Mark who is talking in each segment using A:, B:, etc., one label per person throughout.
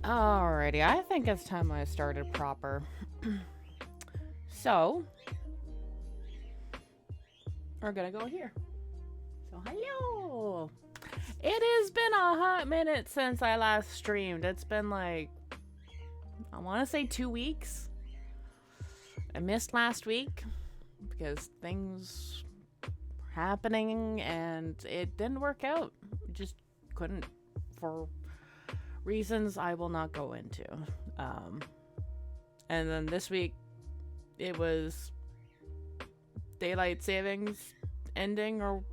A: Alrighty, I think it's time I started proper. So, we're gonna go here. So, hello! It has been a hot minute since I last streamed. It's been like, I want to say 2 weeks. I missed last week because things were happening and it didn't work out. Just couldn't, for reasons I will not go into. And then this week, it was daylight savings ending or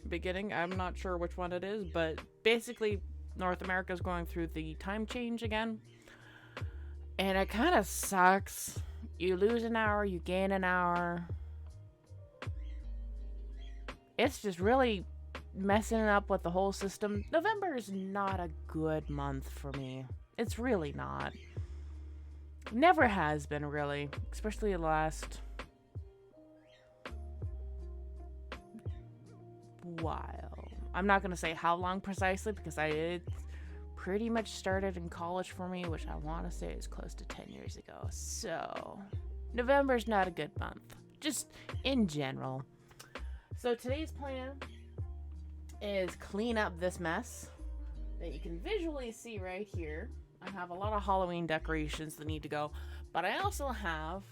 A: beginning. I'm not sure which one it is, but basically North America is going through the time change again. And it kind of sucks. You lose an hour, you gain an hour. It's just really messing up with the whole system. November is not a good month for me. It's really not. Never has been, really. Especially the last while. I'm not going to say how long precisely because it pretty much started in college for me, which I want to say is close to 10 years ago. So, November's not a good month, just in general. So, today's plan is clean up this mess that you can visually see right here. I have a lot of Halloween decorations that need to go, but I also have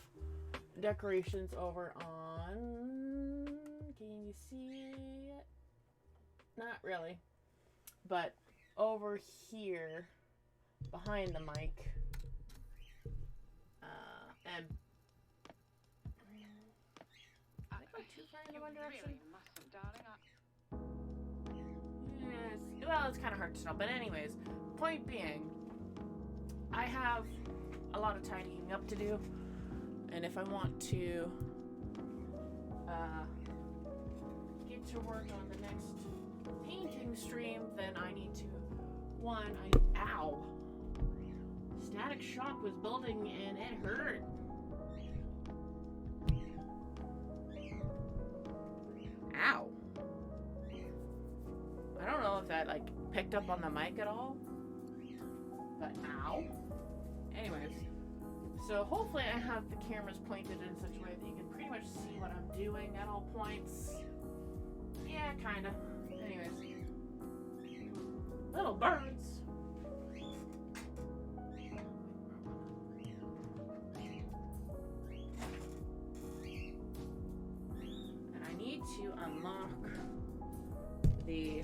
A: decorations over on, can you see it? Not really, but over here behind the mic, and I go too far in one direction. Yes, well, it's kind of hard to tell, but anyways, point being, I have a lot of tidying up to do, and if I want to get to work on the next painting stream, then I need to, ow, Static Shock was building and it hurt. Ow. I don't know if that like picked up on the mic at all, but ow. Anyways, so hopefully I have the cameras pointed in such a way that you can pretty much see what I'm doing at all points. Yeah, kinda. Anyways, little birds. And I need to unlock the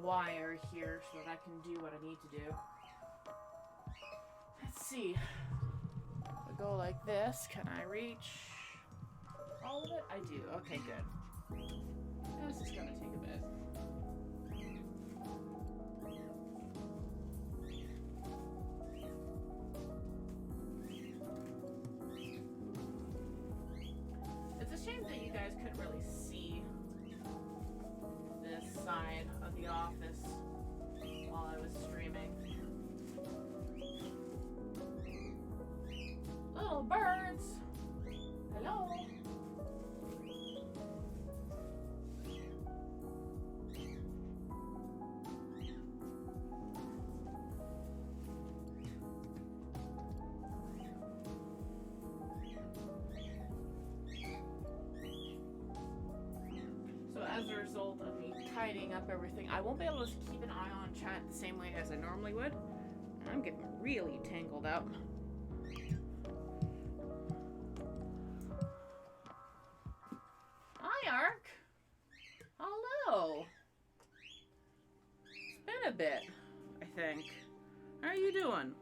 A: wire here so that I can do what I need to do. Let's see. If I go like this, can I reach all of it? I do. Okay, good. This is gonna take a bit. It's a shame that you guys couldn't really see this side of the office while I was streaming. Little birds! Hello! So as a result of me tidying up everything, I won't be able to keep an eye on chat the same way as I normally would. I'm getting really tangled up. Hi, Ark. Hello. It's been a bit, I think. How are you doing?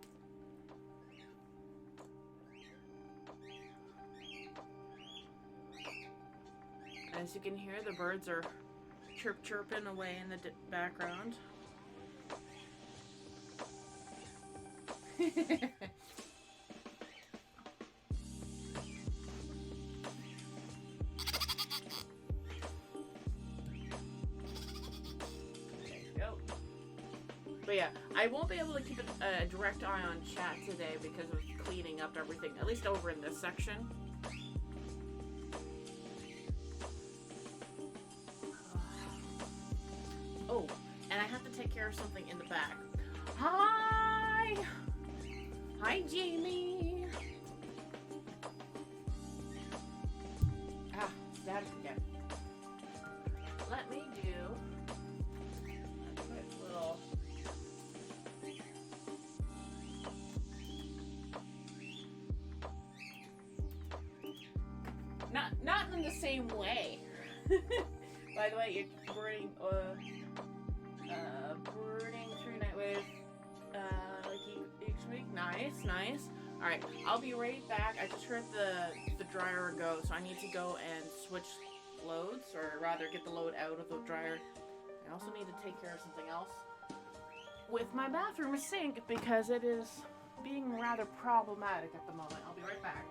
A: As you can hear, the birds are chirping away in the background. But yeah, I won't be able to keep a direct eye on chat today because of cleaning up everything, at least over in this section. Oh, and I have to take care of something in the back. Hi! Hi, Jamie! Ah, static again. Let me do a quick little... Not in the same way. By the way, you're burning through night with each week. Nice. All right, I'll be right back. I just heard the dryer go, so I need to go and switch loads, or rather get the load out of the dryer. I also need to take care of something else with my bathroom sink because it is being rather problematic at the moment. I'll be right back.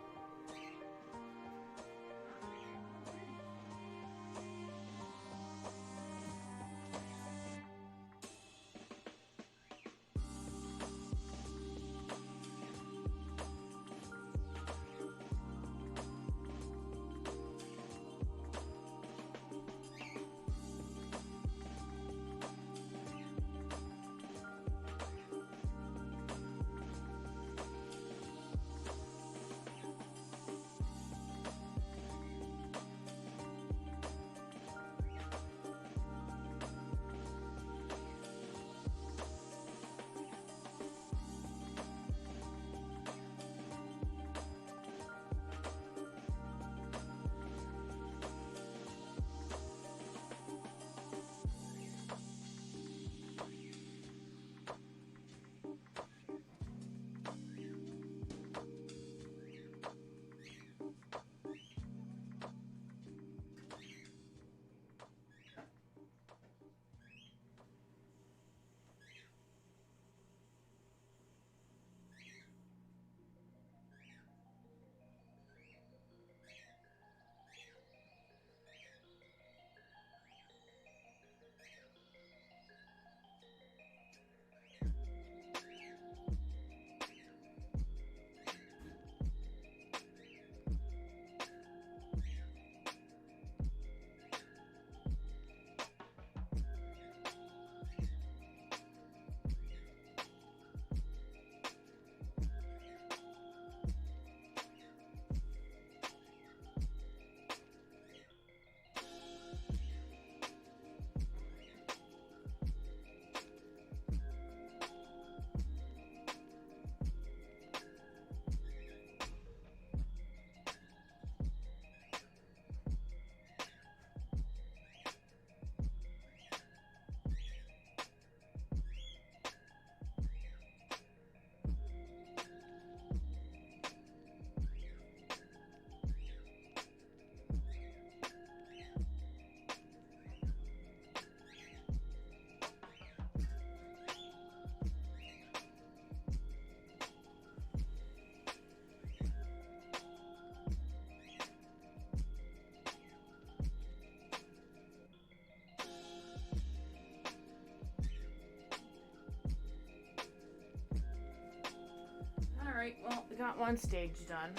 A: got one stage done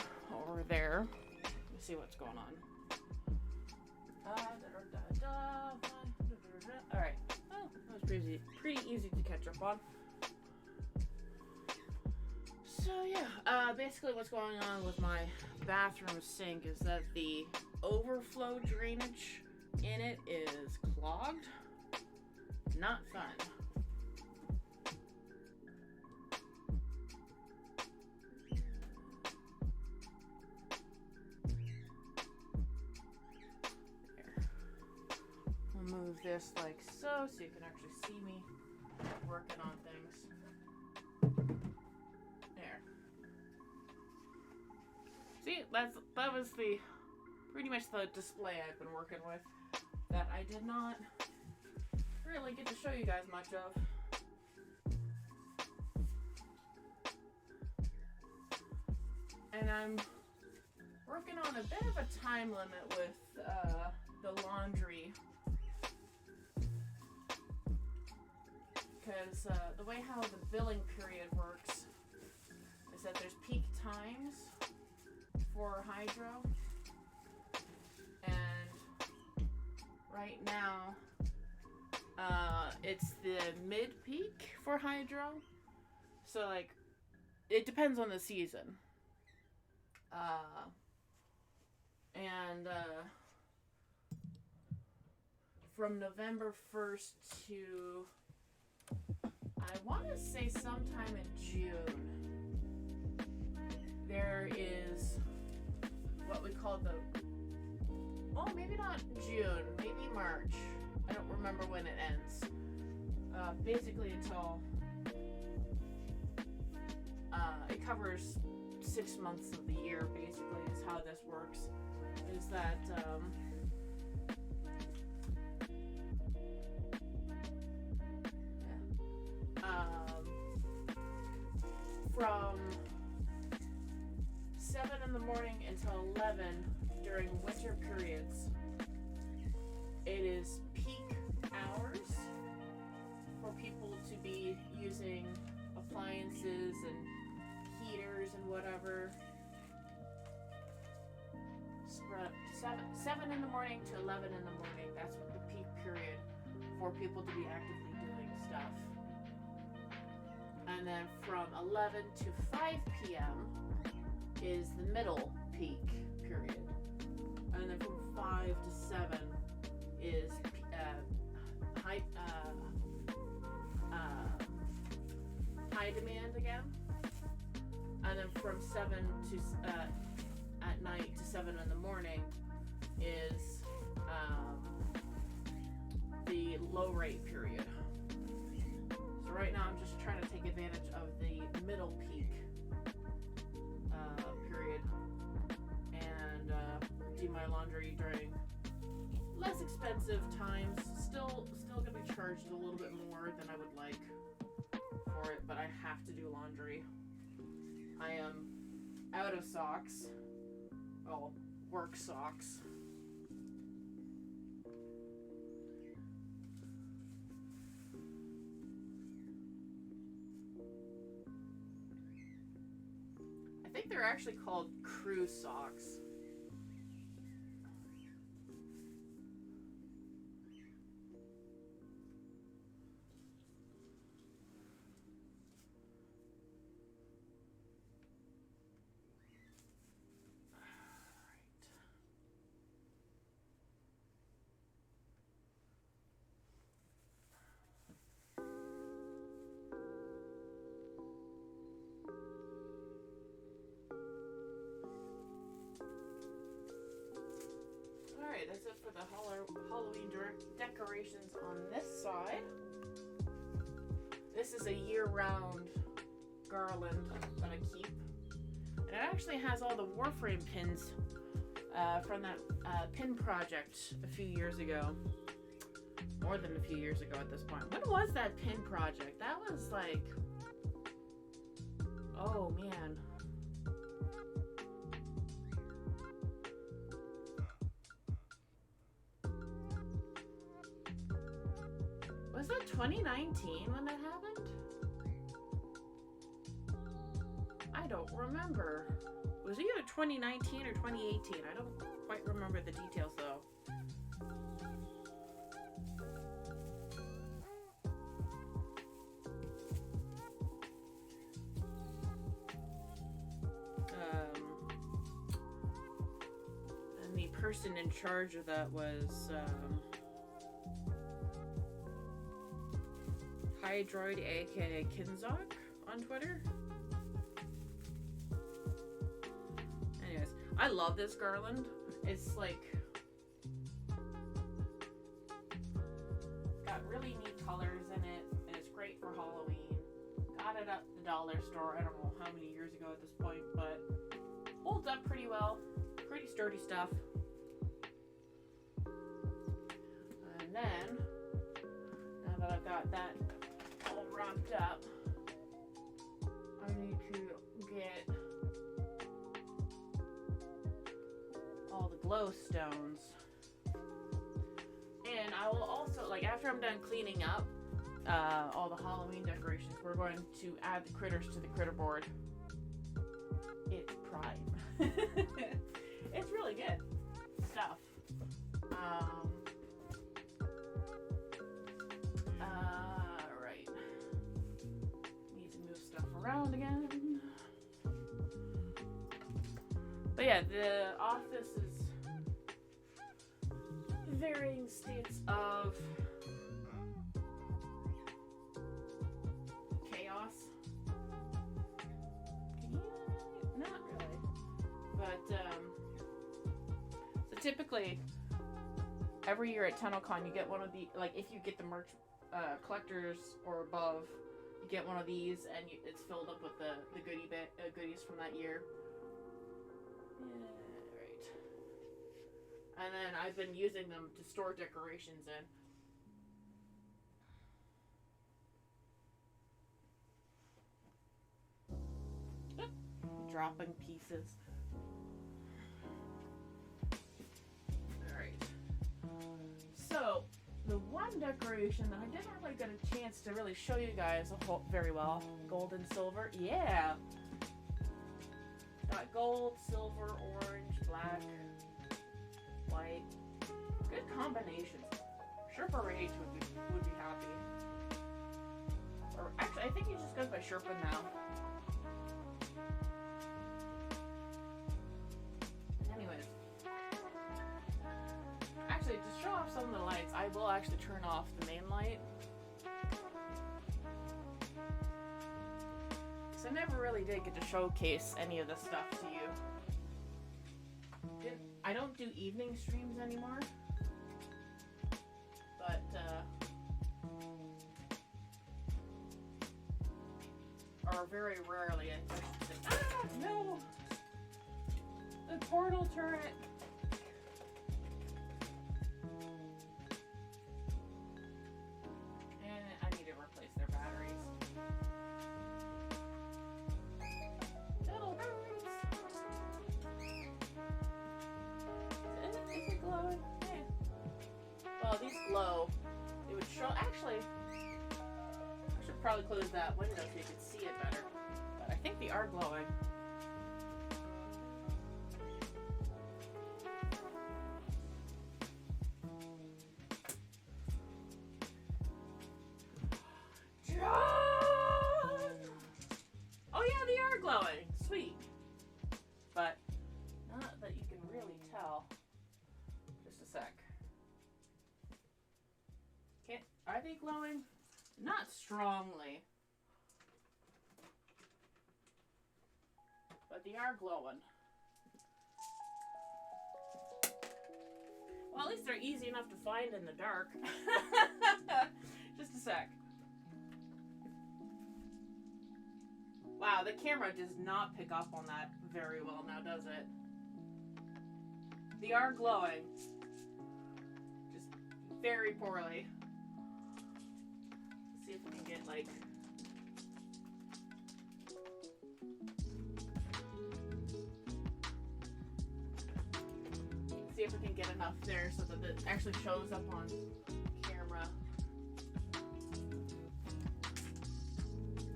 A: over there. Let's see what's going on. Alright. Well, that was pretty easy to catch up on. So yeah, basically what's going on with my bathroom sink is that the overflow drainage in it is clogged. Not fun. Move this like so you can actually see me working on things. There. See, that was the pretty much the display I've been working with that I did not really get to show you guys much of. And I'm working on a bit of a time limit with the laundry. Because the way how the billing period works is that there's peak times for hydro, and right now it's the mid-peak for hydro, so like it depends on the season, and from November 1st to I want to say sometime in June, there is what we call maybe not June, maybe March. I don't remember when it ends. Basically until, it covers 6 months of the year, basically, is how this works. Is that, from 7 in the morning until 11 during winter periods, it is peak hours for people to be using appliances and heaters and whatever. 7 in the morning to 11 in the morning, that's what the peak period for people to be actively doing stuff. And then from 11 to 5 p.m. is the middle peak period. And then from 5 to 7 is high demand again. And then from 7 to at night to 7 in the morning is the low rate period. So right now I'm just trying to take advantage of the middle peak period and do my laundry during less expensive times. Still gonna be charged a little bit more than I would like for it, but I have to do laundry. I am out of socks. Well, work socks. I think they're actually called crew socks. Alright, that's it for the Halloween decorations on this side. This is a year-round garland that I keep. And it actually has all the Warframe pins from that pin project a few years ago. More than a few years ago at this point. When was that pin project? That was like... Oh, man. Was that 2019 when that happened? I don't remember. It was either 2019 or 2018. I don't quite remember the details though. And the person in charge of that was Hydroid, aka Kinzok, on Twitter. Anyways, I love this garland. It's like got really neat colors in it, and it's great for Halloween. Got it at the dollar store. I don't know how many years ago at this point, but holds up pretty well. Pretty sturdy stuff. And then, now that I've got that all wrapped up, I need to get all the glow stones. And I will also, like, after I'm done cleaning up all the Halloween decorations, we're going to add the critters to the critter board. It's prime. It's really good stuff. Right. Need to move stuff around again. But yeah, the office is varying states of chaos. Not really. But, so typically, every year at TunnelCon, you get one of the, like, if you get the merch collectors or above, you get one of these, and it's filled up with the goodies from that year. Yeah, right. And then I've been using them to store decorations in. Dropping pieces. Alright. So, the one decoration that I didn't really get a chance to really show you guys very well, gold and silver. Yeah! Got gold, silver, orange, black, white. Good combinations. Sherpa Rage would be happy. Or actually, I think he just goes by Sherpa now. Anyways. Actually, to show off some of the lights, I will actually turn off the main light. So I never really did get to showcase any of this stuff to you. I don't do evening streams anymore. But, or very rarely, I should say. Ah, no! The portal turret! And I need to replace their batteries. Little birds! Is it glowing? Yeah. Well, these glow. It would show. Actually, I should probably close that window so you can see it better. But I think they are glowing. John! Oh yeah, they are glowing. Sweet. But not that you can really tell. Just a sec. Are they glowing? Not strongly. But they are glowing. Well, at least they're easy enough to find in the dark. Just a sec. Wow, the camera does not pick up on that very well now, does it? They are glowing. Just very poorly. Let's see if we can get, like... See if we can get enough there so that it actually shows up on camera.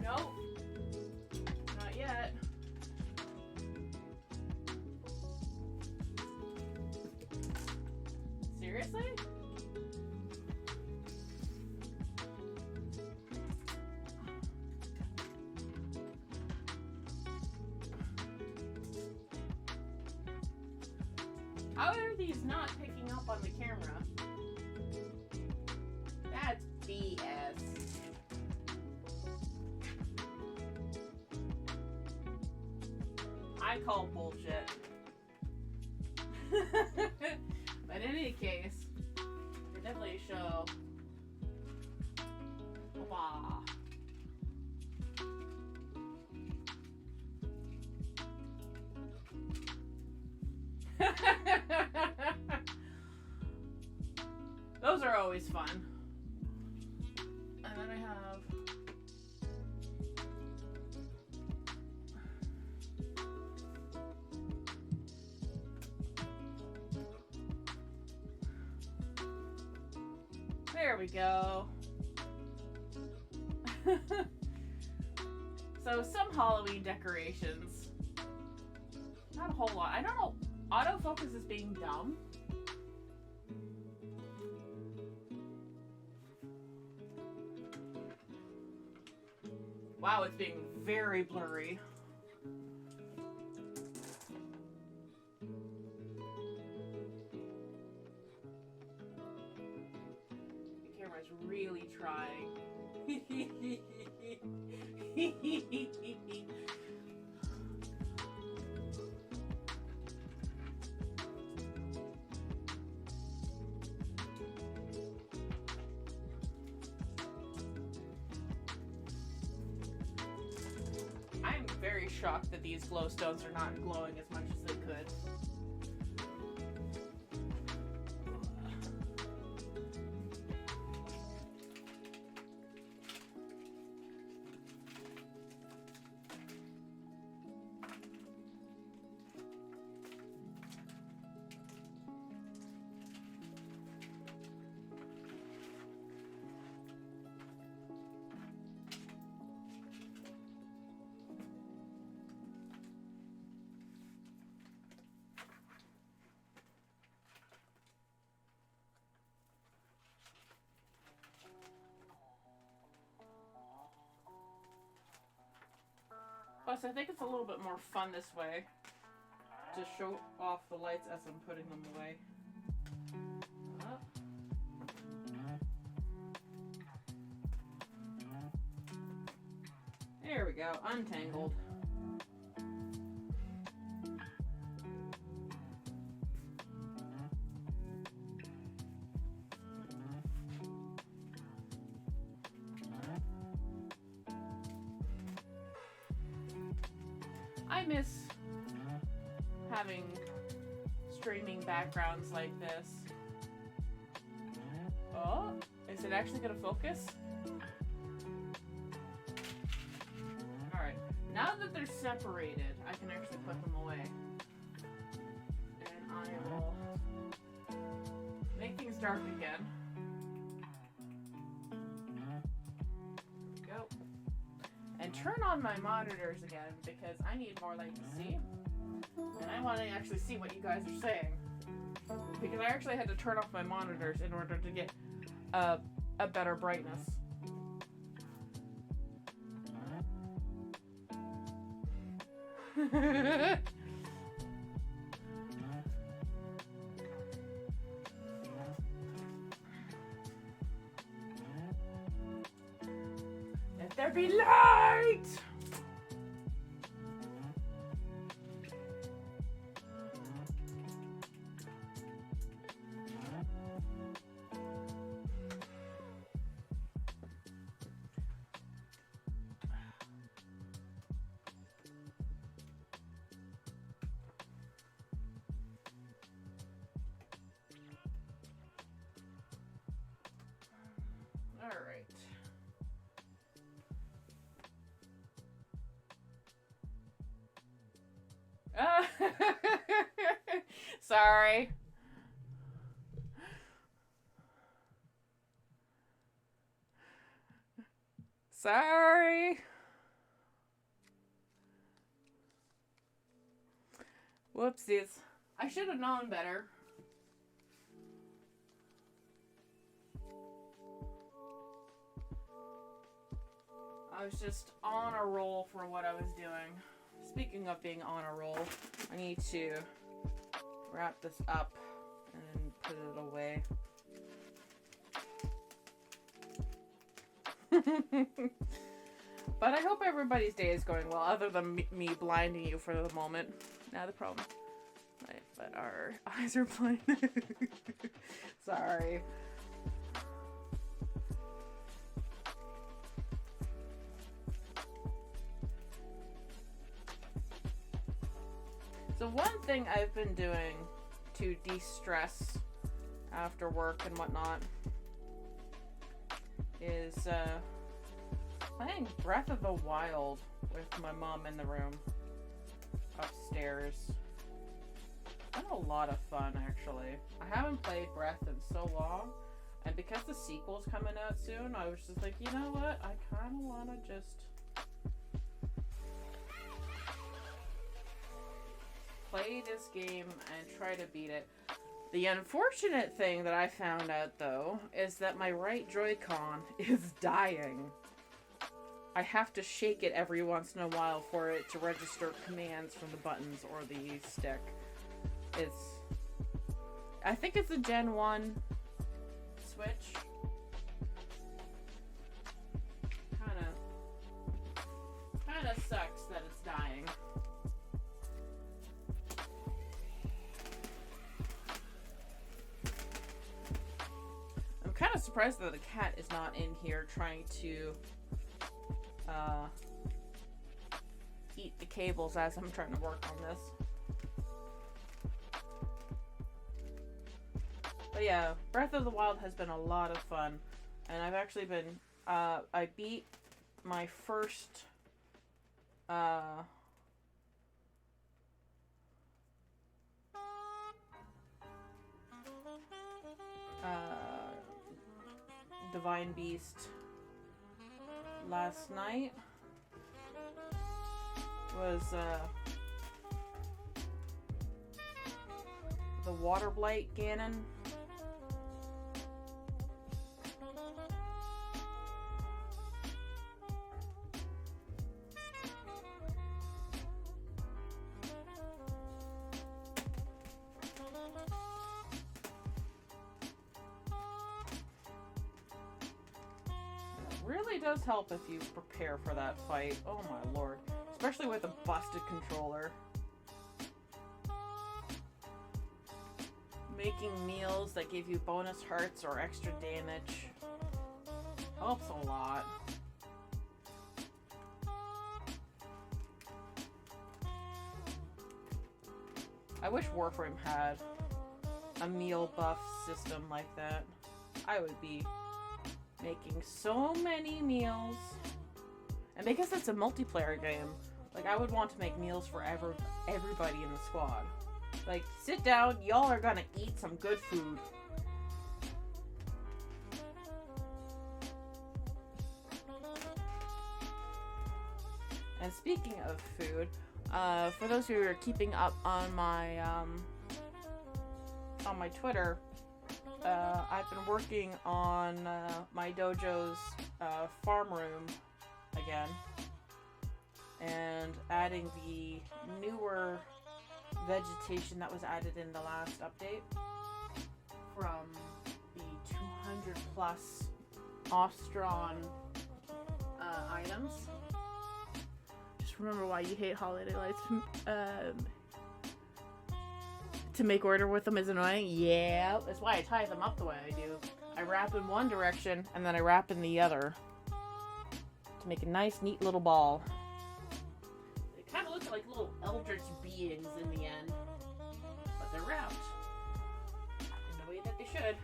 A: Nope. Not yet. Seriously? How are these not picking up on the camera? That's BS. I call bullshit. But in any case, they definitely show. Wow. Those are always fun. And then I have there we go. So some Halloween decorations. Not a whole lot. I don't know. Autofocus is being dumb. Wow, it's being very blurry. The camera's really trying. I'm very shocked that these glow stones are not glowing as much as they could. Plus, I think it's a little bit more fun this way to show off the lights as I'm putting them away. Up. There we go, untangled. I miss having streaming backgrounds like this. Oh, is it actually gonna focus? Alright, now that they're separated, I can actually put them away. And I will make things dark again. And turn on my monitors again because I need more light to see. And I want to actually see what you guys are saying. Because I actually had to turn off my monitors in order to get a better brightness. Let there be light! All right. Sorry. Sorry. Whoopsies. I should have known better. I was just on a roll for what I was doing. Speaking of being on a roll, I need to wrap this up and put it away. But I hope everybody's day is going well, other than me blinding you for the moment. Now the problem. Right, but our eyes are blind. Sorry. So one thing I've been doing to de-stress after work and whatnot is playing Breath of the Wild with my mom in the room upstairs. It's been a lot of fun, actually. I haven't played Breath in so long, and because the sequel's coming out soon, I was just like, you know what? I kind of want to just play this game and try to beat it. The unfortunate thing that I found out, though, is that my right Joy-Con is dying. I have to shake it every once in a while for it to register commands from the buttons or the stick. I think it's a Gen 1 Switch. Kinda sucks that it's dying. I'm kind of surprised that the cat is not in here trying to eat the cables as I'm trying to work on this. But yeah, Breath of the Wild has been a lot of fun, and I've actually been I beat my first Divine Beast last night. Was the Water Blight Ganon. Really does help if you prepare for that fight. Oh my lord. Especially with a busted controller. Making meals that give you bonus hearts or extra damage helps a lot. I wish Warframe had a meal buff system like that. I would be making so many meals. And because it's a multiplayer game, like, I would want to make meals for everybody in the squad. Like, sit down, y'all are gonna eat some good food. And speaking of food, for those who are keeping up on my Twitter, I've been working on my dojo's farm room again, and adding the newer vegetation that was added in the last update from the 200 plus Ostron items. Just remember why you hate holiday lights. To make order with them is annoying. Yeah, that's why I tie them up the way I do. I wrap in one direction and then I wrap in the other to make a nice, neat little ball. They kind of look like little eldritch beings in the end, but they're wrapped in the way that they should.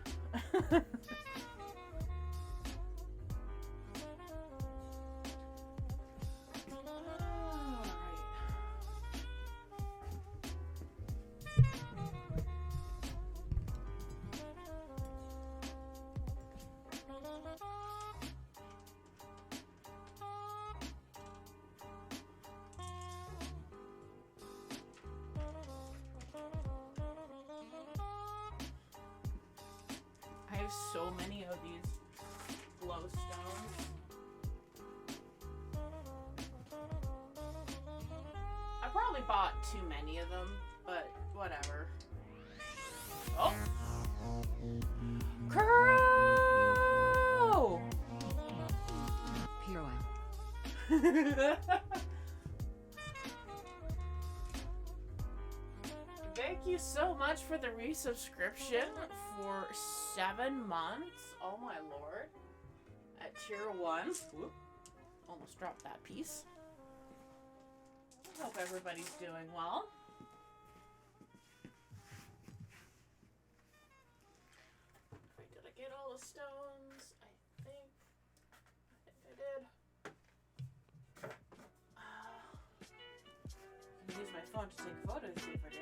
A: I have so many of these glowstones. probably bought too many of them, but whatever. Oh! Kuro!
B: Pirouette.
A: Thank you so much for the resubscription for 7 months. Oh my lord. At tier 1. Whoop. Almost dropped that piece. Hope everybody's doing well. Wait, did I get all the stones? I think I did. I can use my phone to take photos, see if I did.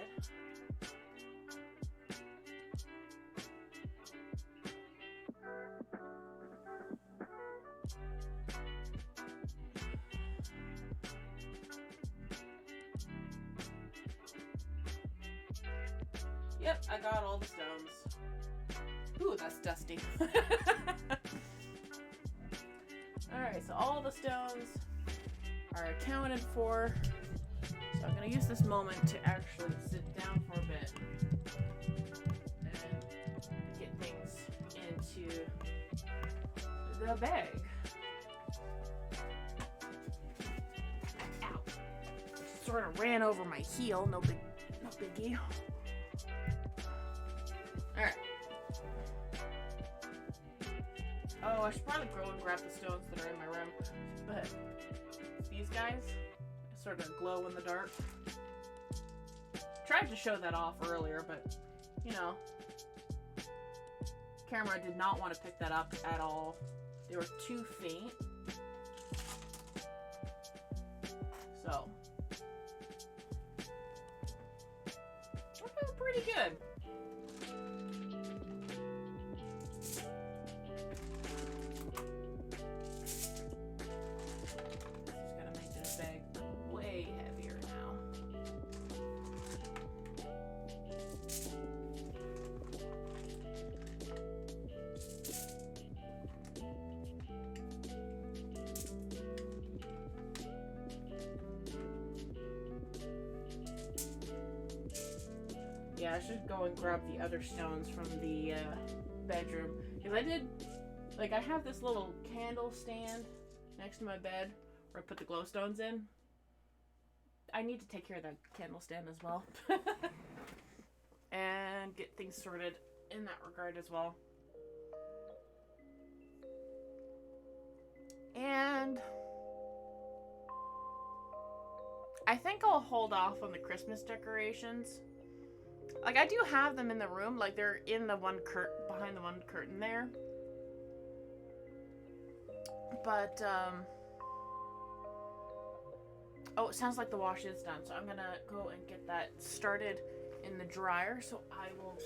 A: Yep, I got all the stones. Ooh, that's dusty. Alright, so all the stones are accounted for. So I'm going to use this moment to actually sit down for a bit and get things into the bag. Ow. Sort of ran over my heel, no biggie. Alright. Oh, I should probably go and grab the stones that are in my room. But these guys sort of glow in the dark. Tried to show that off earlier, but you know, camera did not want to pick that up at all. They were too faint. So we're doing pretty good. Yeah, I should go and grab the other stones from the bedroom. Because I did, like, I have this little candle stand next to my bed where I put the glow stones in. I need to take care of that candle stand as well. And get things sorted in that regard as well. And I think I'll hold off on the Christmas decorations. Like, I do have them in the room. Like, they're in the one behind the one curtain there. But, oh, it sounds like the wash is done. So I'm gonna go and get that started in the dryer. So I will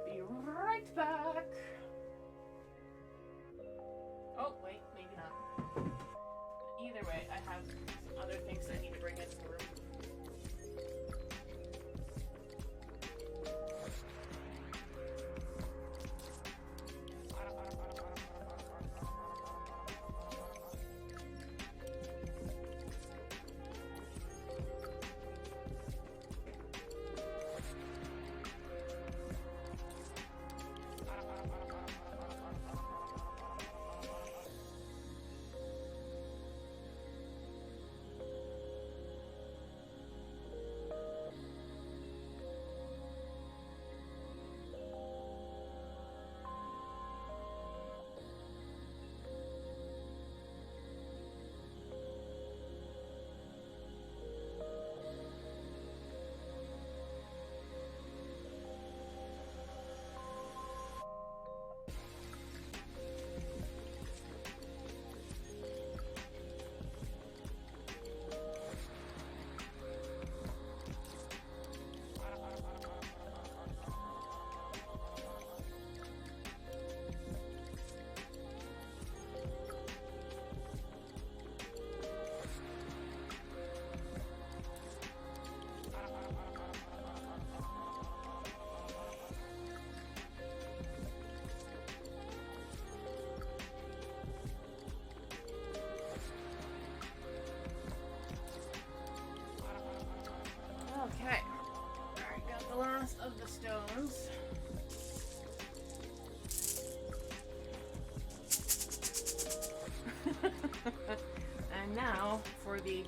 A: be right back. Oh, wait, maybe not. Either way, I have some other things I need to bring into the room. last of the stones. And now for the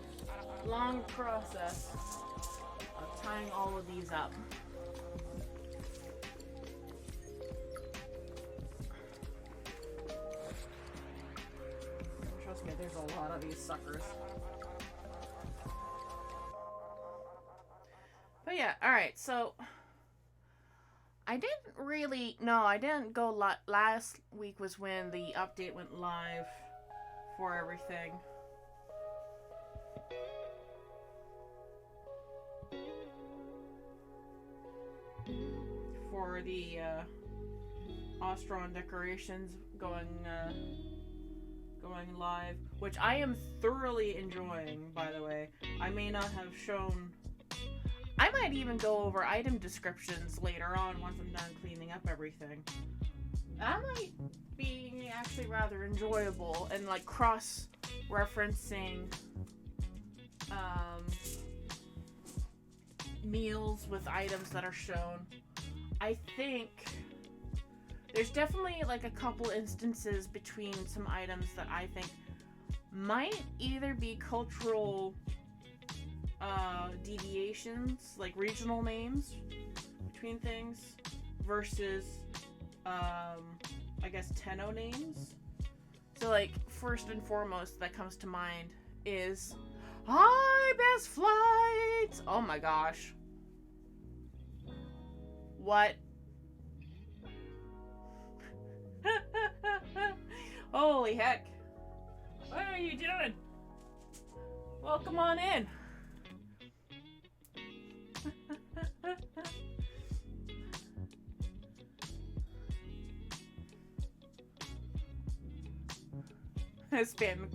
A: long process of tying all of these up. Trust me, there's a lot of these suckers. But yeah, alright, so I didn't go last week was when the update went live for everything. For the Ostron decorations going live, which I am thoroughly enjoying, by the way. I may not have shown... I might even go over item descriptions later on once I'm done cleaning up everything. That might be actually rather enjoyable, and like cross-referencing meals with items that are shown. I think there's definitely like a couple instances between some items that I think might either be cultural deviations, like regional names between things, versus I guess Tenno names. So like first and foremost that comes to mind is Hi Best Flight! Oh my gosh. What? Holy heck. What are you doing? Welcome on in. Spam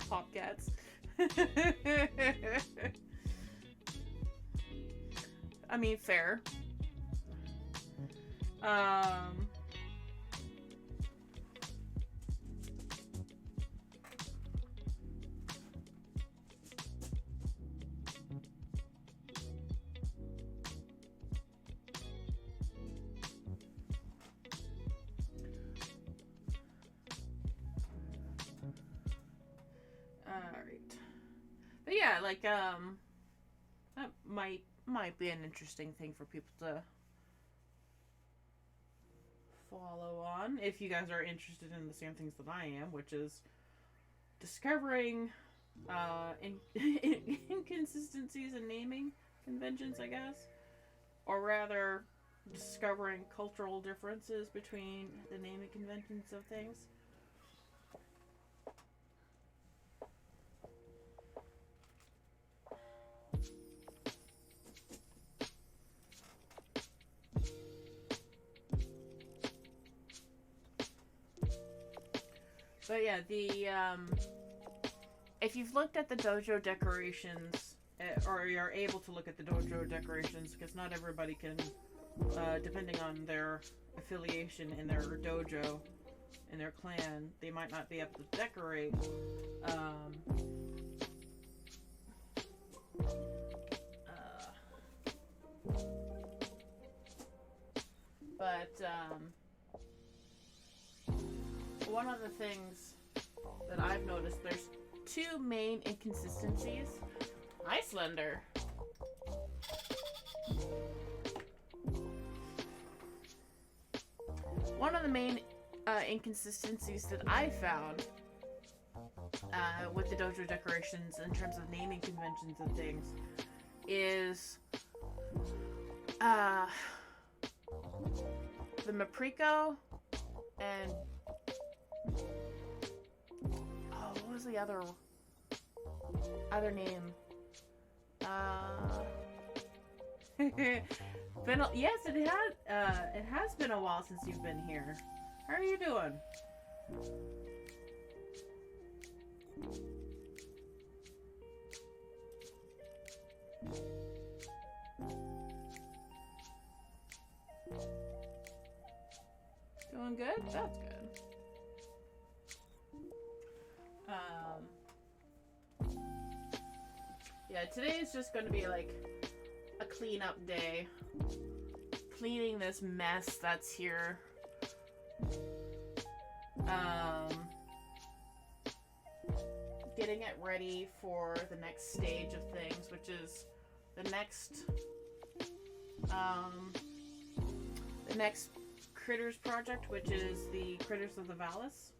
A: popcats. I mean, fair. But yeah, like, that might be an interesting thing for people to follow on, if you guys are interested in the same things that I am, which is discovering inconsistencies in naming conventions, I guess, or rather discovering cultural differences between the naming conventions of things. But yeah, the if you've looked at the dojo decorations, or you're able to look at the dojo decorations, because not everybody can, depending on their affiliation in their dojo, in their clan, they might not be able to decorate. One of the things that I've noticed, there's two main inconsistencies. Icelander. One of the main inconsistencies that I found with the dojo decorations in terms of naming conventions and things is the Mapriko and what was the other name? Yes, it has been a while since you've been here. How are you doing? Doing good? That's good. Yeah, today is just going to be like a cleanup day. Cleaning this mess that's here. Getting it ready for the next stage of things, which is the next Critters project, which is the Critters of the Valis.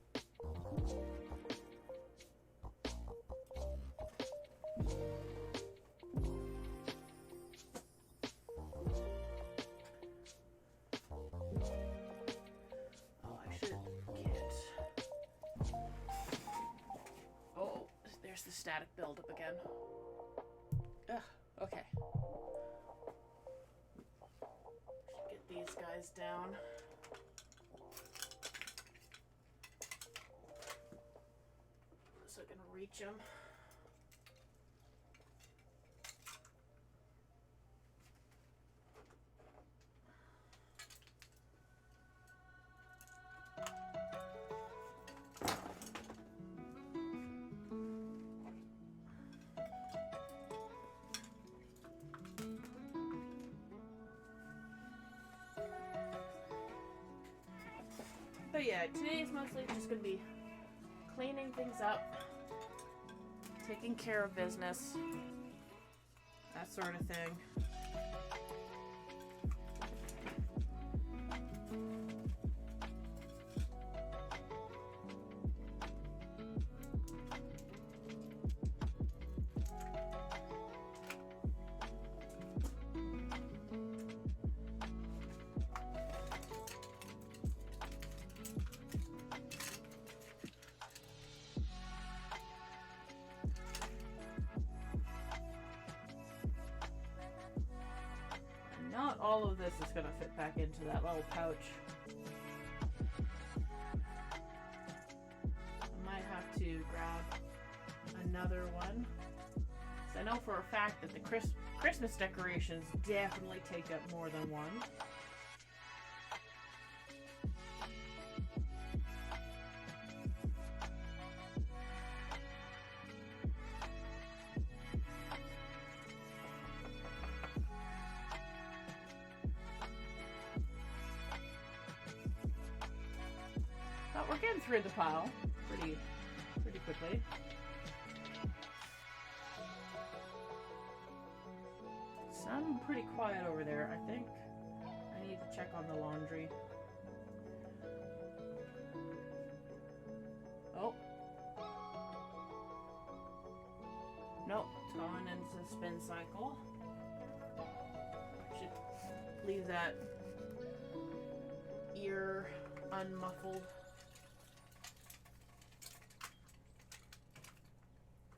A: The static buildup again. Ugh, okay. Should get these guys down. So I can reach them. But yeah, today is mostly just going to be cleaning things up, taking care of business, that sort of thing. Not all of this is going to fit back into that little pouch. I might have to grab another one. So I know for a fact that the Christmas decorations definitely take up more than one. But we're getting through the pile pretty quickly. Sounding pretty quiet over there. I think I need to check on the laundry. Oh. Nope, it's going into spin cycle. Should leave that ear unmuffled.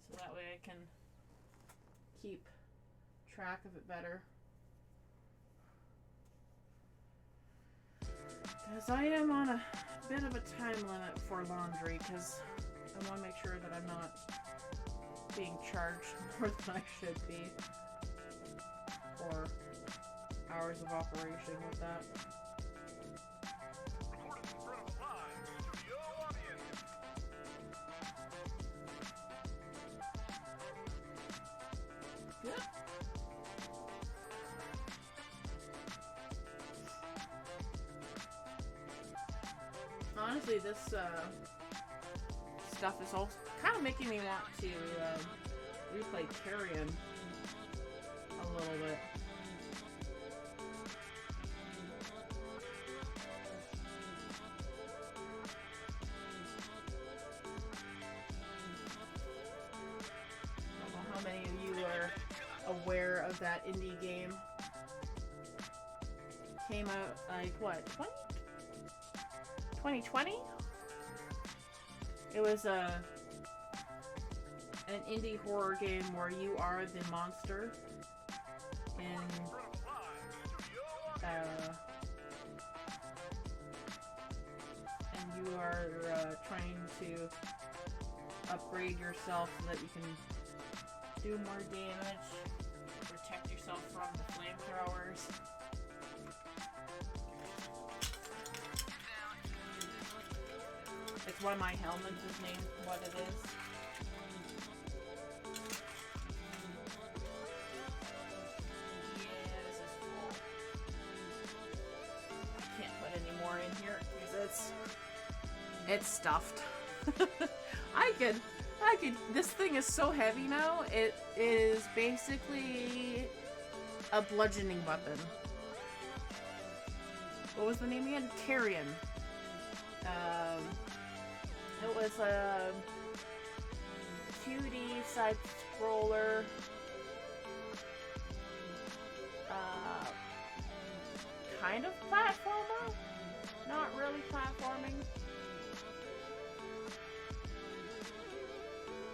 A: So that way I can keep track of it better. Because I am on a bit of a time limit for laundry, because I want to make sure that I'm not being charged more than I should be for hours of operation with that. Yep. Honestly, this stuff is all kind of making me want to replay Carrion a little bit. I don't know how many of you are aware of that indie game. Came out like what, 2020? It was an indie horror game where you are the monster and you are trying to upgrade yourself so that you can do more damage, protect yourself from the flamethrowers. It's why my helmet is named what it is. It's stuffed. I could, this thing is so heavy now, it is basically a bludgeoning weapon. What was the name again? Carrion. It was a 2D side-scroller. Kind of platformer? Not really platforming.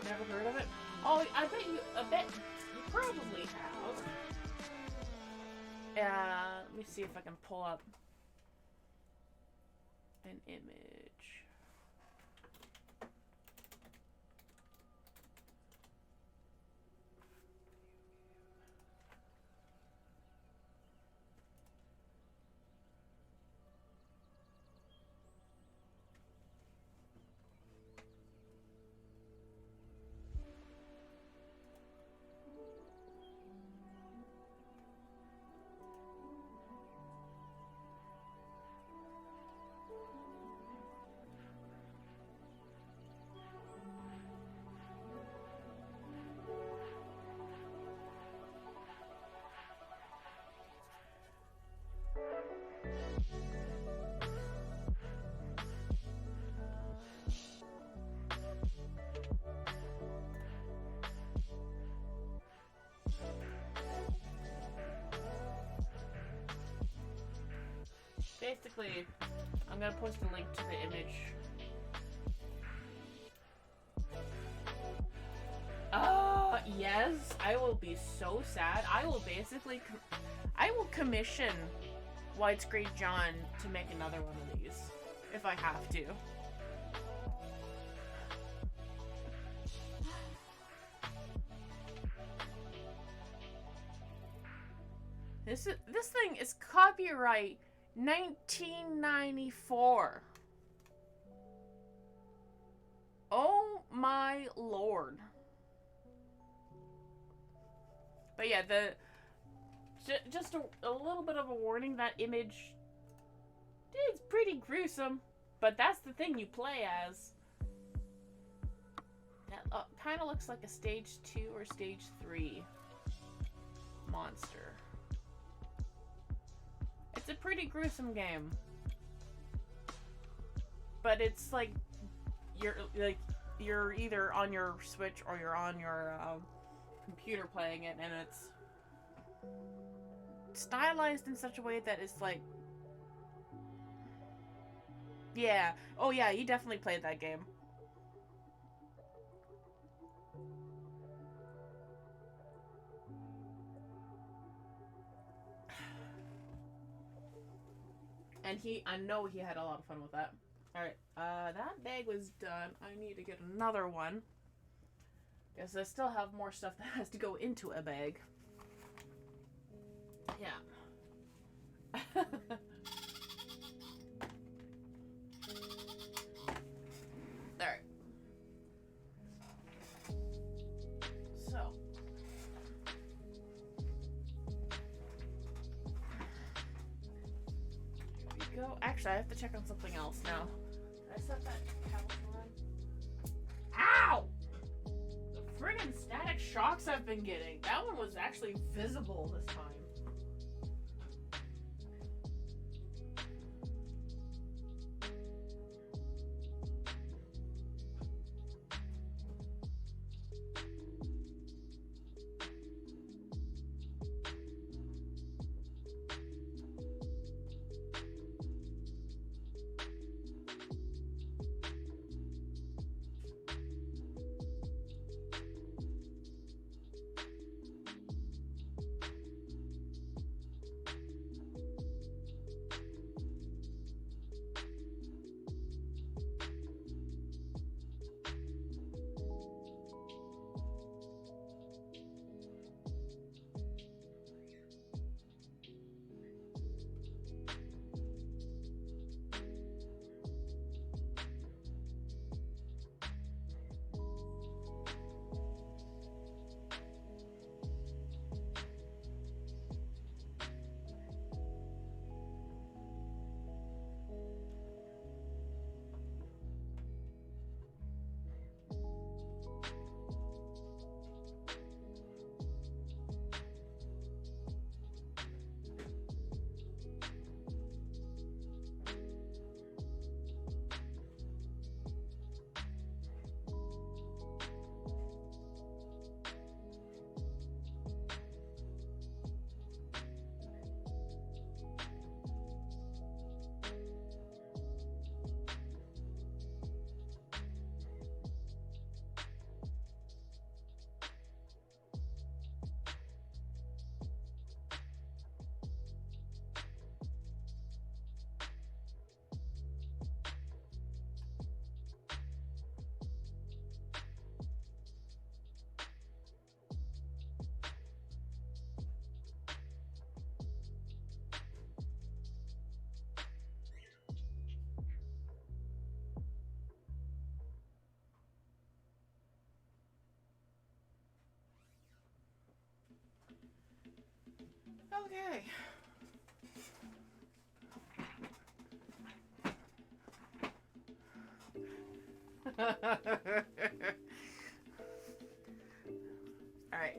A: Never heard of it? Oh, I bet you probably have. Let me see if I can pull up an image. Basically, I'm gonna post a link to the image. Yes, I will be so sad. I will basically, I will commission White Screen John to make another one of these, if I have to. This thing is copyright 1994. Oh my lord. But yeah, just a little bit of a warning, that image is pretty gruesome, but that's the thing you play as. That kind of looks like a stage 2 or stage 3 monster. It's a pretty gruesome game. But it's like you're either on your Switch or you're on your computer playing it, and it's stylized in such a way that it's like, yeah. Oh yeah, you definitely played that game. And I know he had a lot of fun with that. Alright, that bag was done. I need to get another one. Because I still have more stuff that has to go into a bag. Yeah. Alright. So. Here we go. Actually, I have to check on something else now. Did I set that talisman? Ow! The friggin' static shocks I've been getting. That one was actually visible this time. Okay. All right.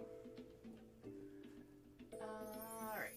A: All right.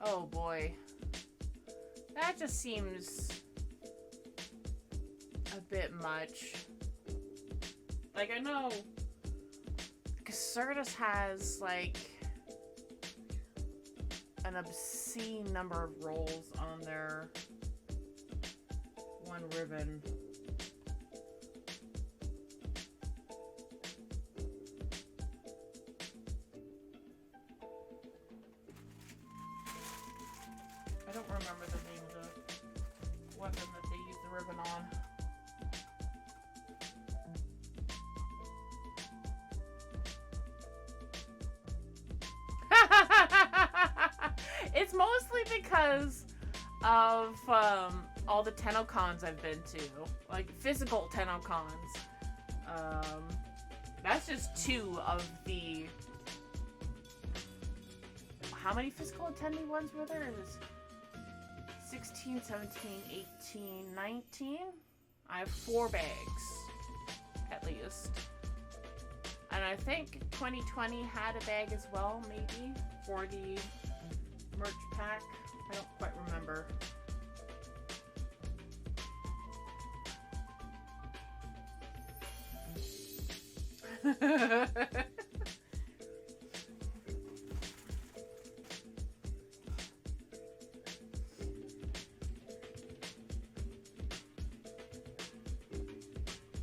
A: Oh boy. That just seems a bit much. Like, I know Casertis has, like, an obscene number of rolls on their one ribbon. I don't remember the name of the weapon that they use the ribbon on. It's mostly because of all the TennoCons I've been to, like physical TennoCons. That's just 2 of the. How many physical attendee ones were there? It was 16, 17, 18, 19. I have 4 bags, at least. And I think 2020 had a bag as well, maybe, for the merch pack. I don't quite remember.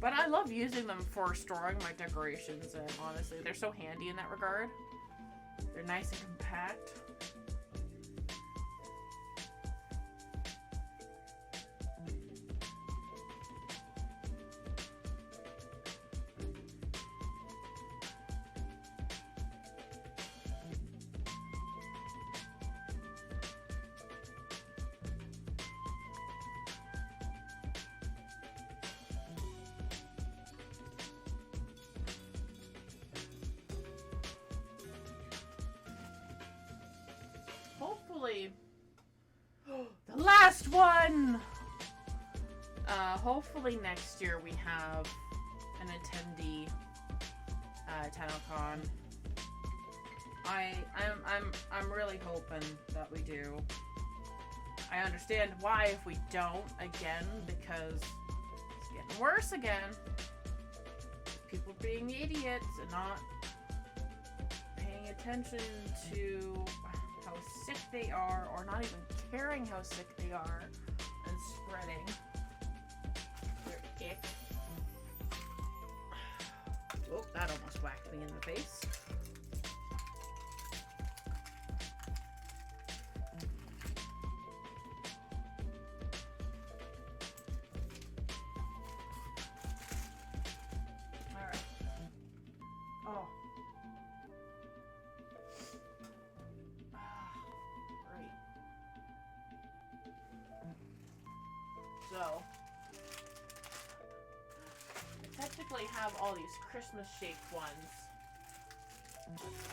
A: But I love using them for storing my decorations, and honestly, they're so handy in that regard. They're nice and compact. Hopefully, the last one! Hopefully next year we have an attendee TennoCon. I'm really hoping that we do. I understand why if we don't, again, because it's getting worse again. People being idiots and not paying attention to how sick they are, or not even caring how sick they are, and spreading their ick. Oh, that almost whacked me in the face. Alright. Oh. Great. So, I technically have all these Christmas shaped ones.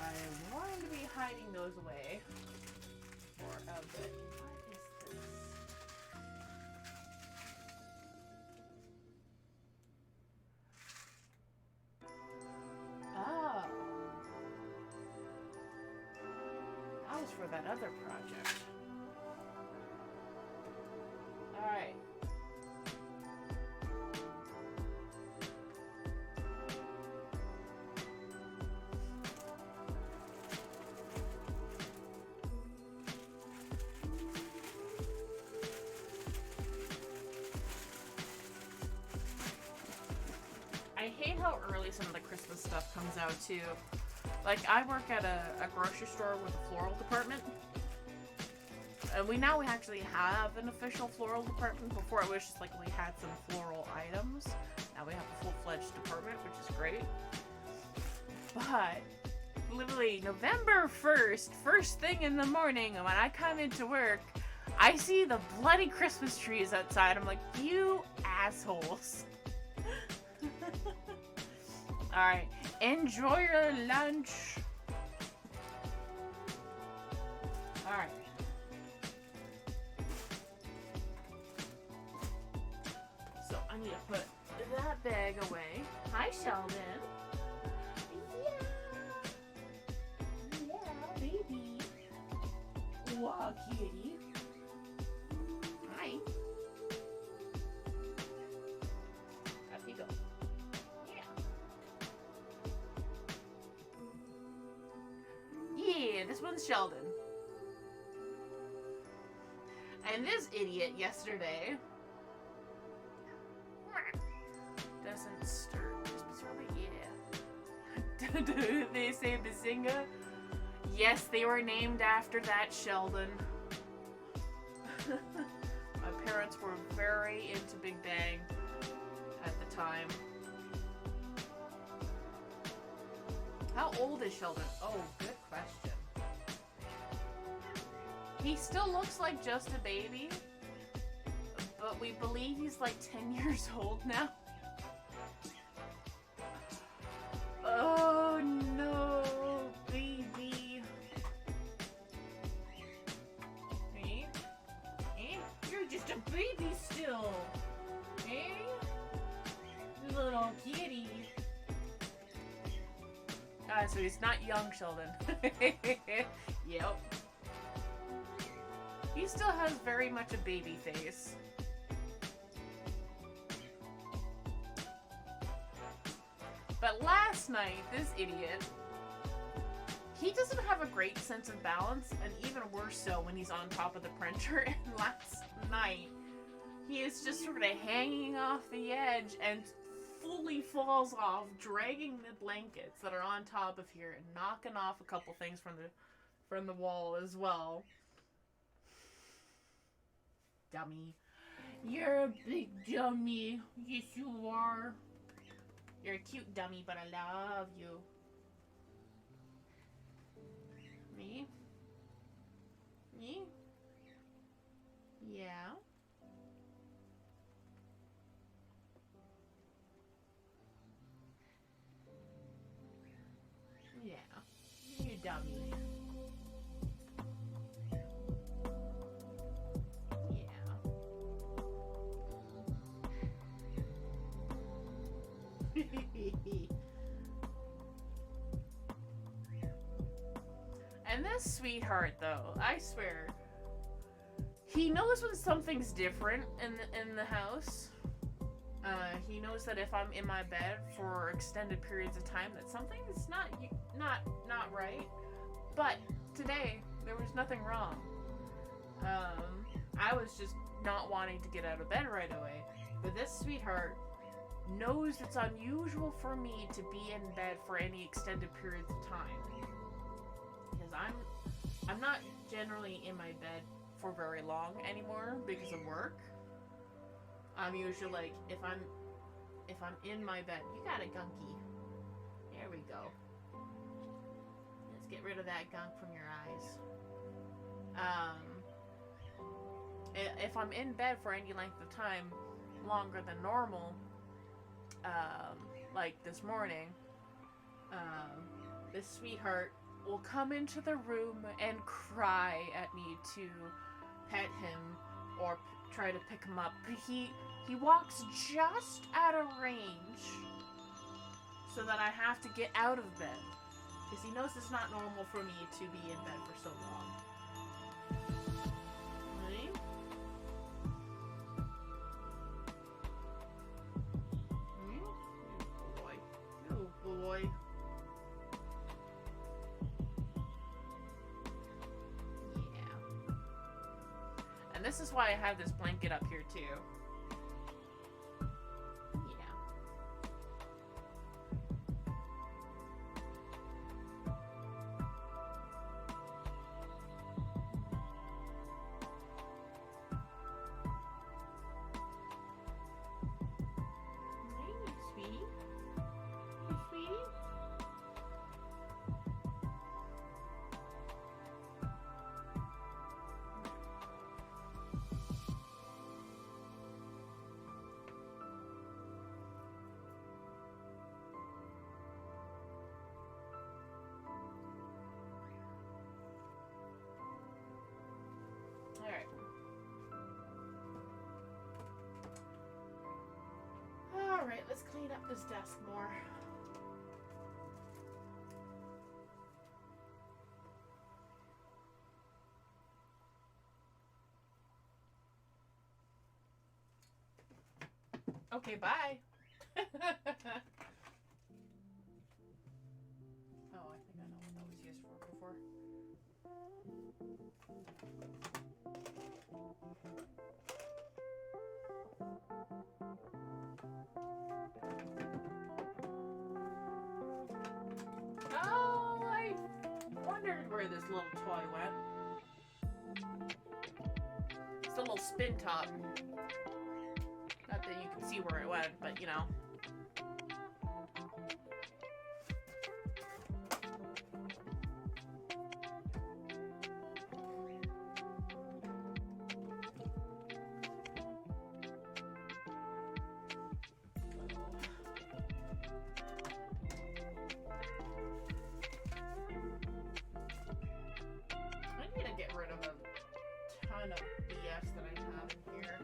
A: I'm going to be hiding those away for a bit. What is this? Oh. That was for that other project. how early some of the Christmas stuff comes out too. Like, I work at a grocery store with a floral department. And we actually have an official floral department. Before it was just like we had some floral items. Now we have a full-fledged department, which is great. But literally November 1st, first thing in the morning, when I come into work, I see the bloody Christmas trees outside. I'm like, you assholes. Alright, enjoy your lunch. Alright. So I need to put that bag away. Hi, Sheldon. Yeah, baby. Wow, kitty. Hi. Up you go. Yeah, this one's Sheldon. And this idiot yesterday doesn't stir Christmas early, yeah. They say Bazinga? Yes, they were named after that Sheldon. My parents were very into Big Bang at the time. How old is Sheldon? Oh, good question. He still looks like just a baby, but we believe he's like 10 years old now. Oh no, baby. Eh? Eh? You're just a baby still. Eh? Little kitty. So he's not young Sheldon. Yep. He still has very much a baby face. But last night, this idiot, he doesn't have a great sense of balance, and even worse so when he's on top of the printer. And last night, he is just sort of hanging off the edge and fully falls off, dragging the blankets that are on top of here and knocking off a couple things from the wall as well. Dummy. You're a big dummy. Yes, you are. You're a cute dummy, but I love you. Me? Me? Yeah. Yeah. You dummy. And this sweetheart, though, I swear, he knows when something's different in the house. He knows that if I'm in my bed for extended periods of time, that something's not right. But today there was nothing wrong. I was just not wanting to get out of bed right away. But this sweetheart knows it's unusual for me to be in bed for any extended periods of time. Because I'm not generally in my bed for very long anymore because of work. I'm usually like, if I'm in my bed, you got a gunky. There we go. Let's get rid of that gunk from your eyes. If I'm in bed for any length of time longer than normal, like this morning, this sweetheart will come into the room and cry at me to pet him or try to pick him up. But he walks just out of range so that I have to get out of bed because he knows it's not normal for me to be in bed for so long. Right? Oh boy. Yeah. And this is why I have this blanket up here too. Yeah. Alright, let's clean up this desk more. Okay, bye. Oh, I think I know what that was used for before. Oh, I wondered where this little toy went. It's a little spin top. Not that you can see where it went, but you know. I need to get rid of a ton of BS that I have in here.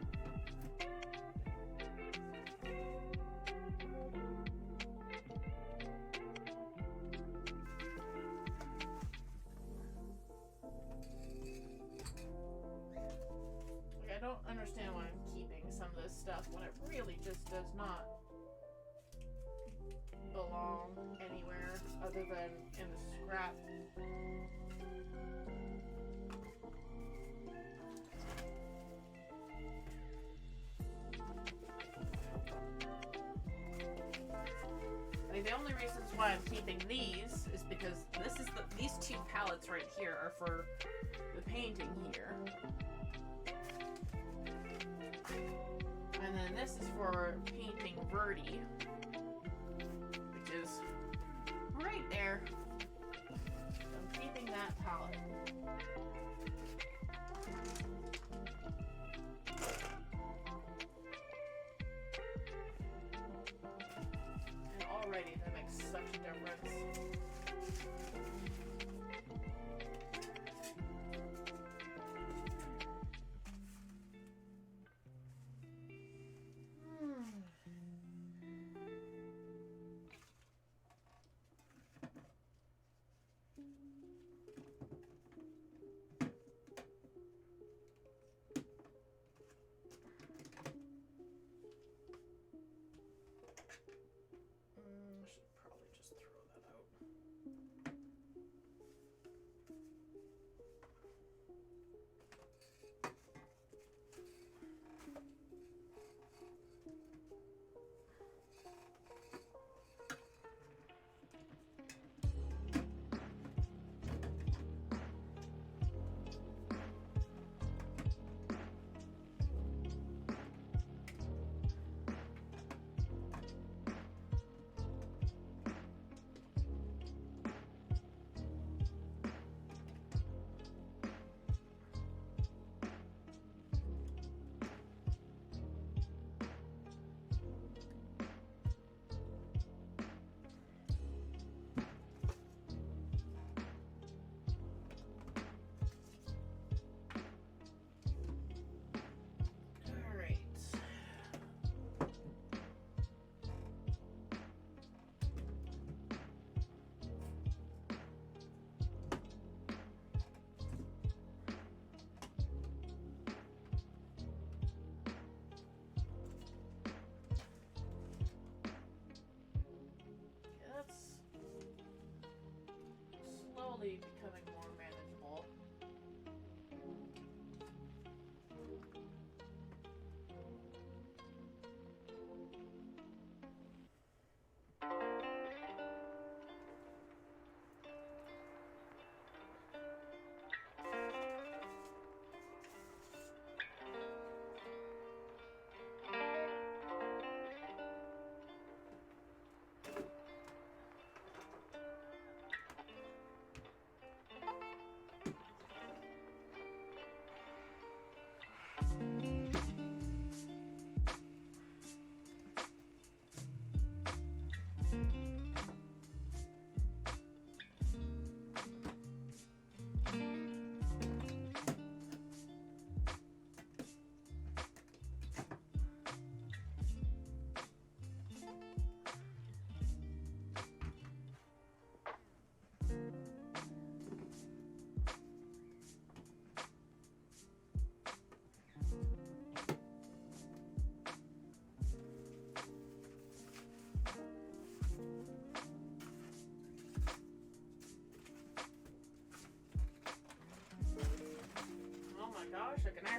A: I don't understand why I'm keeping some of this stuff when it really just does not belong anywhere other than in the scrap. I mean, the only reasons why I'm keeping these is because these two palettes right here are for the painting here. And then this is for painting Verdi, which is right there. So I'm keeping that palette. And already that makes such a difference.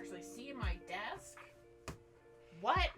A: actually see my desk. What?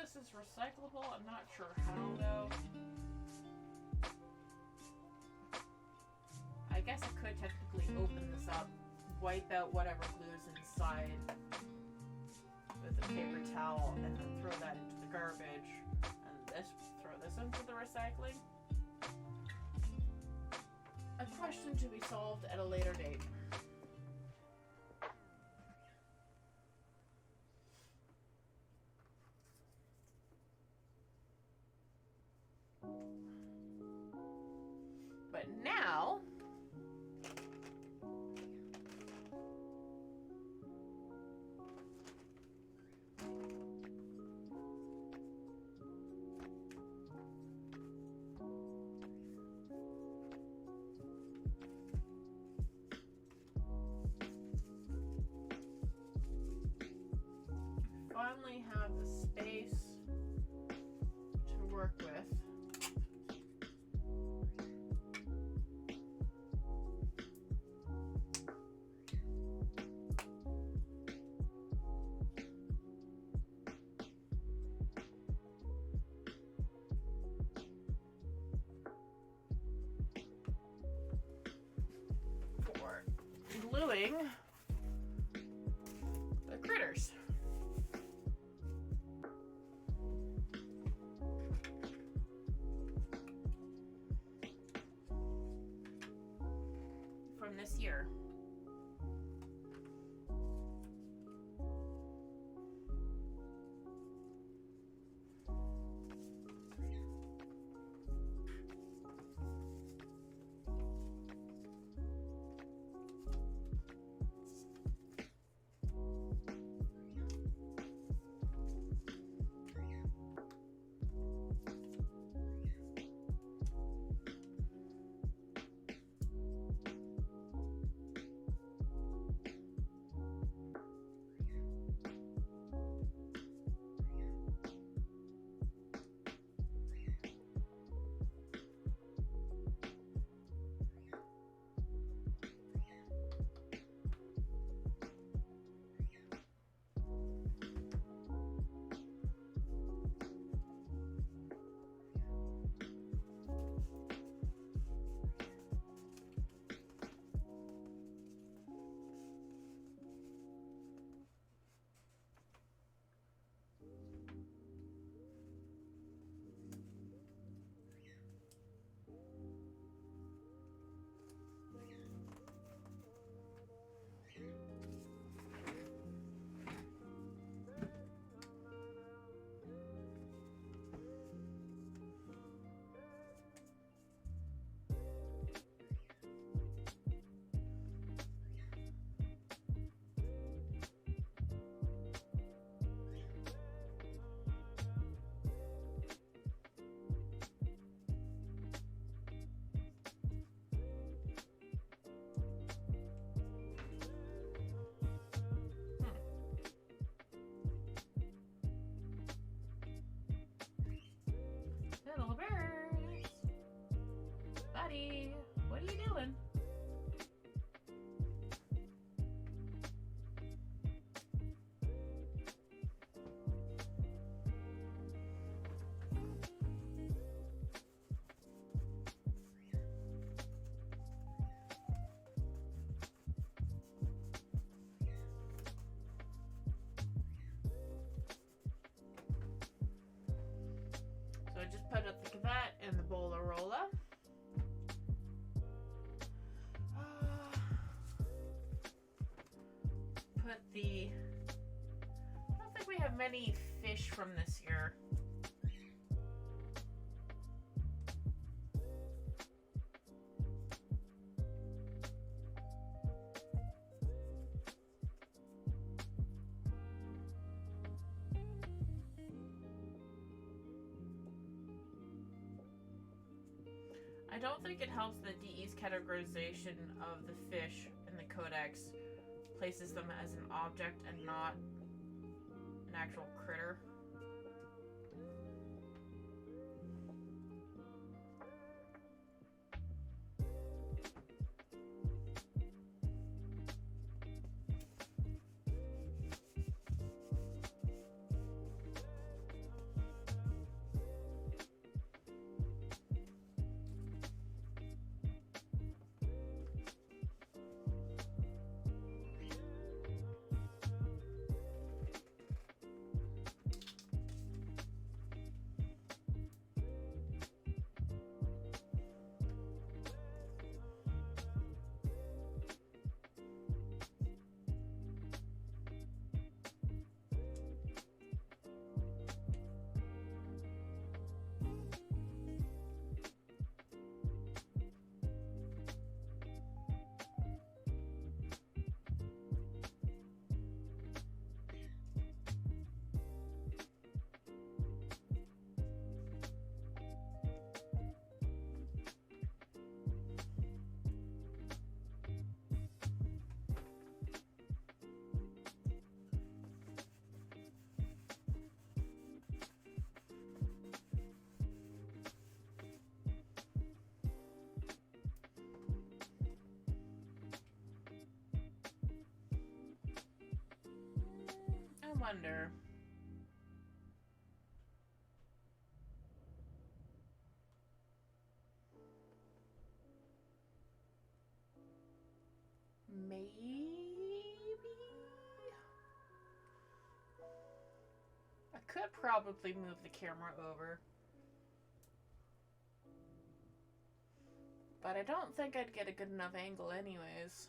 A: This is recyclable. I'm not sure how though. I guess I could technically open this up, wipe out whatever glue is inside with a paper towel, and then throw that into the garbage, and throw this into the recycling. A question to be solved at a later date. But now, finally have the space to work with. Gluing the critters. From this year. Little birds. Buddy, what are you doing? So I just put that in the Bolarola. have many fish from this year. I don't think it helps that DE's categorization of the fish in the codex places them as an object and not an actual critter. I wonder. Maybe? I could probably move the camera over. But I don't think I'd get a good enough angle anyways.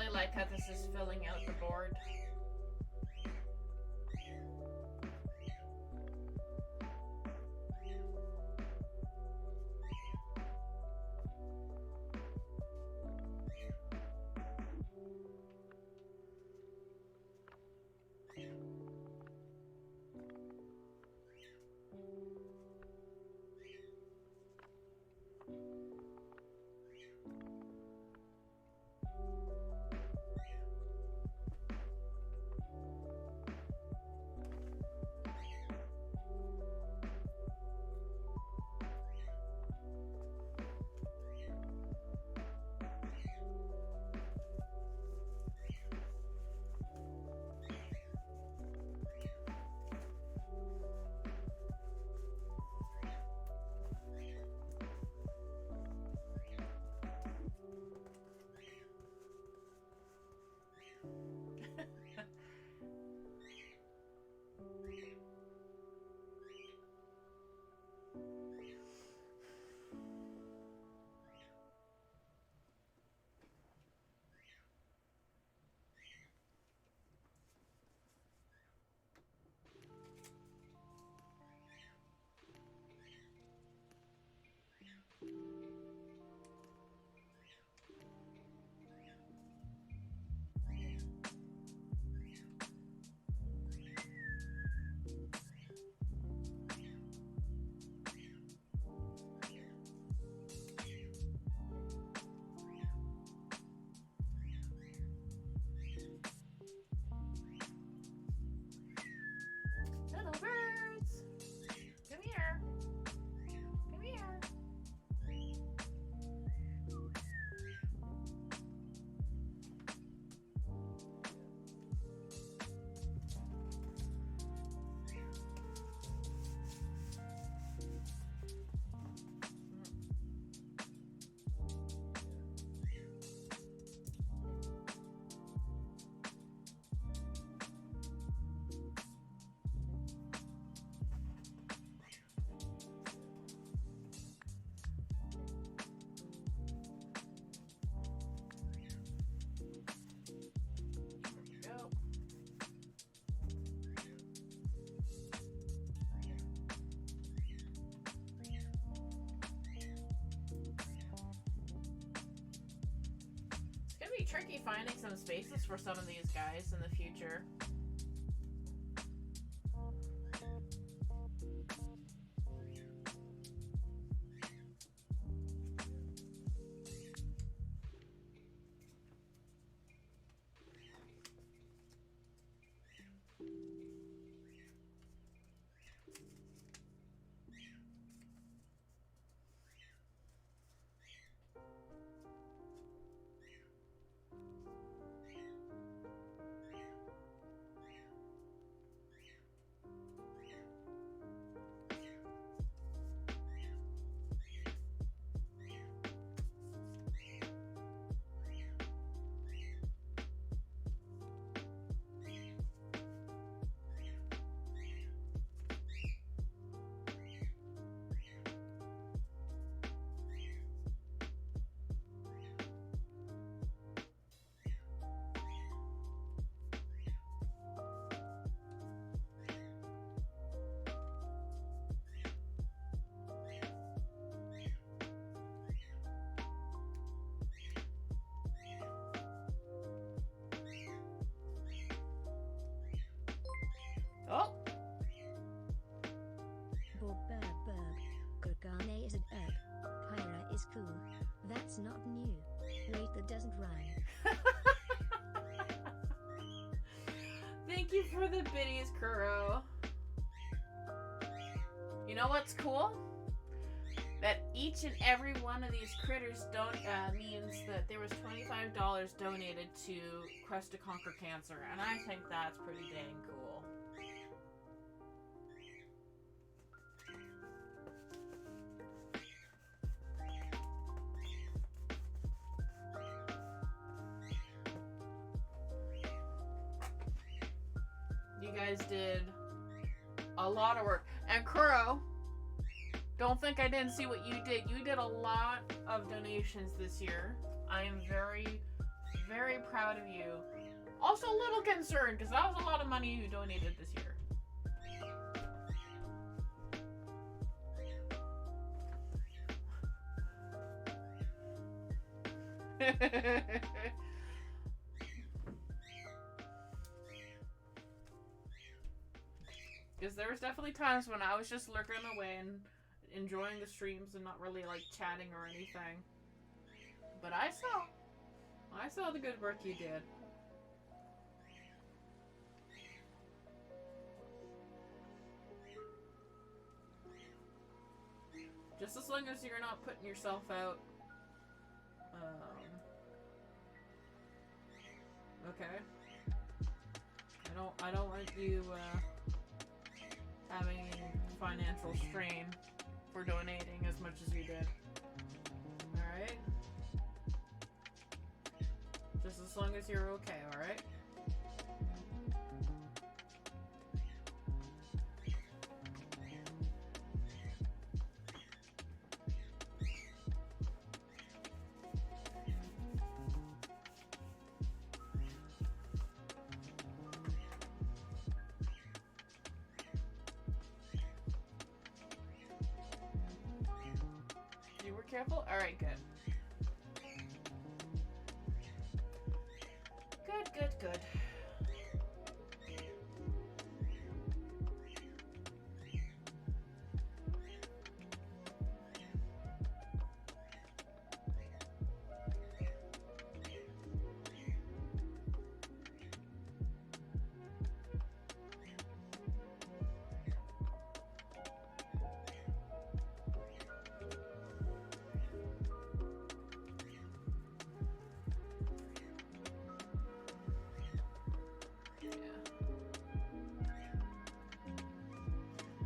A: really like how this is filling out the board. Little birds! Come here! Come here! Go. It's gonna be tricky finding some spaces for some of these guys in the future. Oh!
B: Gorgane is an herb. Kyra is cool. That's not new. Wait, that doesn't rhyme.
A: Thank you for the biddies, Kuro. You know what's cool? That each and every one of these critters means that there was $25 donated to Quest to Conquer Cancer, and I think that's pretty dang cool. You guys did a lot of work. And Kuro, don't think I didn't see what you did. You did a lot of donations this year. I am very Very proud of you. Also a little concerned, because that was a lot of money you donated this year. Because there was definitely times when I was just lurking away and enjoying the streams and not really like chatting or anything. But I saw the good work you did. Just as long as you're not putting yourself out. Okay. I don't want you having financial strain for donating as much as you did. Alright? Just as long as you're okay, alright? You were careful? Alright, good. Good.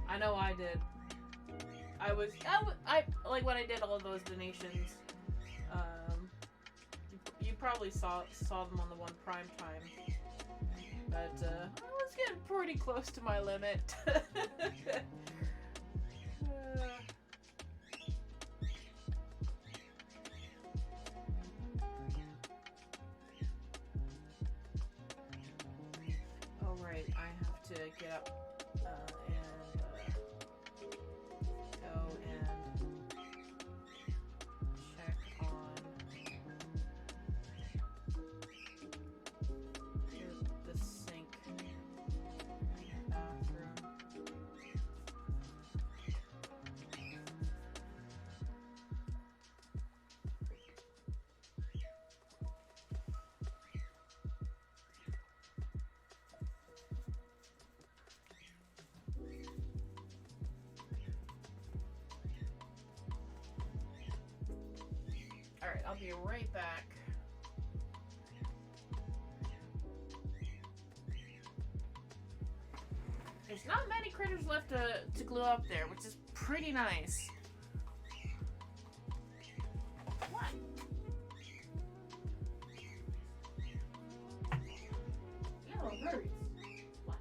A: I know I did. I like when I did all those donations. You probably saw them on the one prime time, but I was getting pretty close to my limit. Oh right, I have to get up and go and check on the sink bathroom. Alright, I'll be right back. There's not many critters left to glue up there, which is pretty nice. What? Yellow birds. What?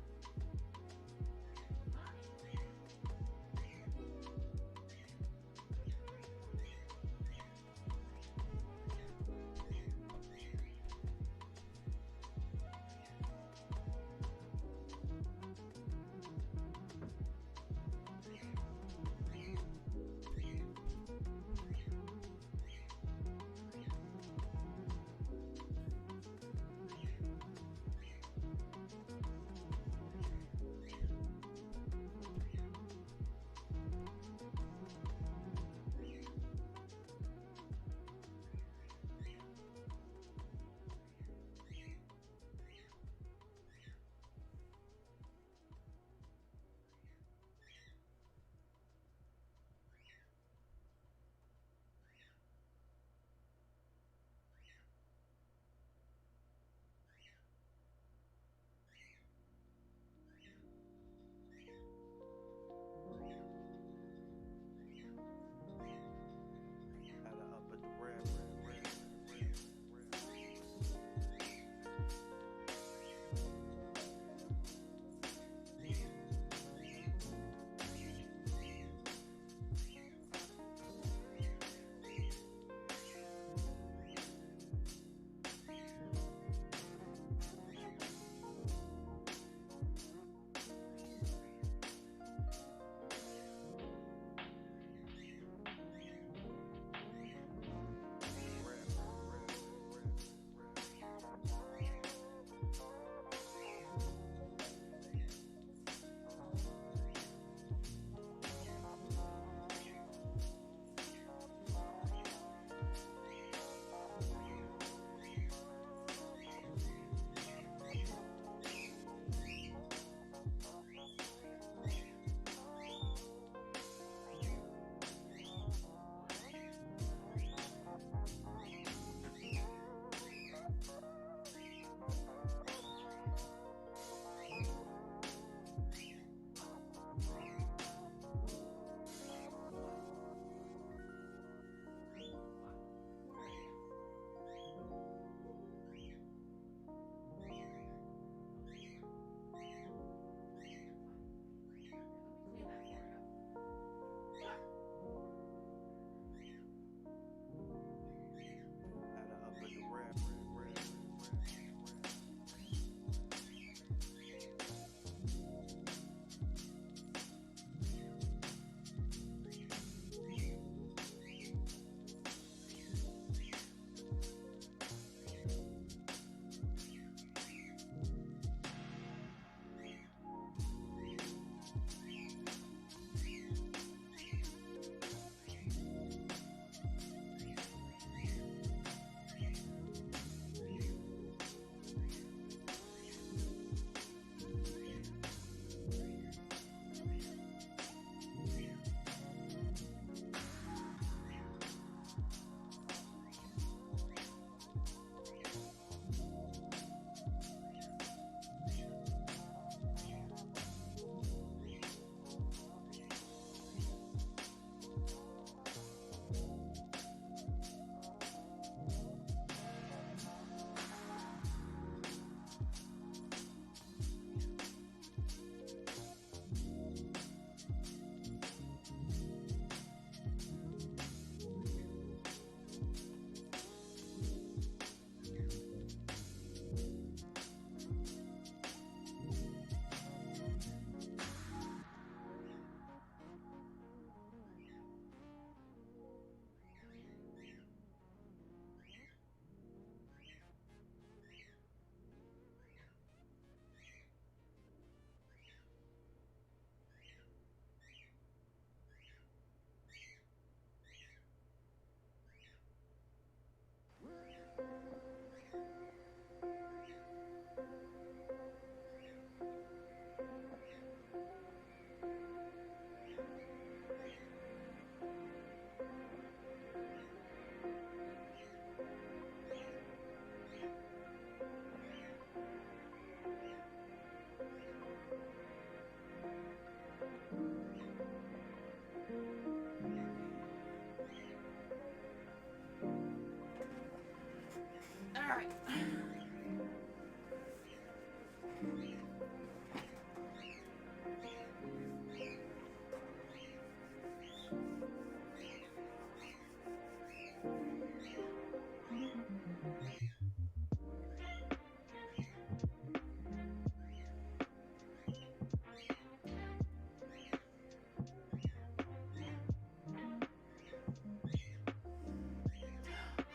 A: Alright.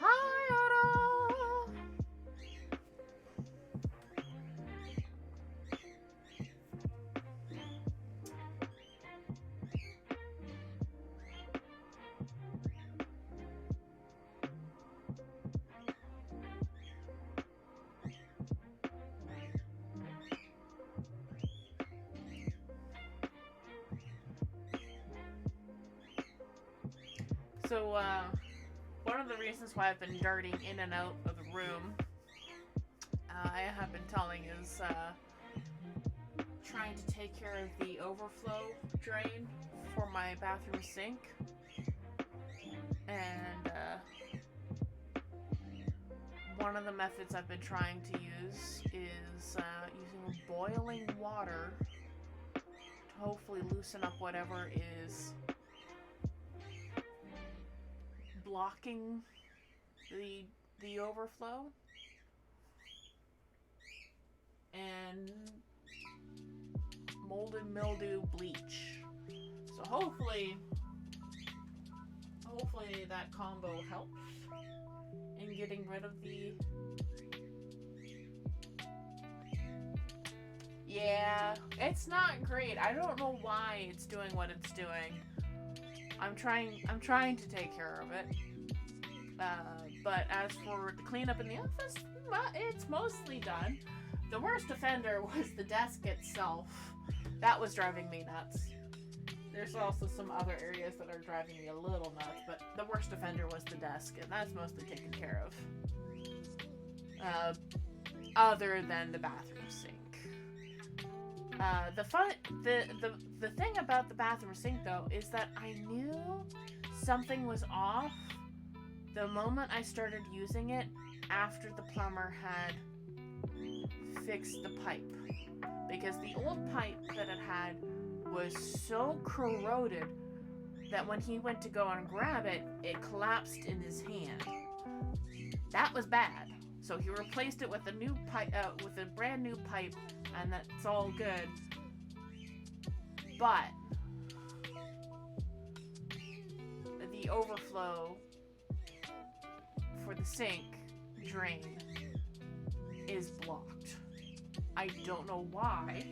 A: Hi, Otto! So, one of the reasons why I've been darting in and out of the room, I have been telling is, trying to take care of the overflow drain for my bathroom sink. And, one of the methods I've been trying to use is, using boiling water to hopefully loosen up whatever is blocking the overflow, and mold and mildew bleach. So hopefully that combo helps in getting rid of the... Yeah, it's not great. I don't know why it's doing what it's doing. I'm trying to take care of it. But as for the cleanup in the office, it's mostly done. The worst offender was the desk itself. That was driving me nuts. There's also some other areas that are driving me a little nuts, but the worst offender was the desk, and that's mostly taken care of. Other than the bathroom sink. The thing about the bathroom sink, though, is that I knew something was off the moment I started using it after the plumber had fixed the pipe. Because the old pipe that it had was so corroded that when he went to go and grab it, it collapsed in his hand. That was bad. So he replaced it with a new pipe, with a brand new pipe, and that's all good. But the overflow for the sink drain is blocked. I don't know why.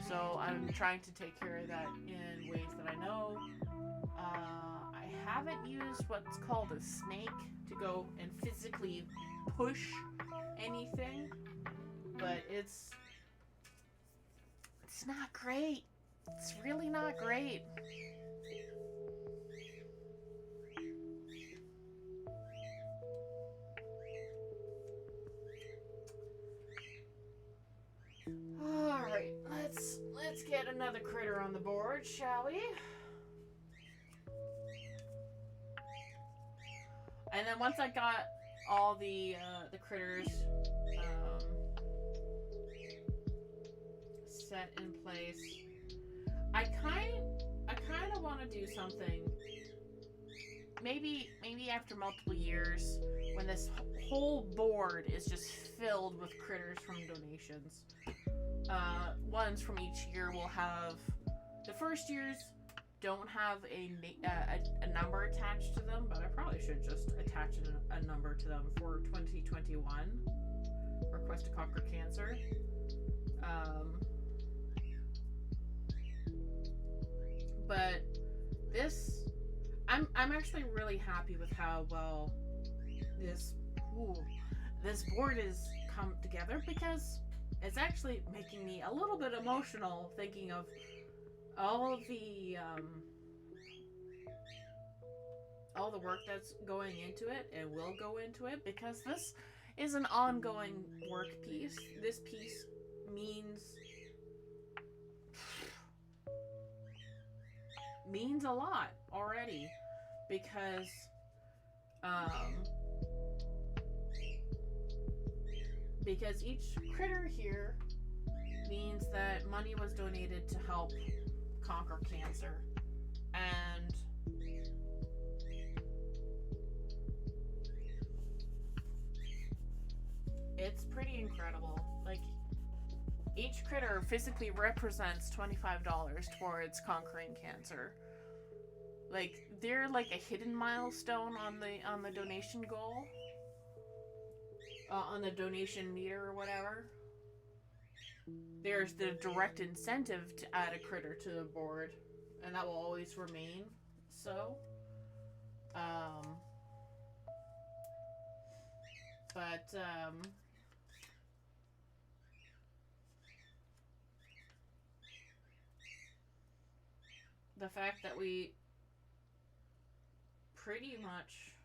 A: So I'm trying to take care of that in ways that I know. I haven't used what's called a snake to go and physically push anything, but it's not great. It's really not great. Alright, let's get another critter on the board, shall we? And then once I got all the critters set in place, I kind of want to do something. Maybe after multiple years, when this whole board is just filled with critters from donations. Ones from each year will have... The first years don't have a number attached to them, but I probably should just attach a number to them for 2021. Request to Conquer Cancer. But this... I'm actually really happy with how well this board has come together, because it's actually making me a little bit emotional thinking of all the work that's going into it and will go into it, because this is an ongoing work piece. This piece means a lot already, because because each critter here means that money was donated to help conquer cancer. And it's pretty incredible. Like, each critter physically represents $25 towards conquering cancer. Like, they're like a hidden milestone on the donation goal. On the donation meter or whatever. There's the direct incentive to add a critter to the board, and that will always remain so. The fact that we pretty much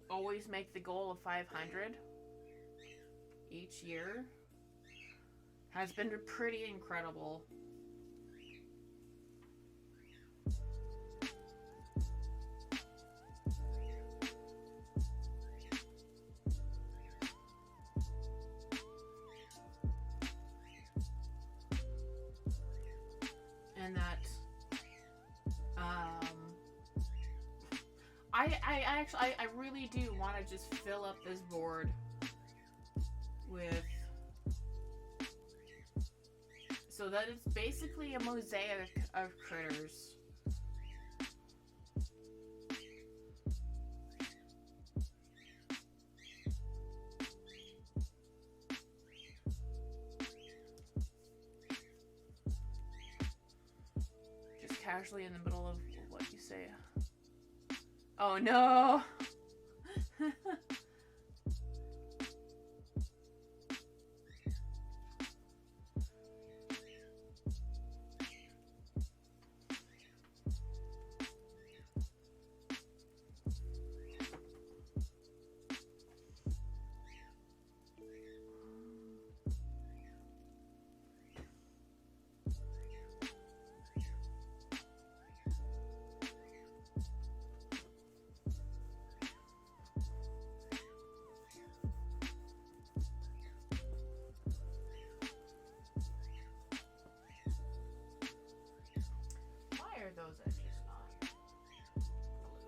A: always make the goal of 500 each year has been pretty incredible. And that I really do want to just fill up this board with, so that it's basically a mosaic of critters. Just casually in the middle of what you say. Oh no! Those edges not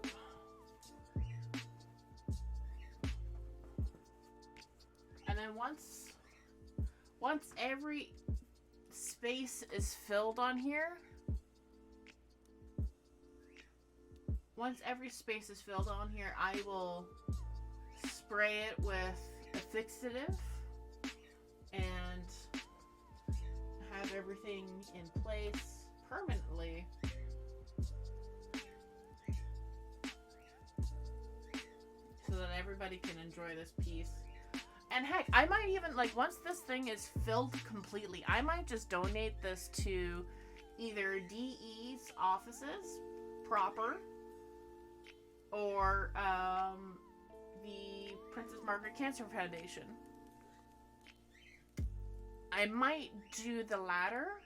A: blue. And then once every space is filled on here, I will spray it with a fixative and have everything in place permanently. So that everybody can enjoy this piece. And heck, I might even, like, once this thing is filled completely, I might just donate this to either DE's offices proper, or the Princess Margaret Cancer Foundation. I might do the latter.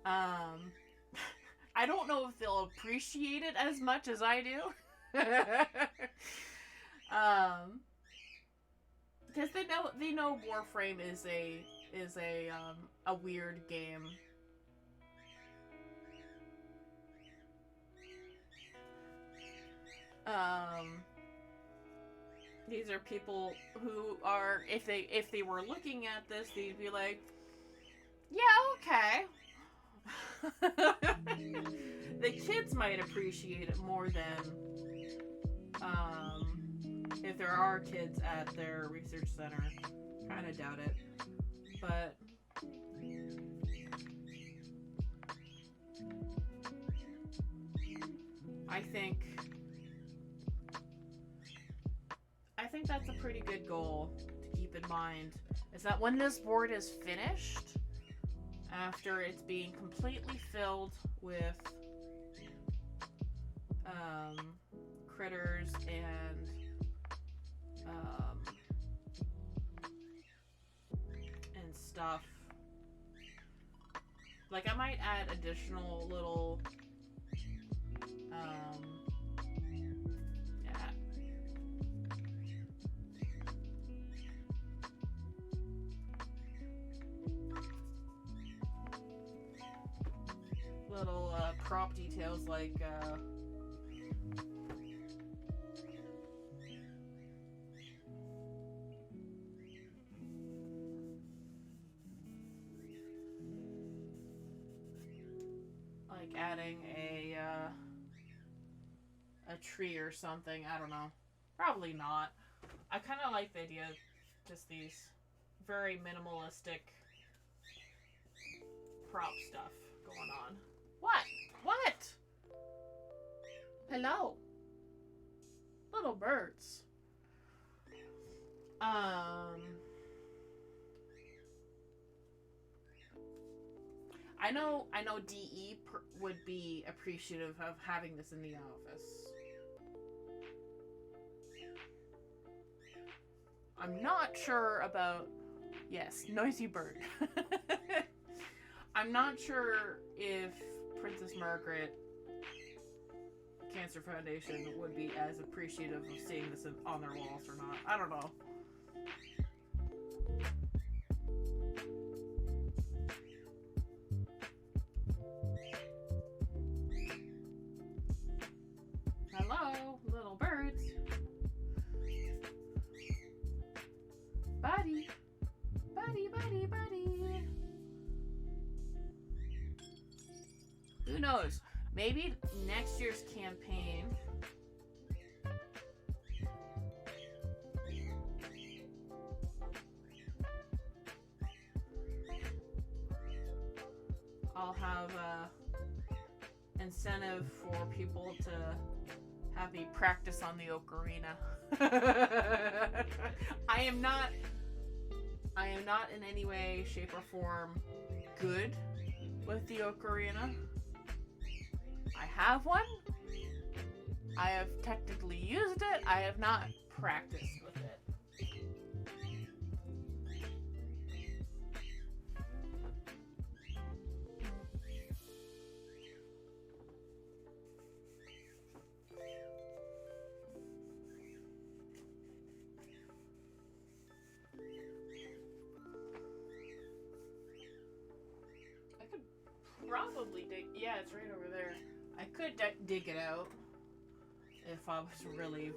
A: I don't know if they'll appreciate it as much as I do. Because they know Warframe is a weird game. These are people who are, if they were looking at this, they'd be like, yeah, okay. The kids might appreciate it more than if there are kids at their research center. Kind of doubt it, but I think that's a pretty good goal to keep in mind, is that when this board is finished, after it's being completely filled with critters and stuff, like, I might add additional little prop details like adding a tree or something. I don't know. Probably not. I kind of like the idea of just these very minimalistic prop stuff going on. What? What? Hello? Little birds. I know DE would be appreciative of having this in the office. I'm not sure about... Yes, noisy bird. I'm not sure if Princess Margaret Cancer Foundation would be as appreciative of seeing this on their walls or not. I don't know. Hello, little birds. Buddy. Buddy, buddy, buddy. Who knows? Maybe next year's campaign I'll have a incentive for people to have me practice on the ocarina. I am not in any way, shape, or form good with the ocarina. I have one. I have technically used it. I have not practiced with it. I could probably dig... Yeah, it's right over there. I could dig it out if I was really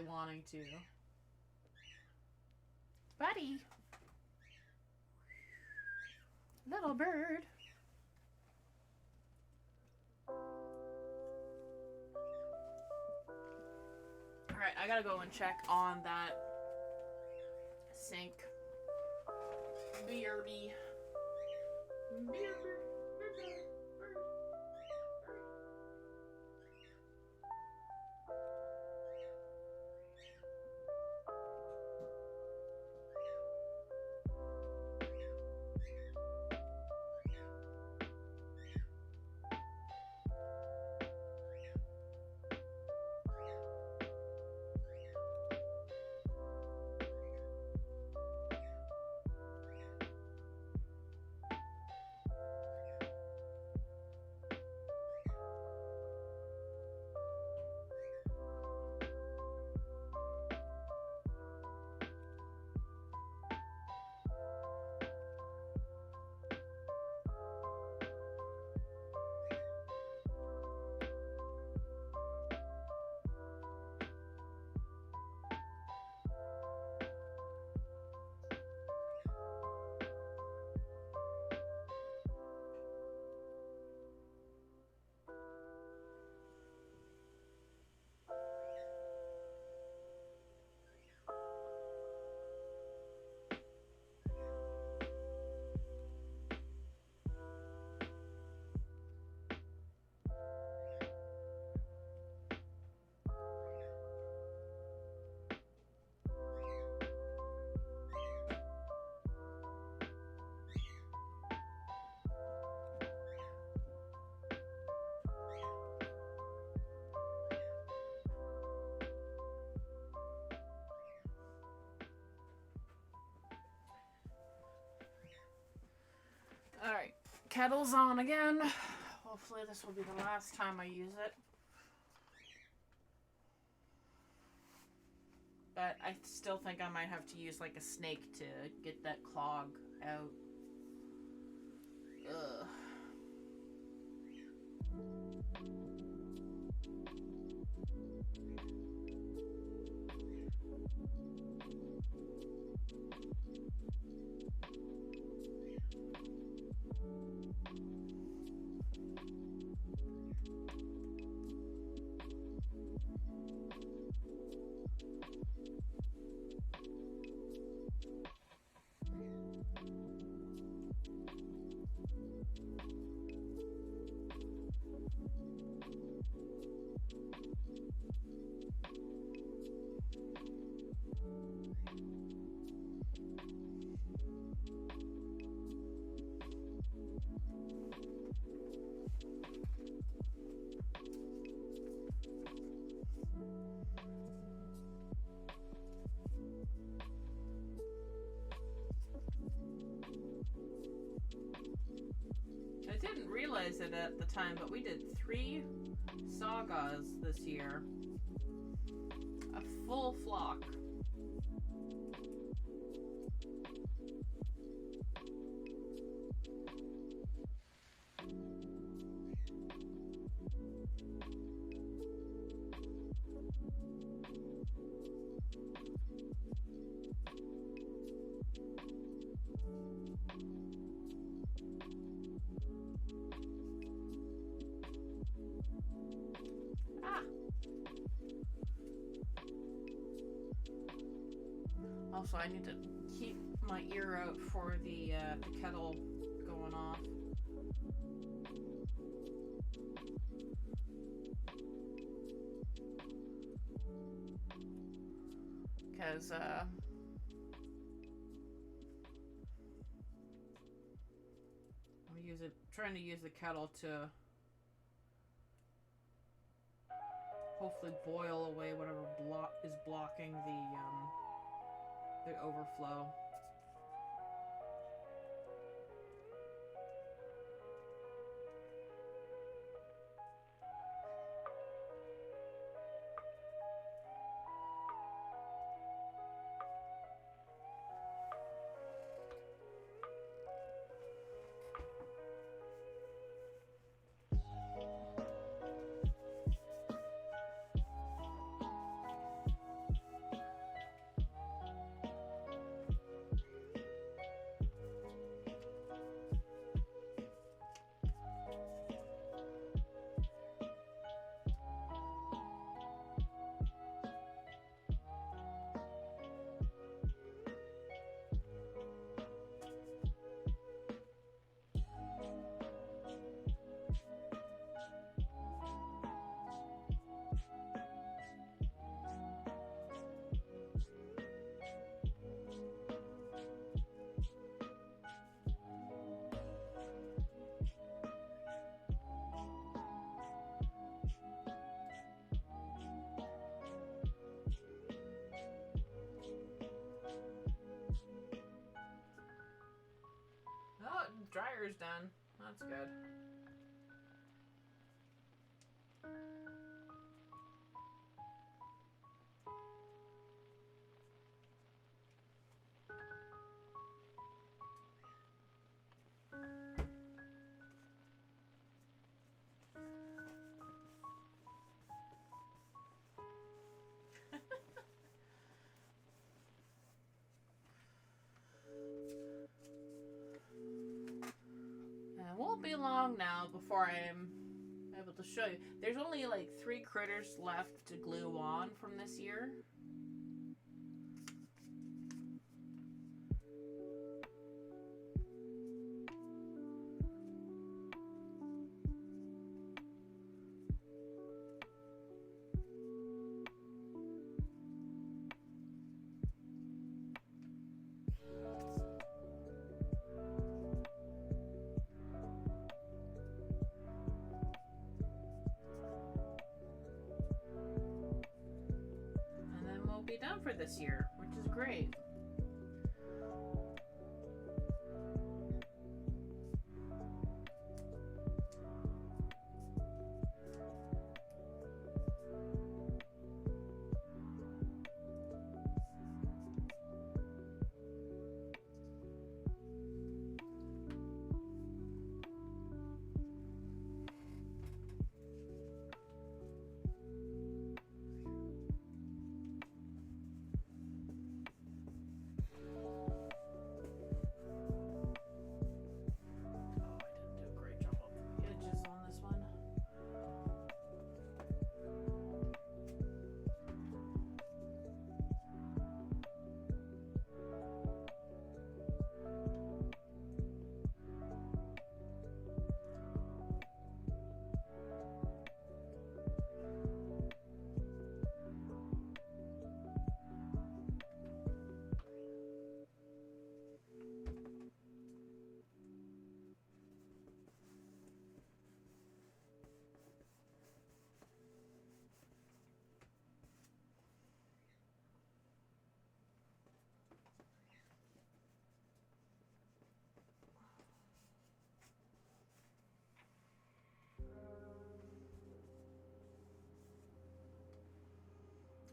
A: wanting to. Buddy. Little bird. Alright, I gotta go and check on that sink. BRB. Alright, kettle's on again. Hopefully this will be the last time I use it. But I still think I might have to use like a snake to get that clog out. Ugh. I didn't realize it at the time, but we did 3 sagas this year. A full flock. Also, I need to keep my ear out for the kettle going off. Because, trying to use the kettle to hopefully boil away whatever is blocking the overflow. Oh, dryer's done. That's good. It won't be long now before I am able to show you. There's only like 3 critters left to glue on from this year. Be done for this year, which is great.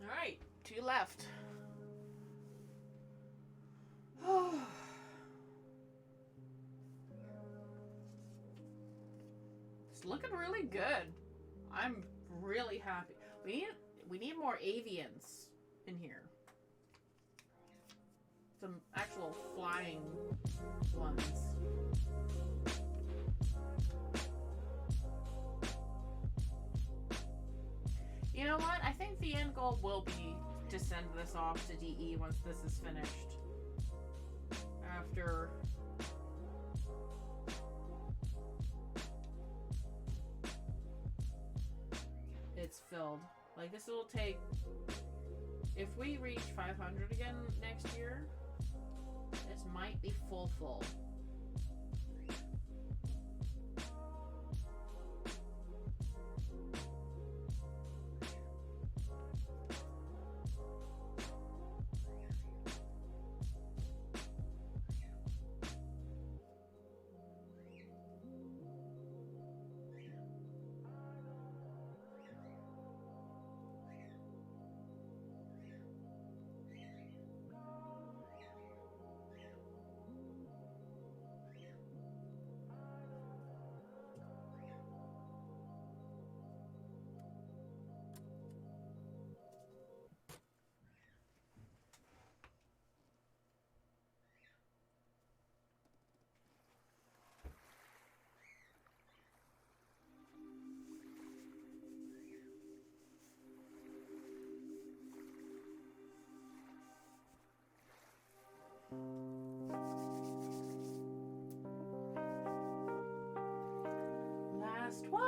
A: Alright, 2 left. It's looking really good. I'm really happy. We need more avians in here. Some actual flying ones. You know what? I think the end goal will be to send this off to DE once this is finished. After it's filled. Like, this will take, if we reach 500 again next year, this might be full. Last one.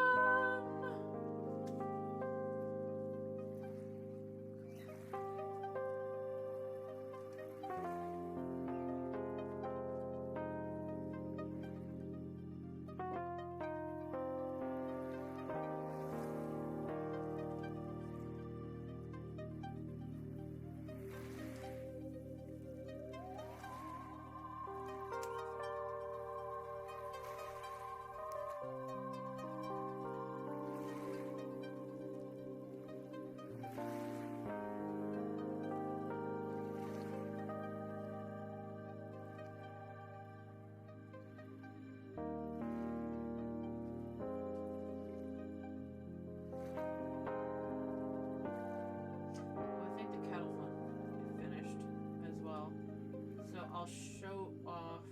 A: I'll show off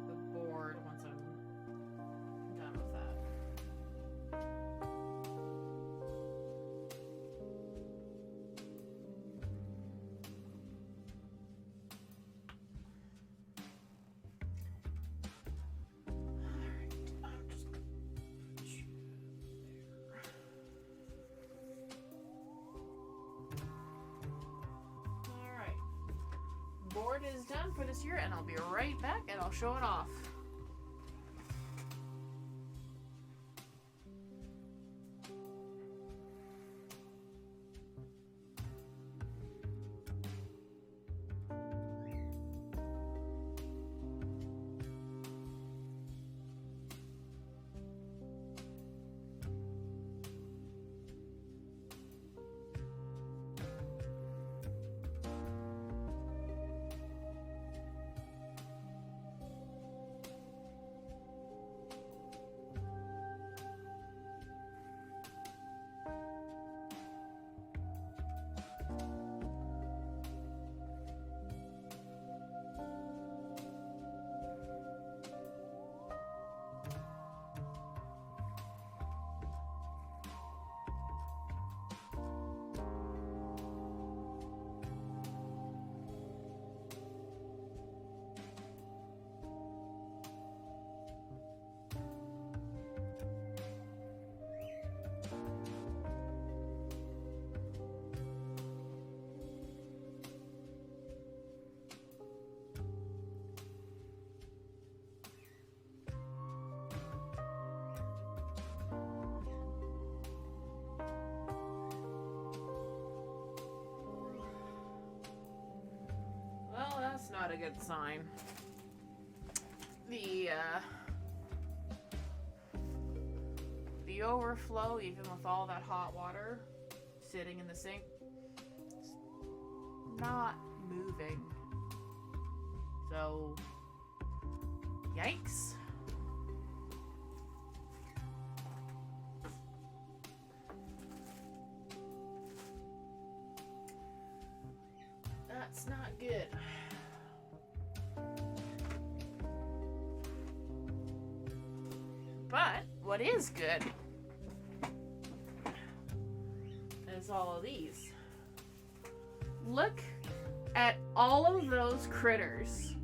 A: the board once I'm done with that. Alright, I'm just gonna put you there. Board is done for this year, and I'll be right back and I'll show it off. That's not a good sign. The The overflow, even with all that hot water sitting in the sink, it's not moving. So, yikes. That's not good. But what is good is all of these. Look at all of those critters.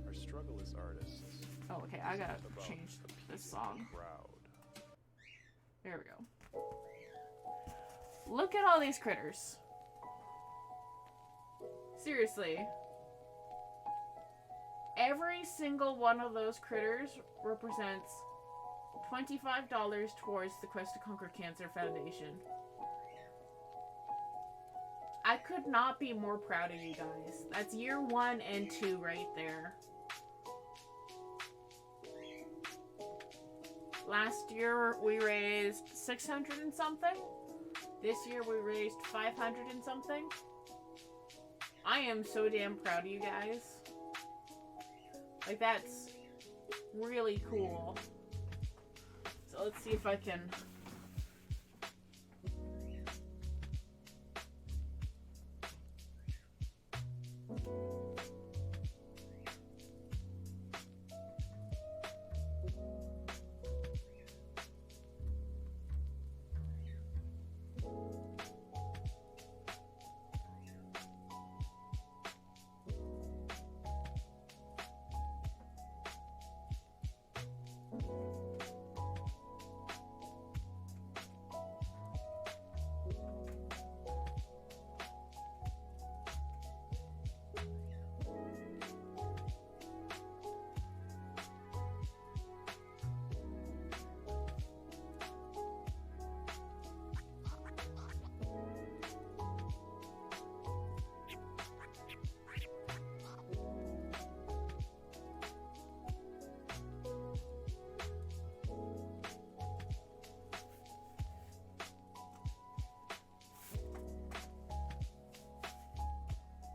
C: Our struggle as artists.
A: Oh, okay, I gotta
C: About
A: change
C: appeasing
A: this song.
C: the crowd.
A: There we go. Look at all these critters. Seriously. Every single one of those critters represents $25 towards the Quest to Conquer Cancer Foundation. I could not be more proud of you guys. That's year 1 and 2 right there. Last year we raised 600 and something. This year we raised 500 and something. I am so damn proud of you guys. Like, that's really cool. So let's see if I can...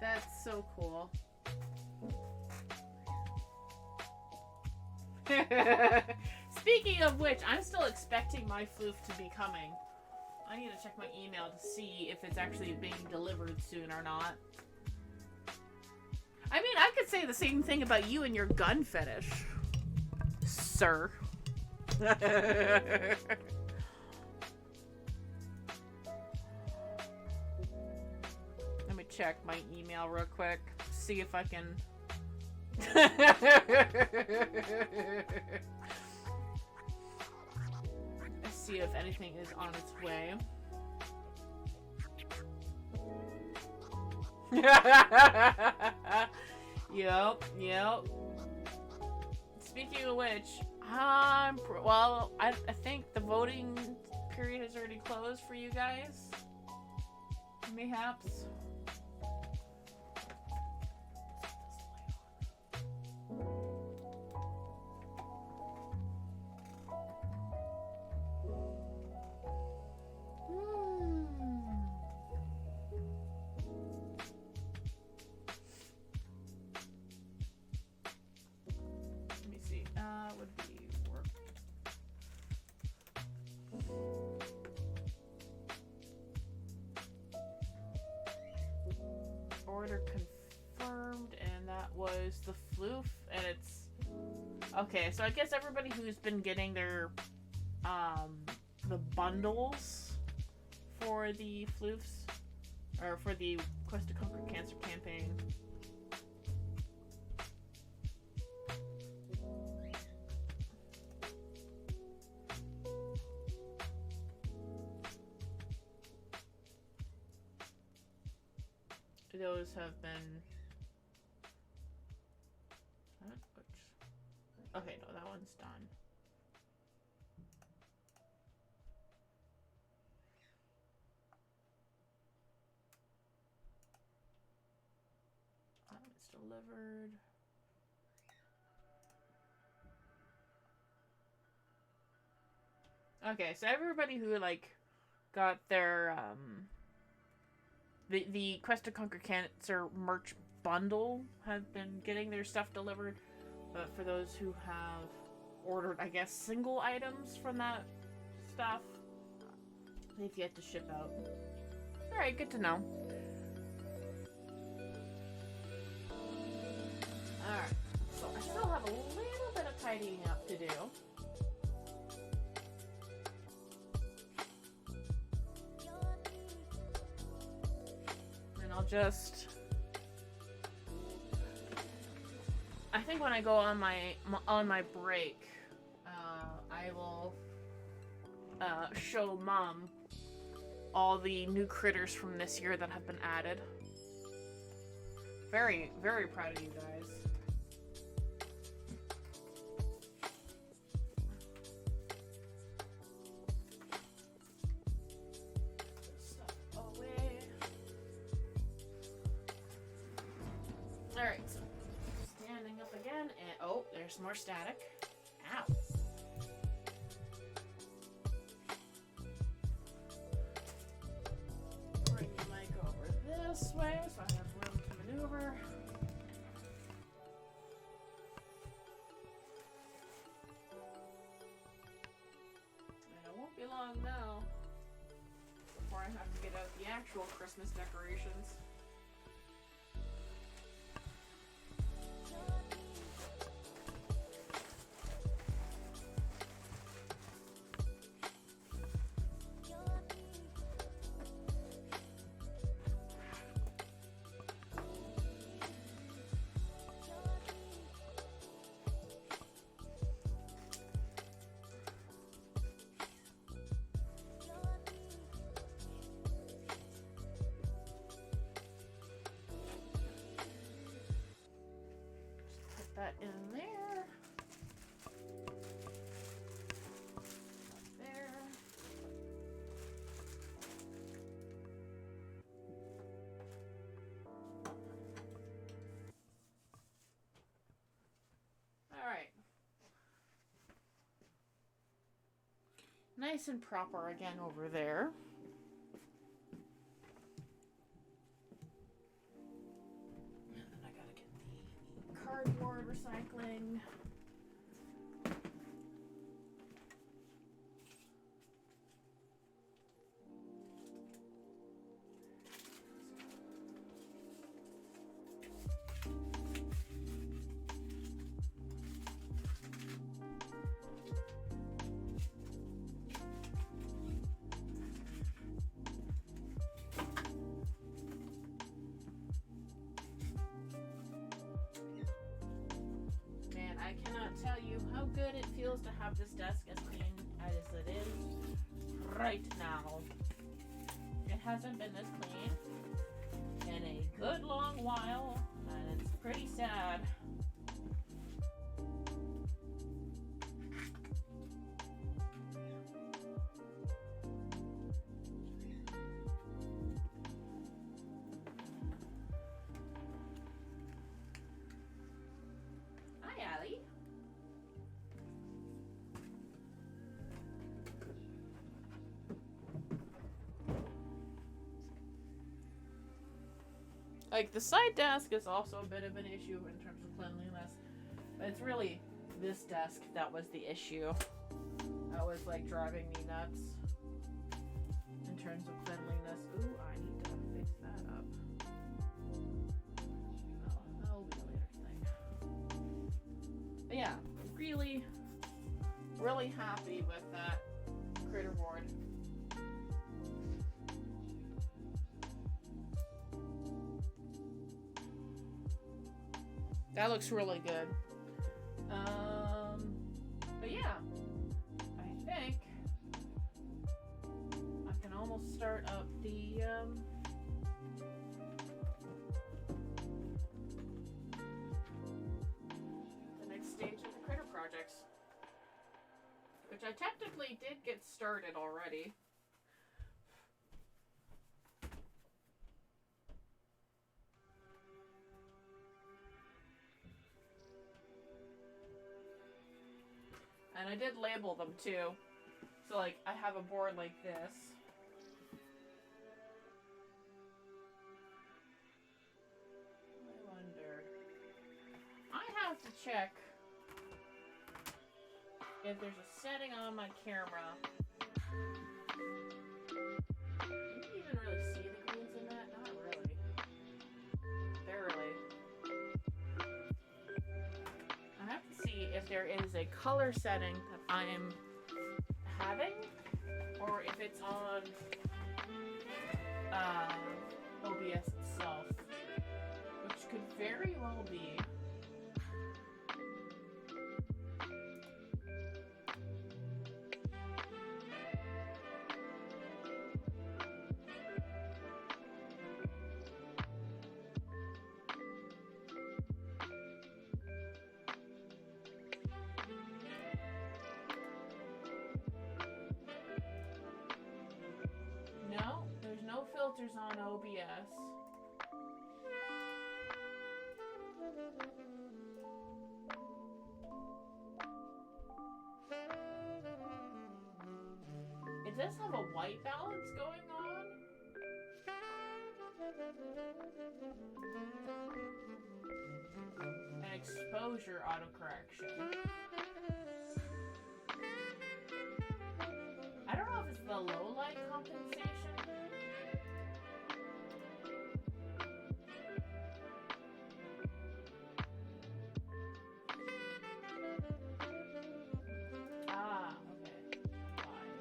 A: That's so cool. Speaking of which, I'm still expecting my floof to be coming. I need to check my email to see if it's actually being delivered soon or not. I mean, I could say the same thing about you and your gun fetish, sir. Let me check my email real quick. See if I can... see if anything is on its way. Yep. Speaking of which, well, I think the voting period has already closed for you guys. Mayhaps. Let me see. Would be work. Order confirmed, and that was the floof, and it's okay. So I guess everybody who's been getting their the bundles for the floofs or for the Quest to Conquer Cancer campaign. Those have been... Okay, no, that one's done. That one's delivered. Okay, so everybody who like got their the Quest to Conquer Cancer merch bundle have been getting their stuff delivered. But for those who have ordered, I guess, single items from that stuff, they've yet to ship out. Alright, good to know. Alright, so I still have a little bit of tidying up to do. And I'll just... I think when I go on my break, I will show Mom all the new critters from this year that have been added. Very, very proud of you guys. Stuff away. Alright, so standing up again, and oh, there's more static. Ow. Bring the mic over this way so I have room to maneuver. And it won't be long now before I have to get out the actual Christmas decorations. Put that in there. There. All right. Nice and proper again over there. And then I gotta get the cardboard recycling. Man, I cannot tell you how good it feels to have this desk as clean as it is right now. It hasn't been this clean in a good long while, and it's pretty sad. Hi, Allie. Like, the side desk is also a bit of an issue in terms of cleanliness. But it's really this desk that was the issue. That was, like, driving me nuts in terms of cleanliness. Ooh, I need to fix that up. Oh, that'll be a later thing. But yeah, really, really happy with that critter board. That looks really good. But yeah, I think I can almost start up the next stage of the critter projects, which I technically did get started already. And I did label them too. to like, I have a board like this. I wonder. I have to check if there's a setting on my camera. Can you even really see the greens in that? Not really. Barely. I have to see if there is a color setting that I am having, or if it's on OBS itself, which could very well be. No, there's no filters on OBS. It does have a white balance going on. An exposure autocorrection. I don't know if it's the low light compensation. Ah, okay. Fine.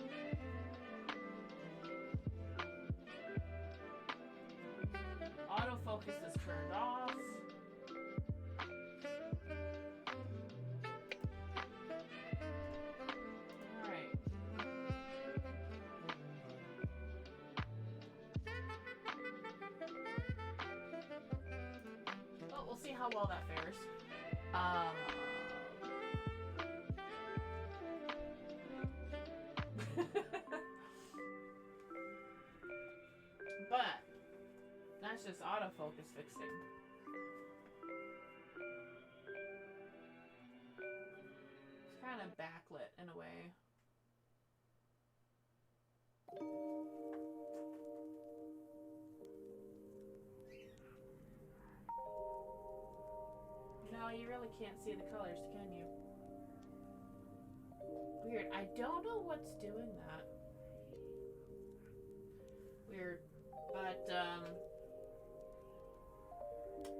A: Autofocus is turned off. Alright. Well, we'll see how well that fares. But that's just autofocus fixing. It's kind of backlit in a way. No, you really can't see the colors, can you? Weird. I don't know what's doing that. Weird. But,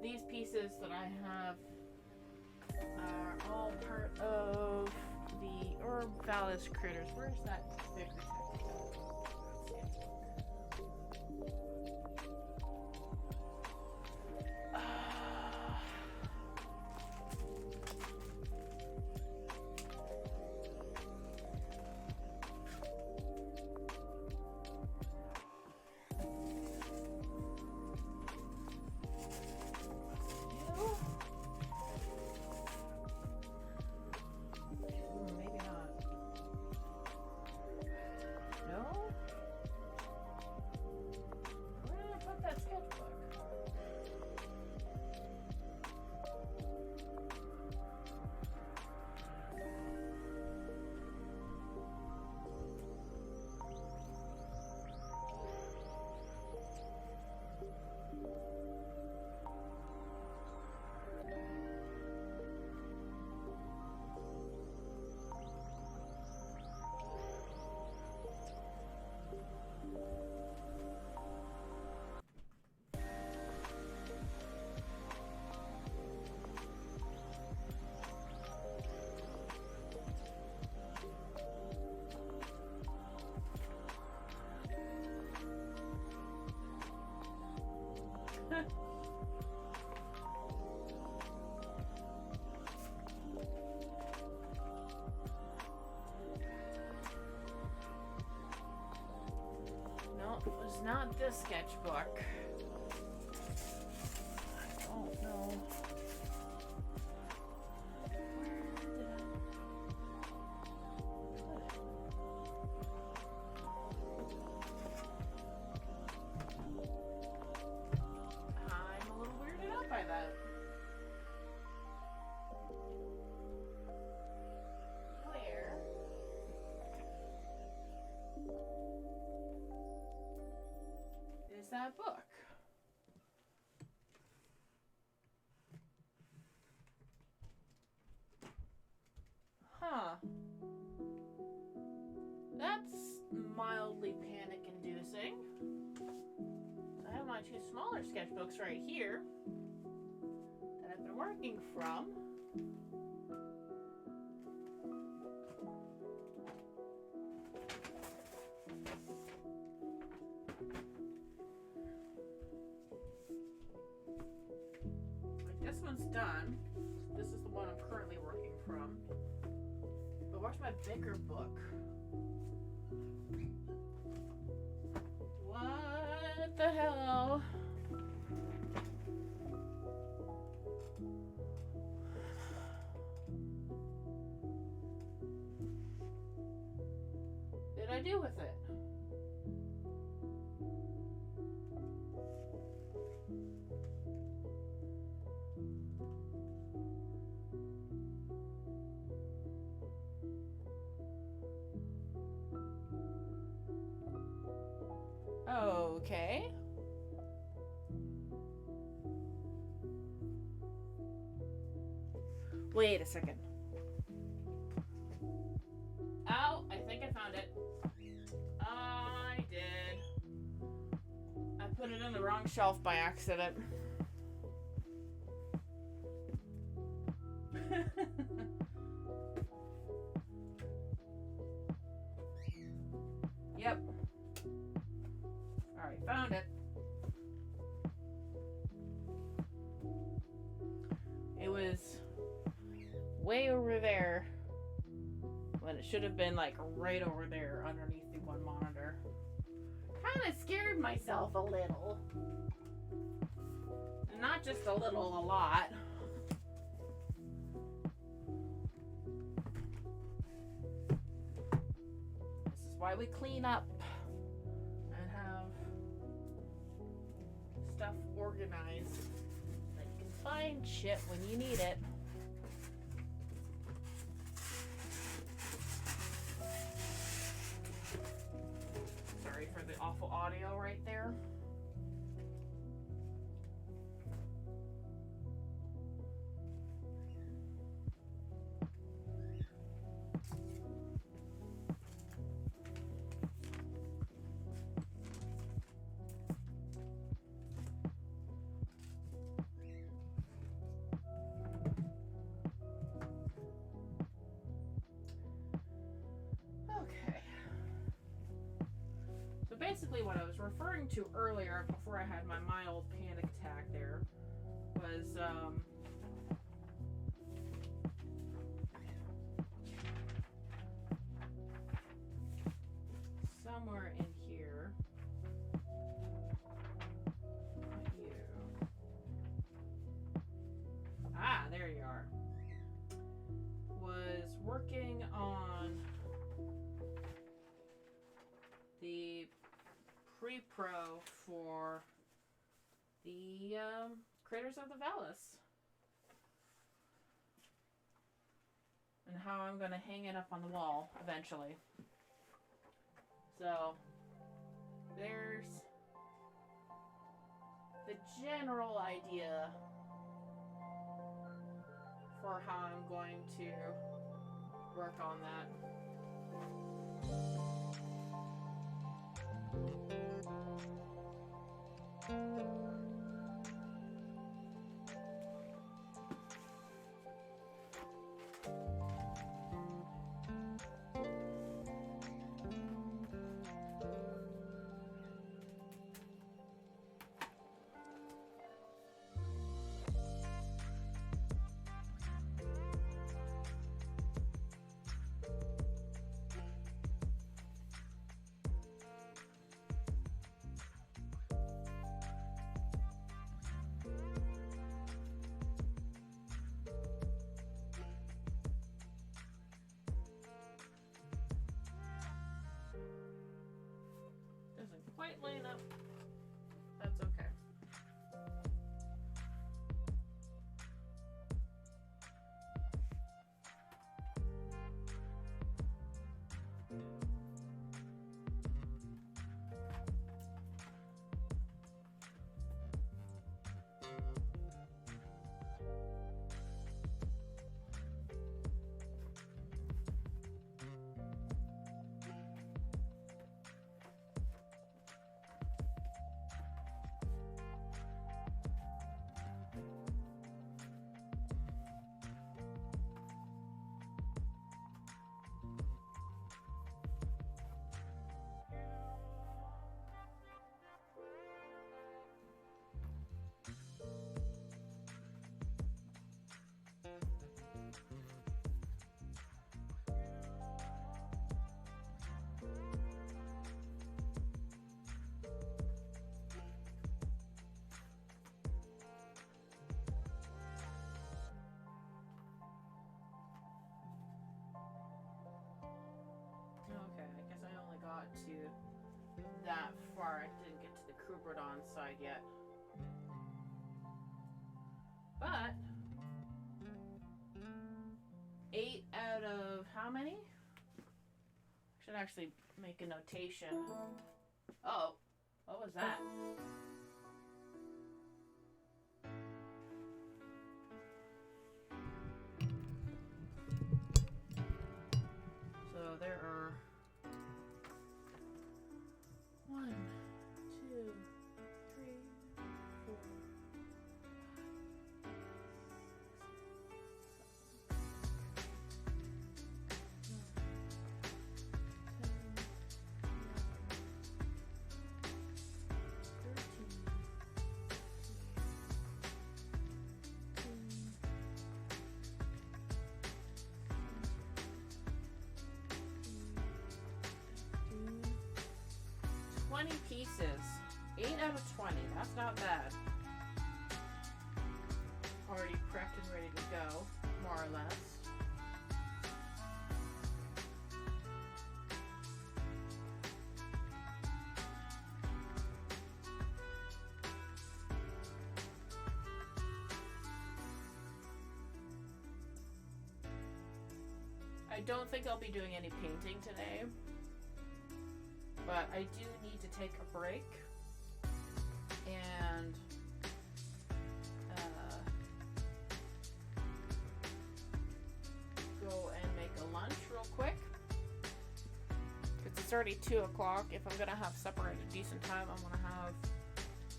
A: these pieces that I have are all part of the Orvalis critters. Where's that bigger text? Maybe not. No? Where did I put that sketchbook? No, it was not this sketchbook. I don't know. Where did I put it? I'm a little weirded out by that. Where that book? Huh. That's mildly panic-inducing. I have my two smaller sketchbooks right here that I've been working from. Like, this one's done. This is the one I'm currently working from. But where's my bigger book? What the hell? Did I do with it? Okay. Wait a second. Oh, I think I found it. I did. I put it in the wrong shelf by accident. Yep. Alright, found it. It was way over there when it should have been like right over there underneath the one monitor. Kind of scared myself a little. Not just a little, a lot. This is why we clean up and have stuff organized so you can find shit when you need it. Sorry for the awful audio right there. Basically what I was referring to earlier before I had my mild panic attack there was somewhere in here. Not you. Ah, there you are. Was working on the pre-pro for the Critters of the Valis and how I'm gonna hang it up on the wall eventually. So there's the general idea for how I'm going to work on that. Quite line up. That's okay. that far. I didn't get to the Crouperdon side yet. But 8 out of how many? I should actually make a notation. Oh, what was that? So there are 1, 2, 3, 4, 20 pieces. 8 out of 20. That's not bad. Already prepped and ready to go, more or less. I don't think I'll be doing any painting today, but I do need to take a break and go and make a lunch real quick. It's already 2 o'clock. If I'm gonna have supper at a decent time, I'm gonna have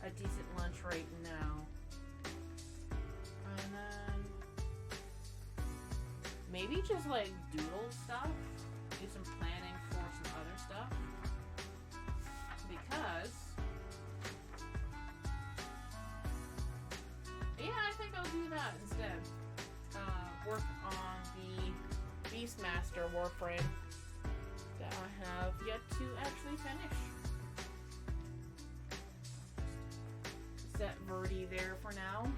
A: a decent lunch right now. And then maybe just like doodle stuff, do some planning for some other stuff. Because, yeah, I think I'll do that instead. Work on the Beastmaster Warframe that I have yet to actually finish. Set Verdi there for now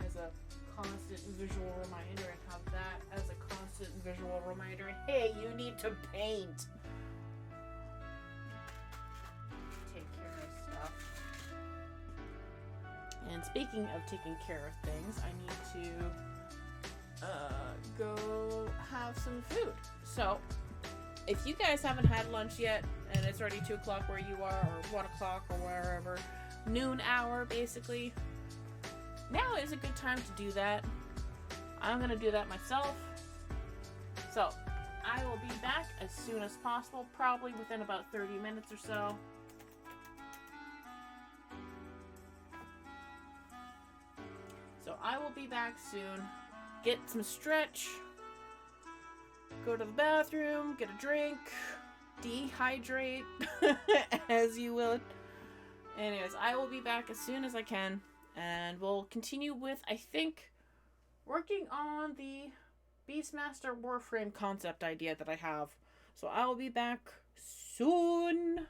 A: as a constant visual reminder, and have that as a constant visual reminder. Hey, you need to paint! And speaking of taking care of things, I need to go have some food. So, if you guys haven't had lunch yet, and it's already 2 o'clock where you are, or 1 o'clock, or wherever, noon hour basically, now is a good time to do that. I'm gonna do that myself. So, I will be back as soon as possible, probably within about 30 minutes or so. So I will be back soon. Get some stretch. Go to the bathroom. Get a drink. Dehydrate. As you will. Anyways, I will be back as soon as I can. And we'll continue with, I think, working on the Beastmaster Warframe concept idea that I have. So I will be back soon.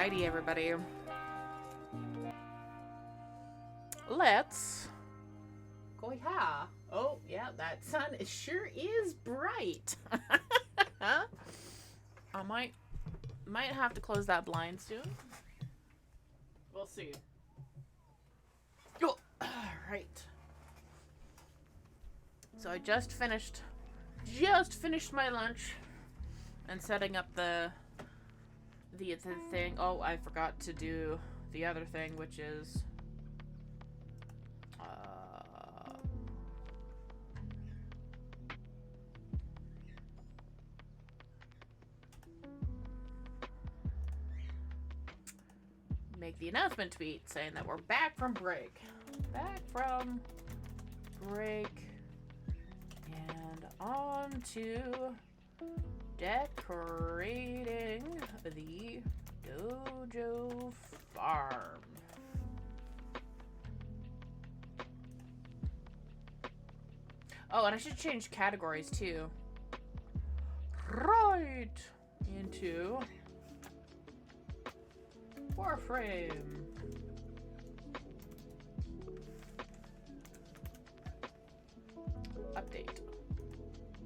A: Alrighty, everybody. Let's go here. Oh, yeah, that sun sure is bright. I might have to close that blind soon. We'll see. Oh, alright. So I just finished my lunch and setting up the thing. Oh, I forgot to do the other thing, which is make the announcement tweet saying that we're back from break. Back from break and on to decorating the dojo farm. Oh, and I should change categories too. Right into Warframe. Update.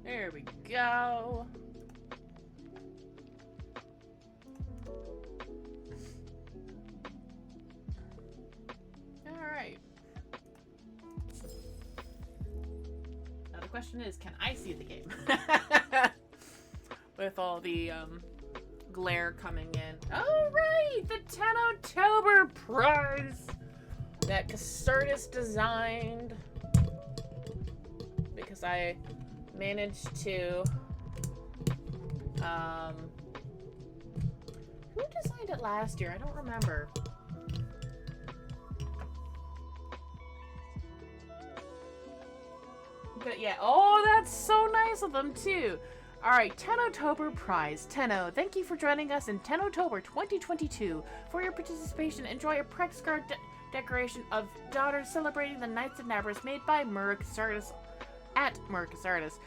A: There we go. Alright. Now the question is, can I see the game? With all the glare coming in. Oh right, the 10 October prize that Casertis designed, because I managed to who designed it last year? I don't remember. But yeah, oh, that's so nice of them too. Alright, 10 October prize. Tenno, thank you for joining us in 10 October 2022. For your participation, enjoy a Prex card decoration of daughters celebrating the Knights of Nabris made by Murk Sardis at Murk Sardis.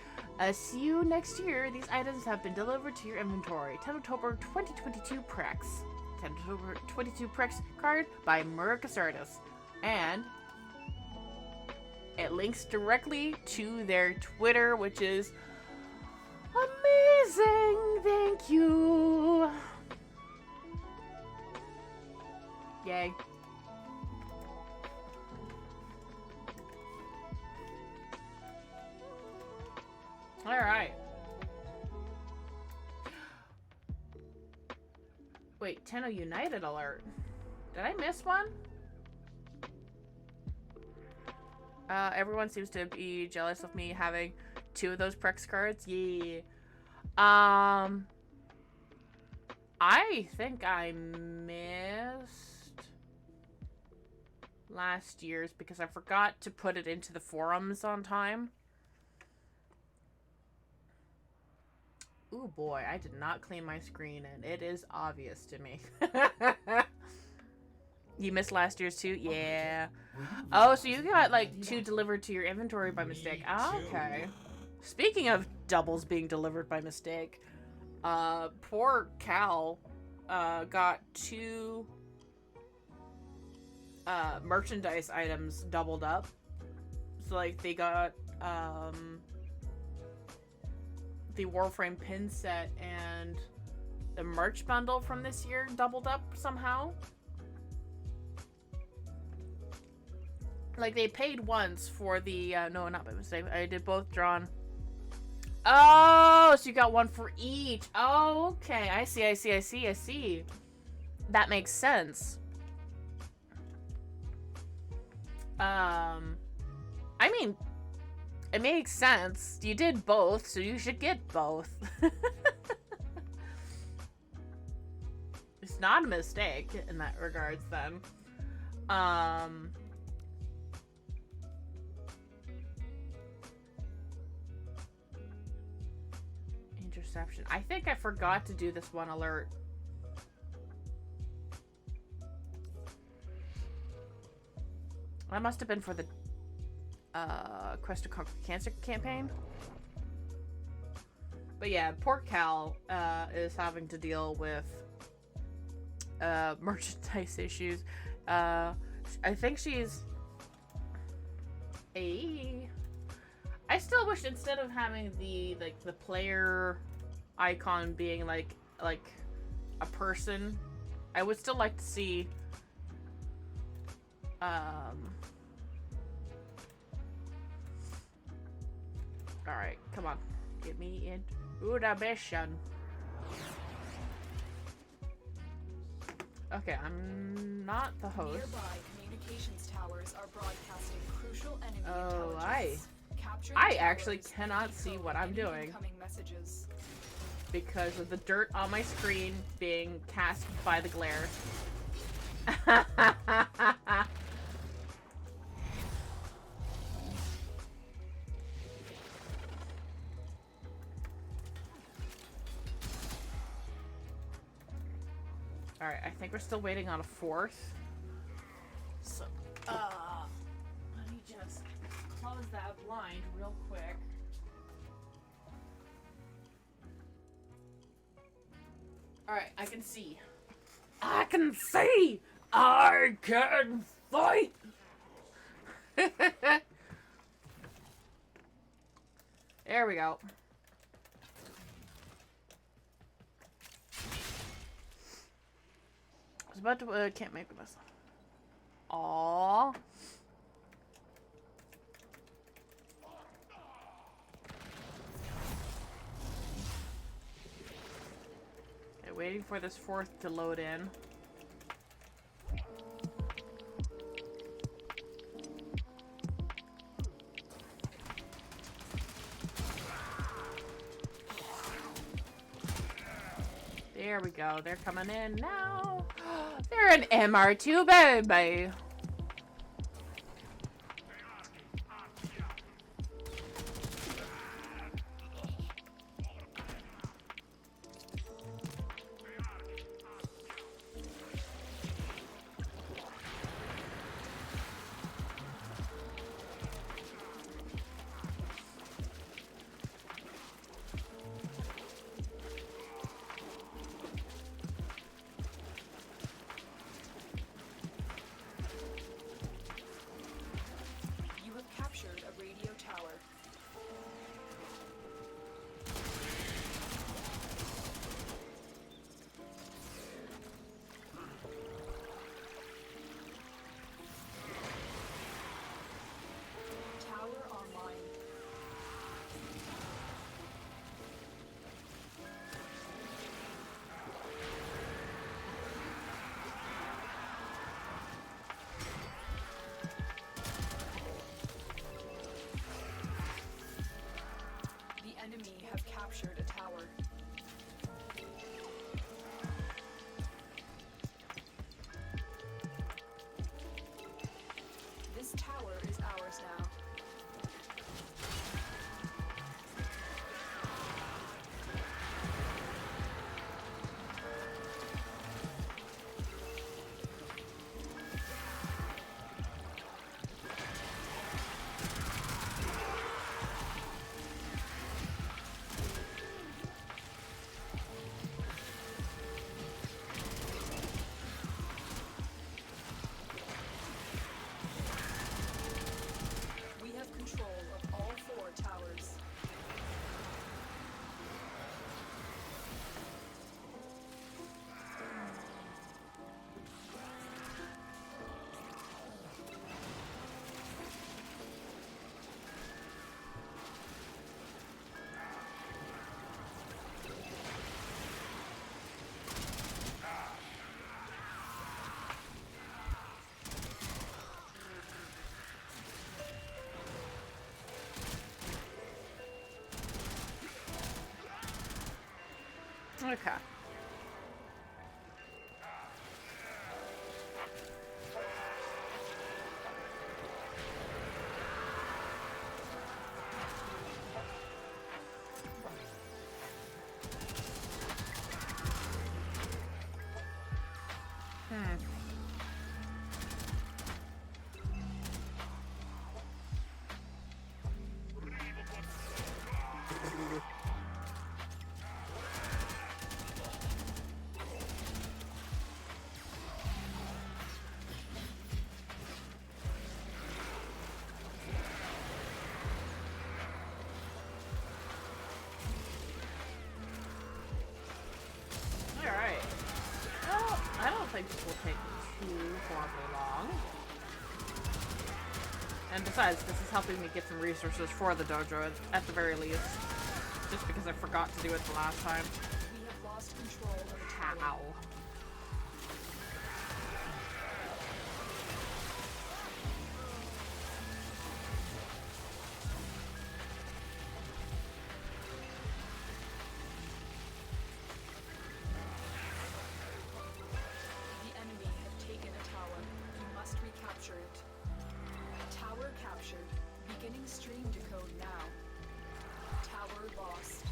A: See you next year. These items have been delivered to your inventory. 10 October 2022 Prex. 10 October 22 Prex card by Murk Sardis. And it links directly to their Twitter, which is amazing. Thank you. Yay. All right. Wait, Tenno United alert. Did I miss one? Everyone seems to be jealous of me having 2 of those Prex cards. Yeah. I think I missed last year's because I forgot to put it into the forums on time. Ooh boy, I did not clean my screen and it is obvious to me. You missed last year's too? Yeah. Oh, so you got like 2 delivered to your inventory by mistake. Oh, okay. Speaking of doubles being delivered by mistake, poor Cal got 2 merchandise items doubled up. So like they got the Warframe pin set and the merch bundle from this year doubled up somehow. Like, they paid once for the, no, not by mistake. I did both drawn. Oh, so you got 1 for each. Oh, okay. I see. That makes sense. I mean, it makes sense. You did both, so you should get both. It's not a mistake in that regards, then. Interception. I think I forgot to do this one alert. That must have been for the Quest to Conquer Cancer campaign. But yeah, poor Cal is having to deal with merchandise issues. I think she's I still wish instead of having the player icon being like a person, I would still like to see alright, come on. Get me in the mission. Okay, I'm not the host.
D: Nearby communications towers are broadcasting crucial enemy
A: Oh,
D: intelligence. Capture the
A: I actually
D: towers,
A: cannot see
D: decode
A: what I'm
D: any
A: doing
D: incoming messages.
A: because of the dirt on my screen being cast by the glare. Alright, I think we're still waiting on a fourth. So, let me just close that blind real quick. Alright, I can see. I can see! I can fight! There we go. I was about to, can't make this. Aww. Okay, waiting for this fourth to load in. There we go. They're coming in now. They're an MR2 baby.
D: You have captured a radio tower. Tower online. The enemy have captured a tower. This tower is ours now. We have control of all 4 towers.
A: Okay. think this will take too horribly long. And besides, this is helping me get some resources for the dojo at the very least. Just because I forgot to do it the last time.
D: We have lost control of the tower.
A: Ow.
D: The enemy have taken a tower. You must recapture it. Tower captured. Beginning stream decode now. Tower lost.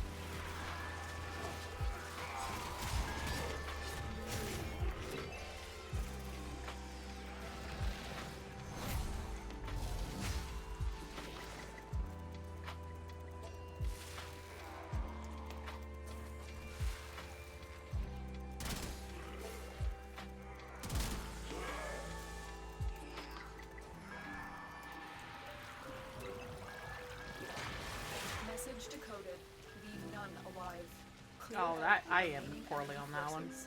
D: Message decoded. Leave none alive. Clear
A: Oh,
D: out
A: that
D: the
A: I am
D: remaining
A: poorly
D: enemy
A: on that one.
D: forces.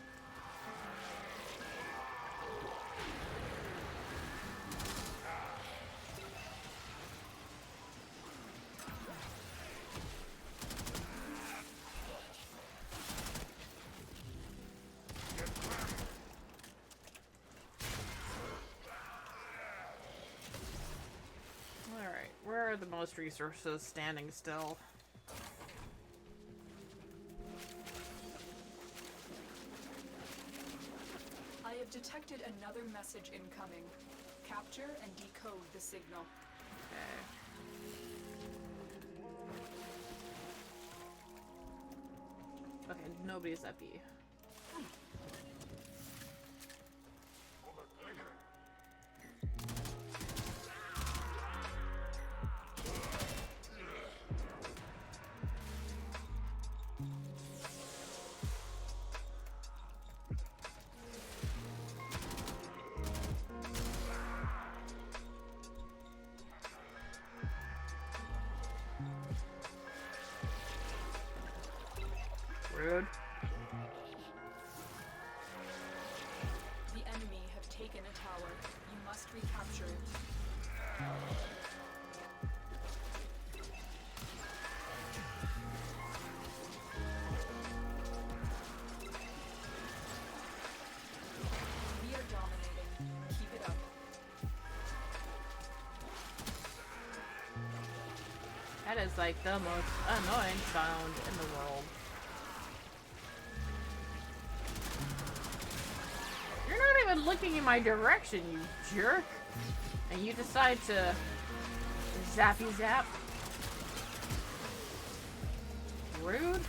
A: Alright, where are the most resources standing still?
D: I have detected another message incoming. Capture and decode the signal.
A: Okay. Okay, nobody's at B. Rude.
D: The enemy have taken a tower. You must recapture it. We are dominating. Keep it up.
A: That is like the most annoying sound in the world. You're not even looking in my direction, you jerk. And you decide to zappy zap. Rude.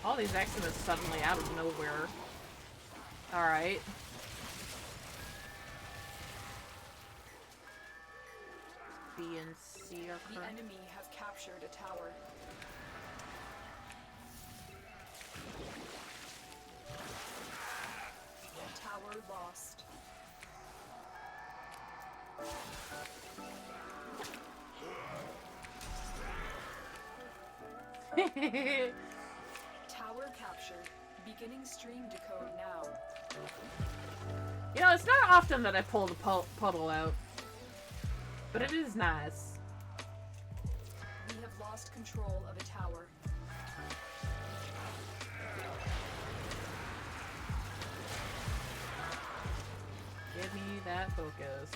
A: All these Eximus suddenly out of nowhere. Alright. B and C are
D: The
A: correct.
D: enemy have captured a tower. Tower lost. Tower captured. Beginning stream decode now.
A: You know, it's not often that I pull the puddle out. But it is nice.
D: We have lost control of a tower.
A: Give me that focus.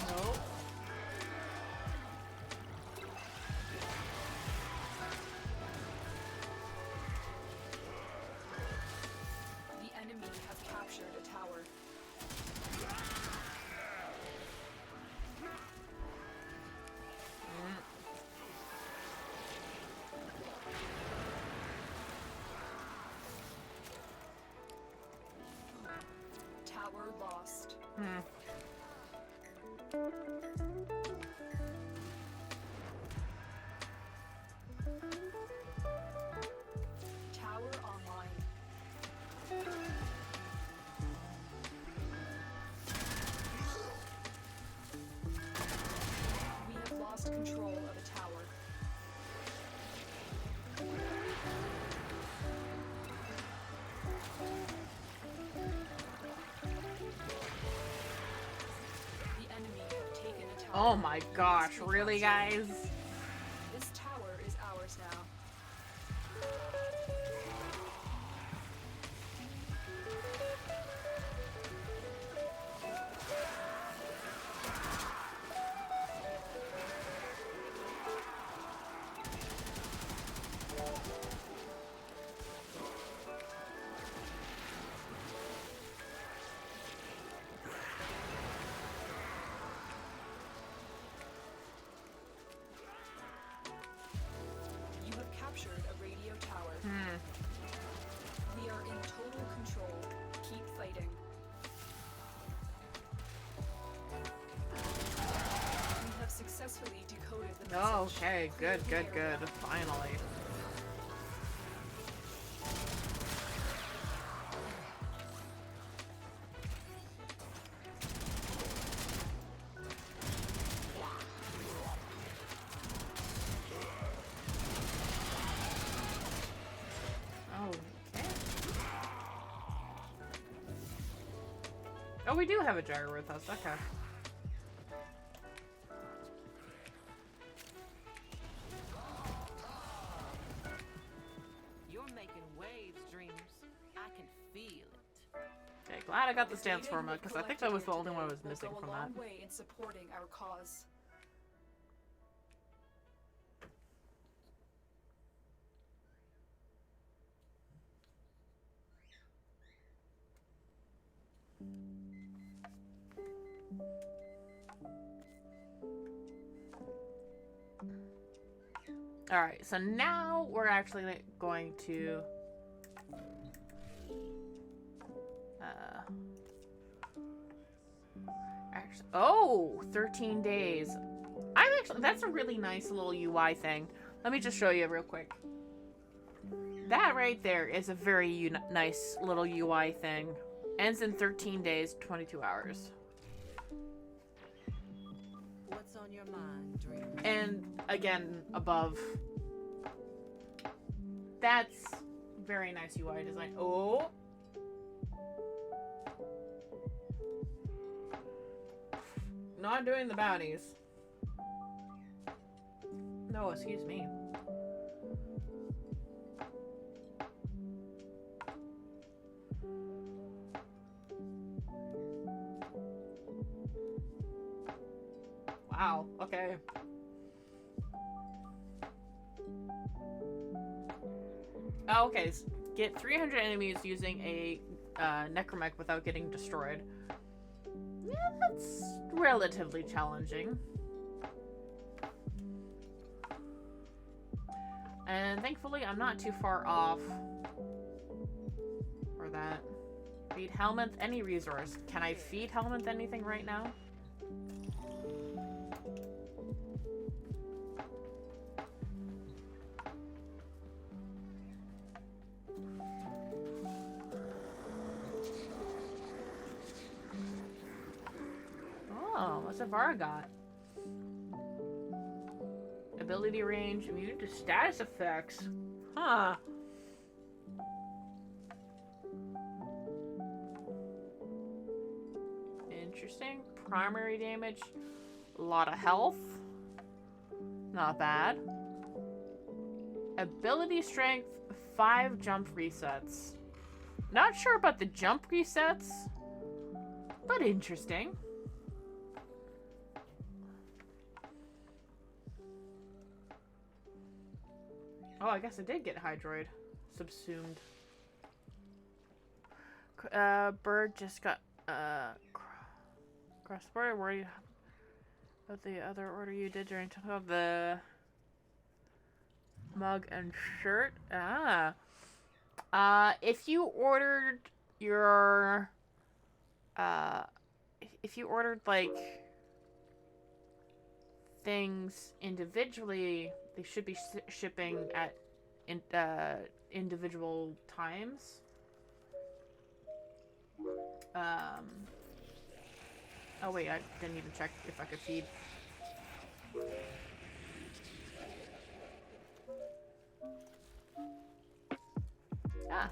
A: Nope.
D: The enemy have captured a tower. lost. Tower online. We have lost control of a tower. The enemy have taken a tower.
A: Oh my
D: We
A: gosh,
D: must
A: really,
D: recapture it.
A: guys?
D: This tower is ours now. You have captured a radio tower. We are in total control. Keep fighting. We have successfully decoded the message.
A: Oh, okay, good,
D: Clear
A: good,
D: the area.
A: good. Finally. Okay. Oh, we do have a gyro with us. Okay.
E: You're making waves, dreamers. I can feel it.
A: Okay, glad I got the
D: The
A: stance
D: data
A: format
D: you have
A: because I think that
D: collected
A: was the
D: here
A: only one I was
D: today will
A: missing
D: go
A: from
D: a
A: that.
D: long way in supporting our cause.
A: Alright, so now we're actually going to actually, oh, 13 days. That's a really nice little UI thing. Let me just show you real quick. That right there is a very nice little UI thing. Ends in 13 days, 22 hours.
E: What's on your mind, dreamer?
A: And again, above. That's very nice UI design. Oh. Not doing the bounties. No, excuse me. Wow, okay. Oh, okay, get 300 enemies using a necromech without getting destroyed. Yeah, that's relatively challenging. And thankfully, I'm not too far off for that. Feed Helminth any resource. Can I feed Helminth anything right now? Oh, what's Avara got? Ability range, immune to status effects. Huh. Interesting. Primary damage, a lot of health. Not bad. Ability strength, 5 jump resets. Not sure about the jump resets, but interesting. Oh, I guess I did get Hydroid subsumed. Bird just got, cross border. Where you, what the other order you did during the mug and shirt? Ah. If you ordered your, if you ordered like things individually, they should be shipping at individual times. Oh wait, I didn't even check if I could feed. Ah.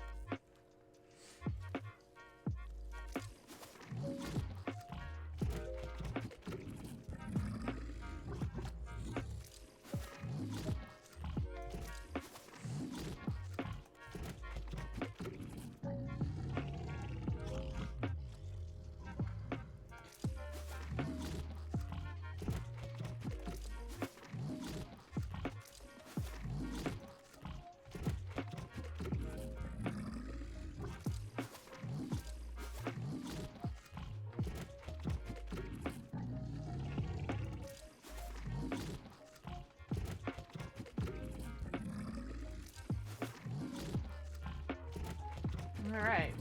A: Alright,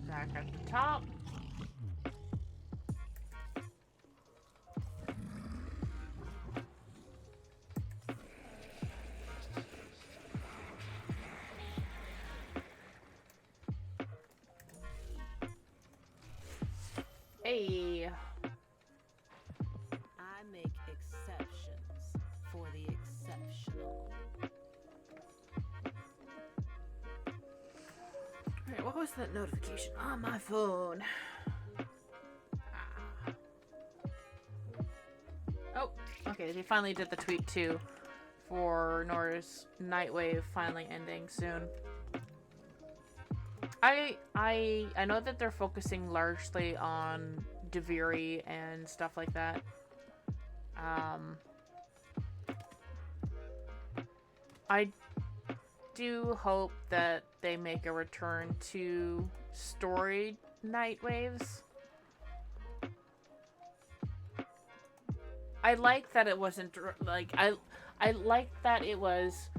A: back at the top. Hey.
E: I make exceptions for the exceptional.
A: Alright, what was that notification on my phone? Ah. Oh, okay, they finally did the tweet too for Nora's Nightwave finally ending soon. I know that they're focusing largely on Deviri and stuff like that. I do hope that they make a return to story Nightwaves. I like that it wasn't like I like that it was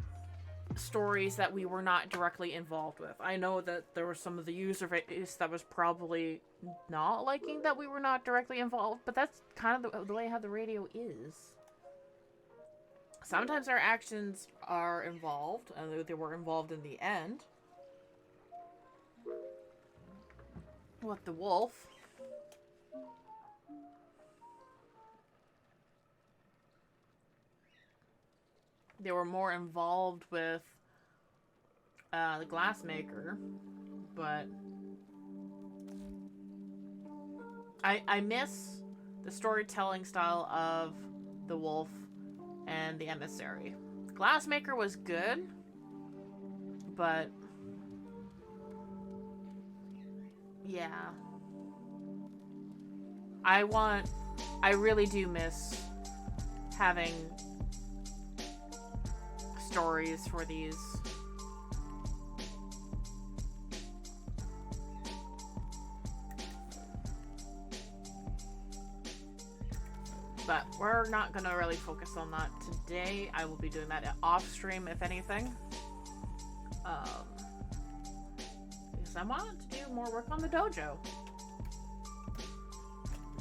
A: stories that we were not directly involved with. I know that there was some of the user base that was probably not liking that we were not directly involved, but that's kind of the way how the radio is. Sometimes our actions are involved, and they were involved in the end. What, the wolf? They were more involved with the glassmaker, but I miss the storytelling style of the wolf and the emissary. Glassmaker was good, but yeah, I really do miss having stories for these. But we're not gonna really focus on that today. I will be doing that off stream, if anything. Because I want to do more work on the dojo.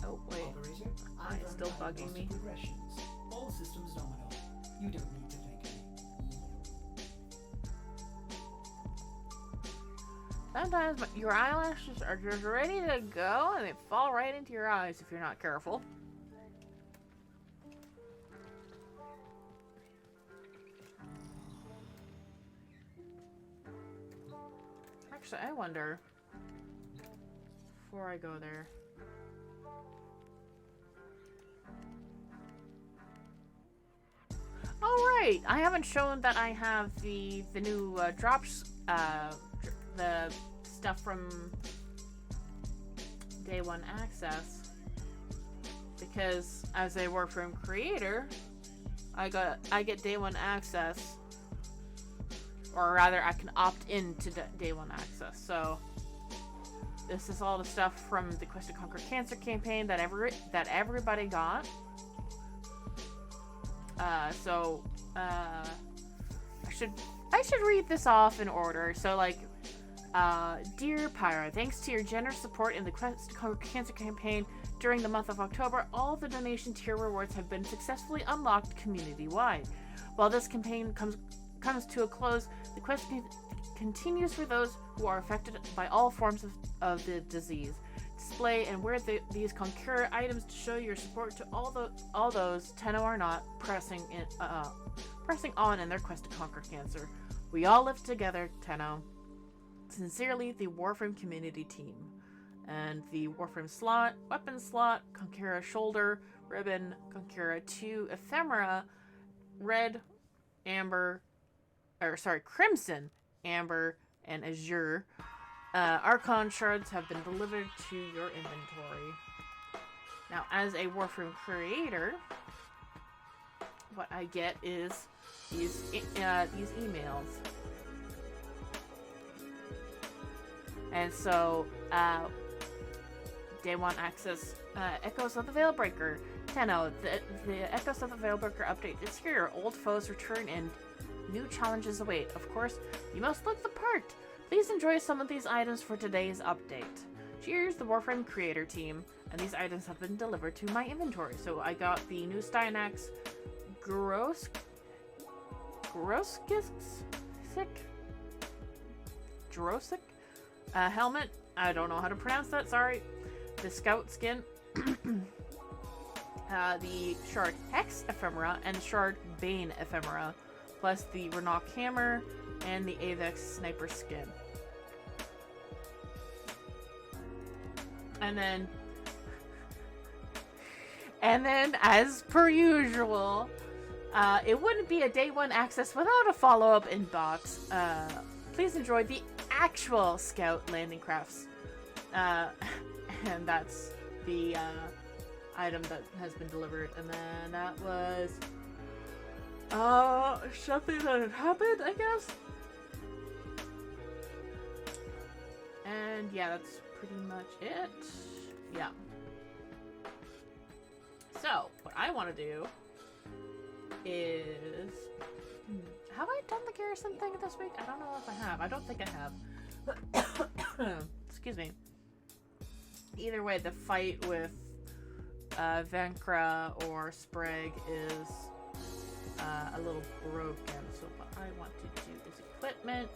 A: Oh wait, it's still bugging me.
F: All systems nominal. You don't need to think any.
A: Sometimes your eyelashes are just ready to go and they fall right into your eyes if you're not careful. Actually, I wonder, before I go there, oh right, I haven't shown that I have the new drops, the stuff from Day One Access, because as a work from creator, I get Day One Access. Or rather, I can opt into Day One Access. So this is all the stuff from the Quest to Conquer Cancer campaign that everybody got. I should read this off in order. So like, Dear Pyra, thanks to your generous support in the Quest Cancer campaign during the month of October, all the donation tier rewards have been successfully unlocked community-wide. While this campaign comes to a close, the quest continues for those who are affected by all forms of the disease. Display and wear these Conqueror items to show your support to all those Tenno are not pressing on in their quest to conquer cancer. We all live together, Tenno. Sincerely, the Warframe community team. And the Warframe slot, weapon slot, Conqueror shoulder, ribbon, Conqueror 2 ephemera, red, amber, crimson, amber, and azure. Archon shards have been delivered to your inventory. Now, as a Warframe creator, what I get is these emails. And so, Day 1 access, Echoes of the Veilbreaker. Tenno, the Echoes of the Veilbreaker update is here. Old foes return and new challenges await. Of course, you must look the part. Please enjoy some of these items for today's update. Cheers, the Warframe creator team. And these items have been delivered to my inventory. So I got the new Stynax Jurosic helmet. I don't know how to pronounce that, sorry. The Scout skin. The Shard Hex ephemera and Shard Bane ephemera. Plus the Renok hammer and the Avex sniper skin. And then, as per usual, it wouldn't be a Day 1 access without a follow-up inbox. Please enjoy the actual Scout landing crafts. And that's the item that has been delivered. And then that was something that had happened, I guess. And yeah, that's pretty much it. Yeah. So, what I want to do is... Have I done the Garrison thing this week? I don't know if I have. I don't think I have. Excuse me. Either way, the fight with Venkra or Sprague is a little broken. So what I want to do is equipment,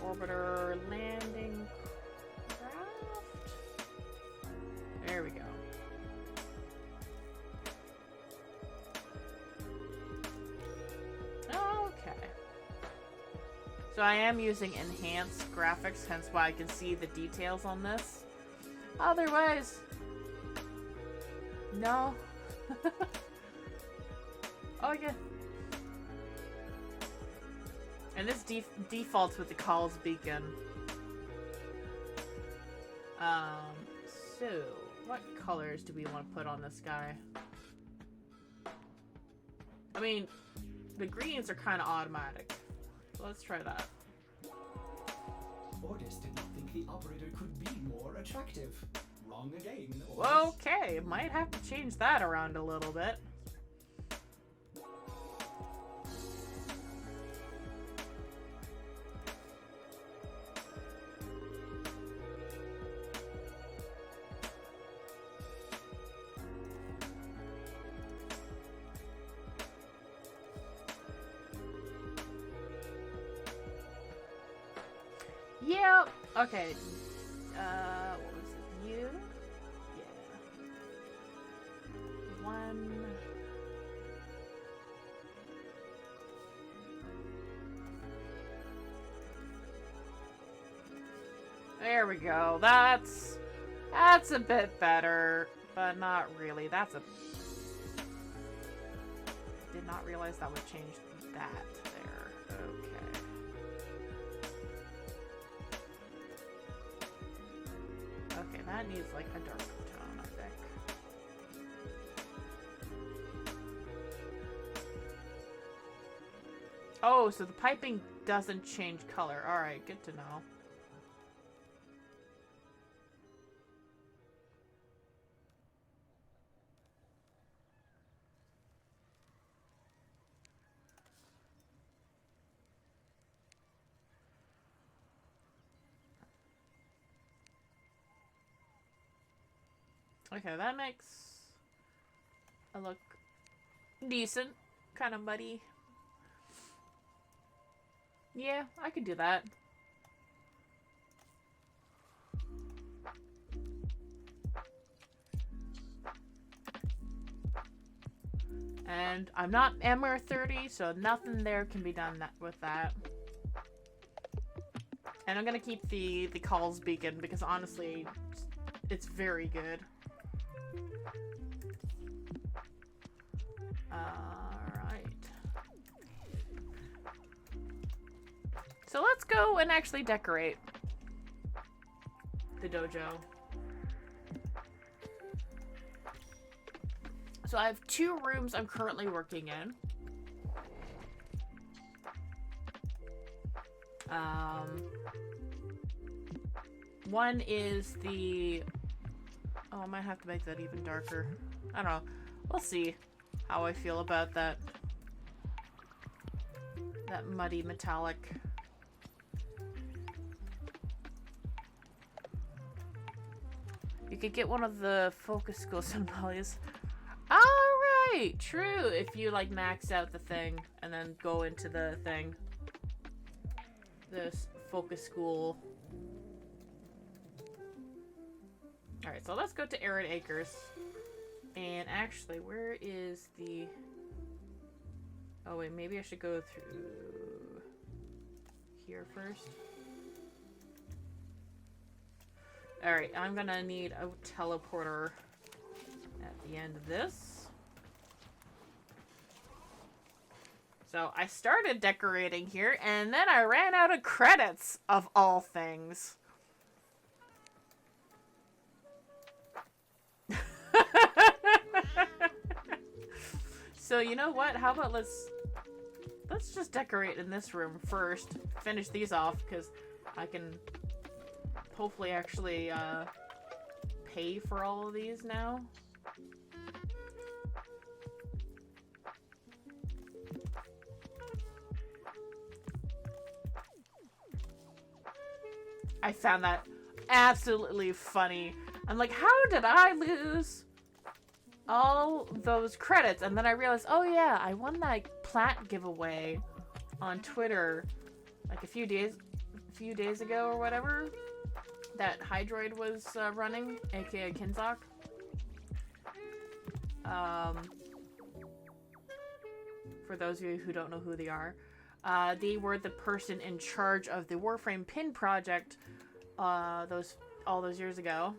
A: orbiter, landing craft. There we go. Okay. So I am using enhanced graphics, hence why I can see the details on this. Otherwise, no. Oh yeah. And this defaults with the Call's Beacon. So what colors do we want to put on this guy? I mean, the greens are kind of automatic. So let's try that.
F: Ordis did not think the operator could be more attractive. Wrong again.
A: Okay, might have to change that around a little bit. Yep. Okay. What was it? You? Yeah. One. There we go. That's a bit better, but not really. That's a... Did not realize that would change that there. Okay. Okay, that needs like a darker tone, I think. Oh, so the piping doesn't change color. Alright, good to know. Okay, that makes a look decent. Kind of muddy. Yeah, I could do that. And I'm not MR 30, so nothing there can be done with that. And I'm gonna keep the calls beacon because honestly, it's very good. Alright. So let's go and actually decorate the dojo. So I have 2 rooms I'm currently working in. One is the... Oh, I might have to make that even darker. I don't know. We'll see how I feel about that. That muddy metallic. You could get one of the focus school symbols. Alright! True! If you like max out the thing and then go into the thing. This focus school. Alright, so let's go to Arid Acres. And actually, where is the... Oh wait, maybe I should go through here first. Alright, I'm gonna need a teleporter at the end of this. So I started decorating here, and then I ran out of credits, of all things. So you know what? How about let's just decorate in this room first. Finish these off, because I can hopefully actually pay for all of these now. I found that absolutely funny. I'm like, how did I lose all those credits? And then I realized, oh yeah, I won that plat giveaway on Twitter like a few days ago or whatever. That Hydroid was running, aka Kinzok. For those of you who don't know who they are, they were the person in charge of the Warframe pin project all those years ago.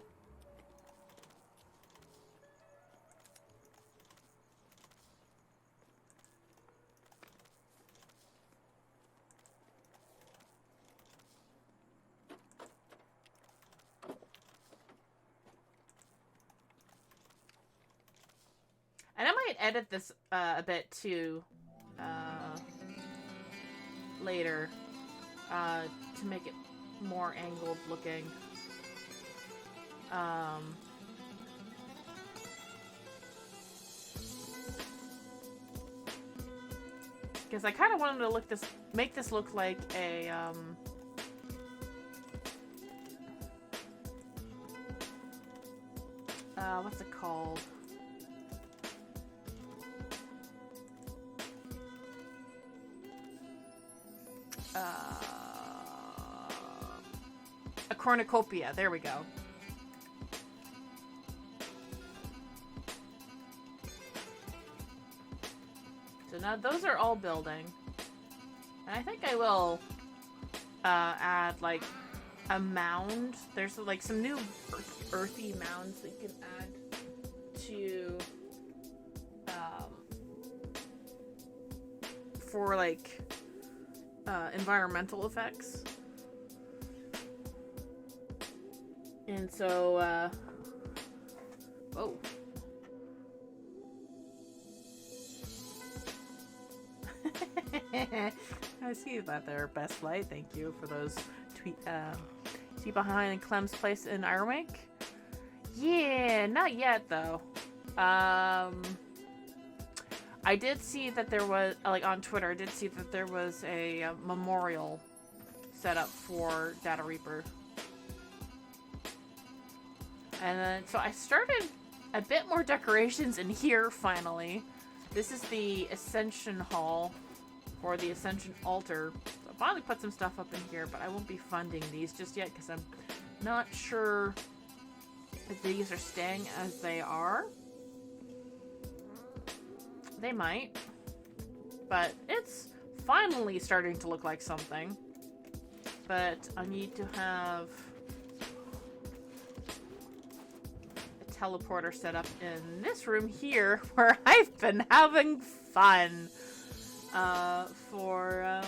A: And I might edit this a bit too later to make it more angled looking. Because I kind of wanted to make this look like a what's it called? A cornucopia. There we go. So now those are all building. And I think I will add like a mound. There's like some new earthy mounds that you can add to for like environmental effects. And so oh. I see that there, Best Light. Thank you for those tweet. See behind Clem's place in Ironwake? Yeah, not yet though. I did see that there was, like on Twitter, I did see that there was a memorial set up for Data Reaper. And then, so I started a bit more decorations in here, finally. This is the Ascension Hall, or the Ascension Altar. So I finally put some stuff up in here, but I won't be funding these just yet because I'm not sure if these are staying as they are. They might. But it's finally starting to look like something. But I need to have a teleporter set up in this room here where I've been having fun for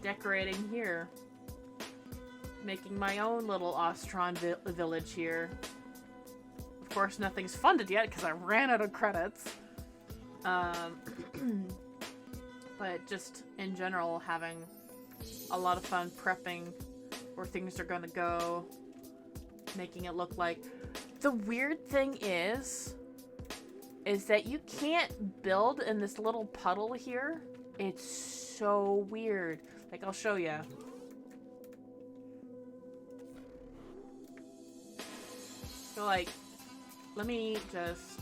A: decorating here. Making my own little Ostron village here. Of course, nothing's funded yet because I ran out of credits. But just in general, having a lot of fun prepping where things are gonna go, making it look like. The weird thing is that you can't build in this little puddle here. It's so weird. Like, I'll show you. So, like, let me just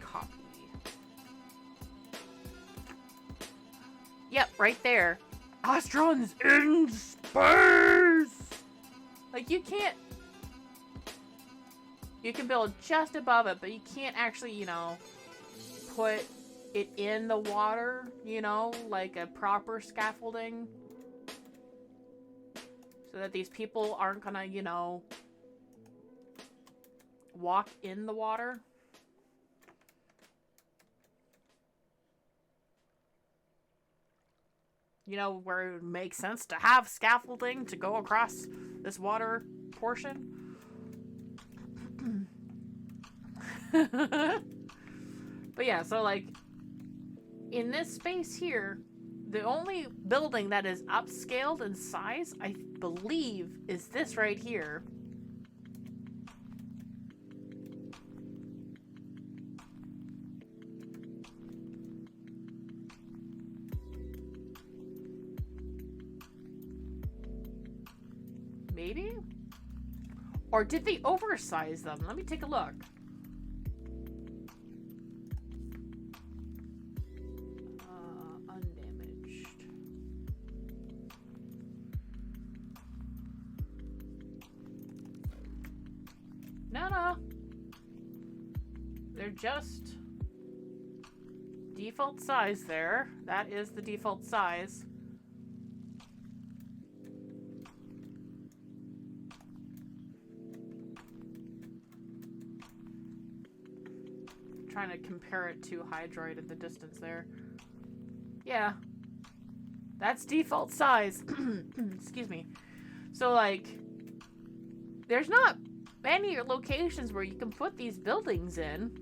A: copy. Yep, right there. Ostron's in space! Like, you can't... You can build just above it, but you can't actually, you know, put it in the water, you know, like a proper scaffolding. So that these people aren't gonna, you know, walk in the water. You know, where it would make sense to have scaffolding to go across this water portion. But yeah, so like, in this space here, the only building that is upscaled in size, I believe, is this right here. Maybe? Or did they oversize them? Let me take a look. Undamaged. No. They're just default size there. That is the default size. Trying to compare it to Hydroid in the distance there. Yeah. That's default size. Excuse me. So, like, there's not many locations where you can put these buildings in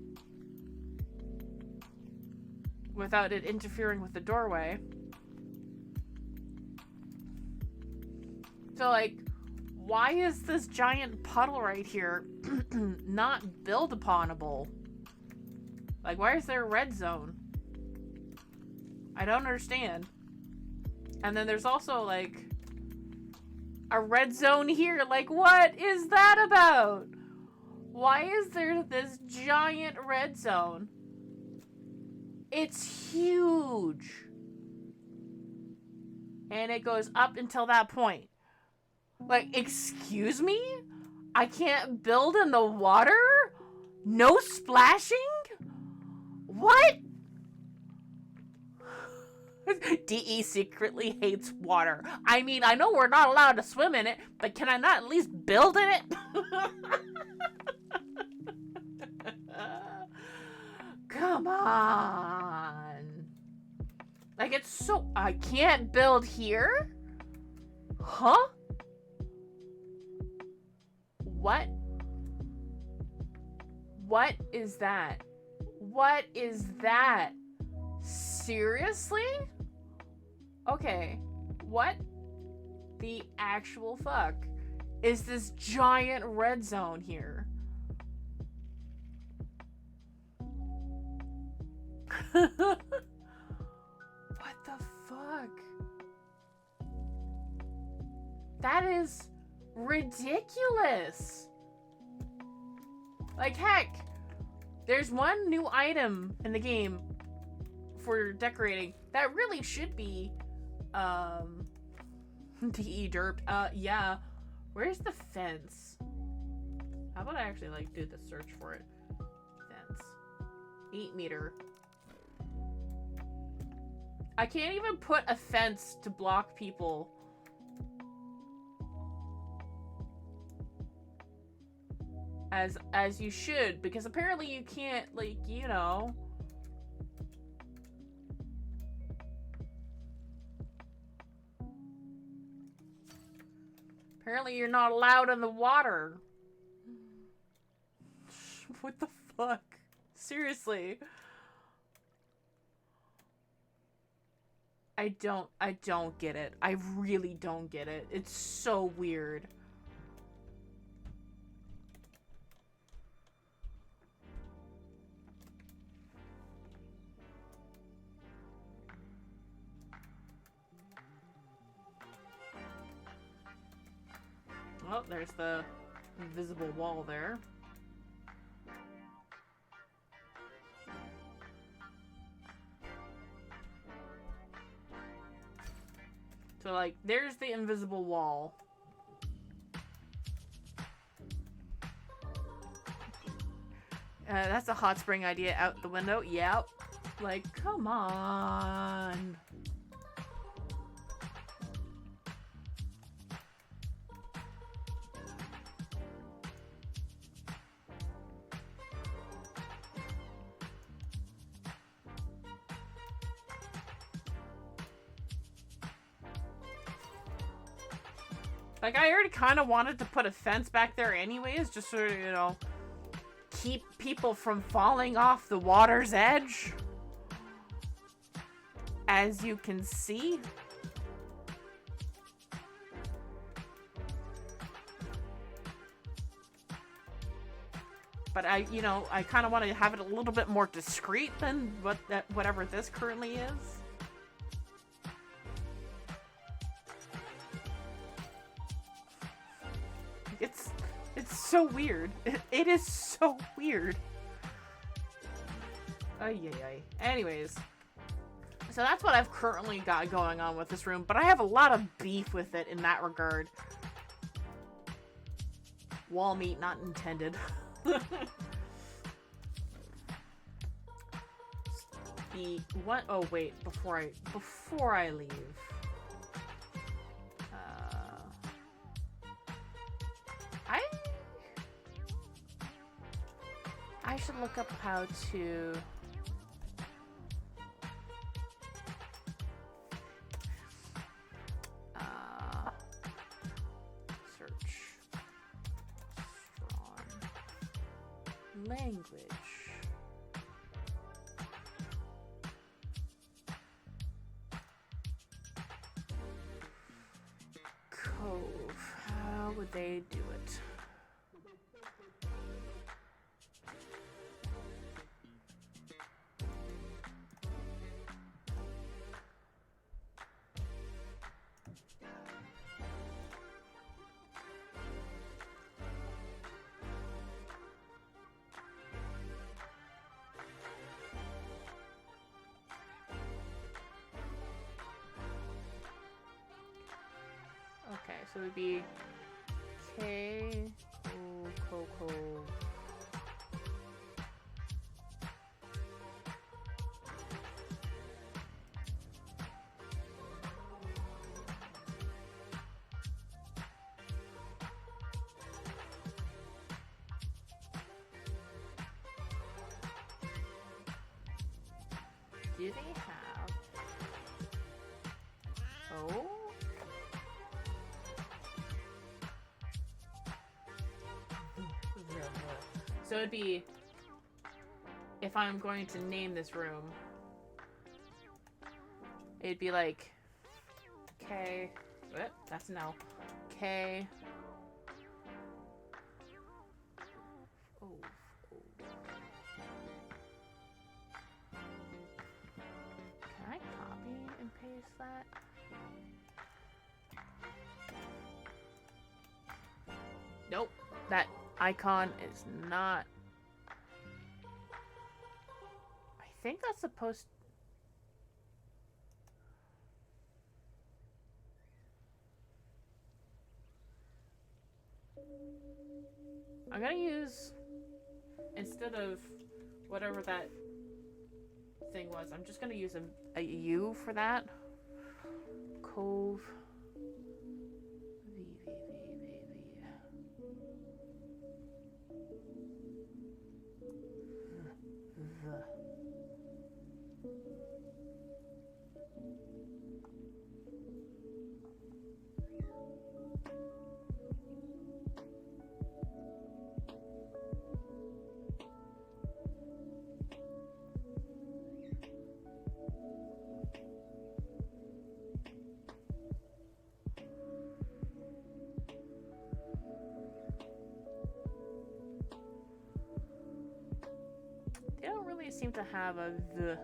A: without it interfering with the doorway. So, like, why is this giant puddle right here not build-uponable? Like, why is there a red zone? I don't understand. And then there's also, like, a red zone here. Like, what is that about? Why is there this giant red zone? It's huge. And it goes up until that point. Like, excuse me? I can't build in the water? No splashing? What? DE secretly hates water. I mean, I know we're not allowed to swim in it, but can I not at least build in it? Come on. Like, it's so... I can't build here? Huh? What? What is that? What is that? Seriously? Okay. What the actual fuck is this giant red zone here? What the fuck? That is ridiculous. Like, heck, there's one new item in the game for decorating that really should be, DE derp. Yeah. Where's the fence? How about I actually, like, do the search for it? Fence. 8 meter. I can't even put a fence to block people. As you should, because apparently you can't, like, you know. Apparently you're not allowed in the water. What the fuck? Seriously. I don't get it. I really don't get it. It's so weird. Well, there's the invisible wall there. So, like, there's the invisible wall. That's a hot spring idea out the window. Yep. Like, come on. Like, I already kind of wanted to put a fence back there anyways, just so, you know, keep people from falling off the water's edge. As you can see. But I kind of want to have it a little bit more discreet than whatever this currently is. It's so weird. It is so weird. Ay. Anyways. So that's what I've currently got going on with this room, but I have a lot of beef with it in that regard. Wall meat not intended. Oh wait, before I leave. I should look up how to search strong language. Cove. How would they do it? Okay, so it would be K Coco. Do they have? Oh. So it'd be, if I'm going to name this room, it'd be like K, what? That's no. K. Oh. Can I copy and paste that? Nope. That icon is not... I think that's supposed... I'm gonna use... Instead of whatever that thing was, I'm just gonna use a U for that. Cove... They don't really seem to have a the.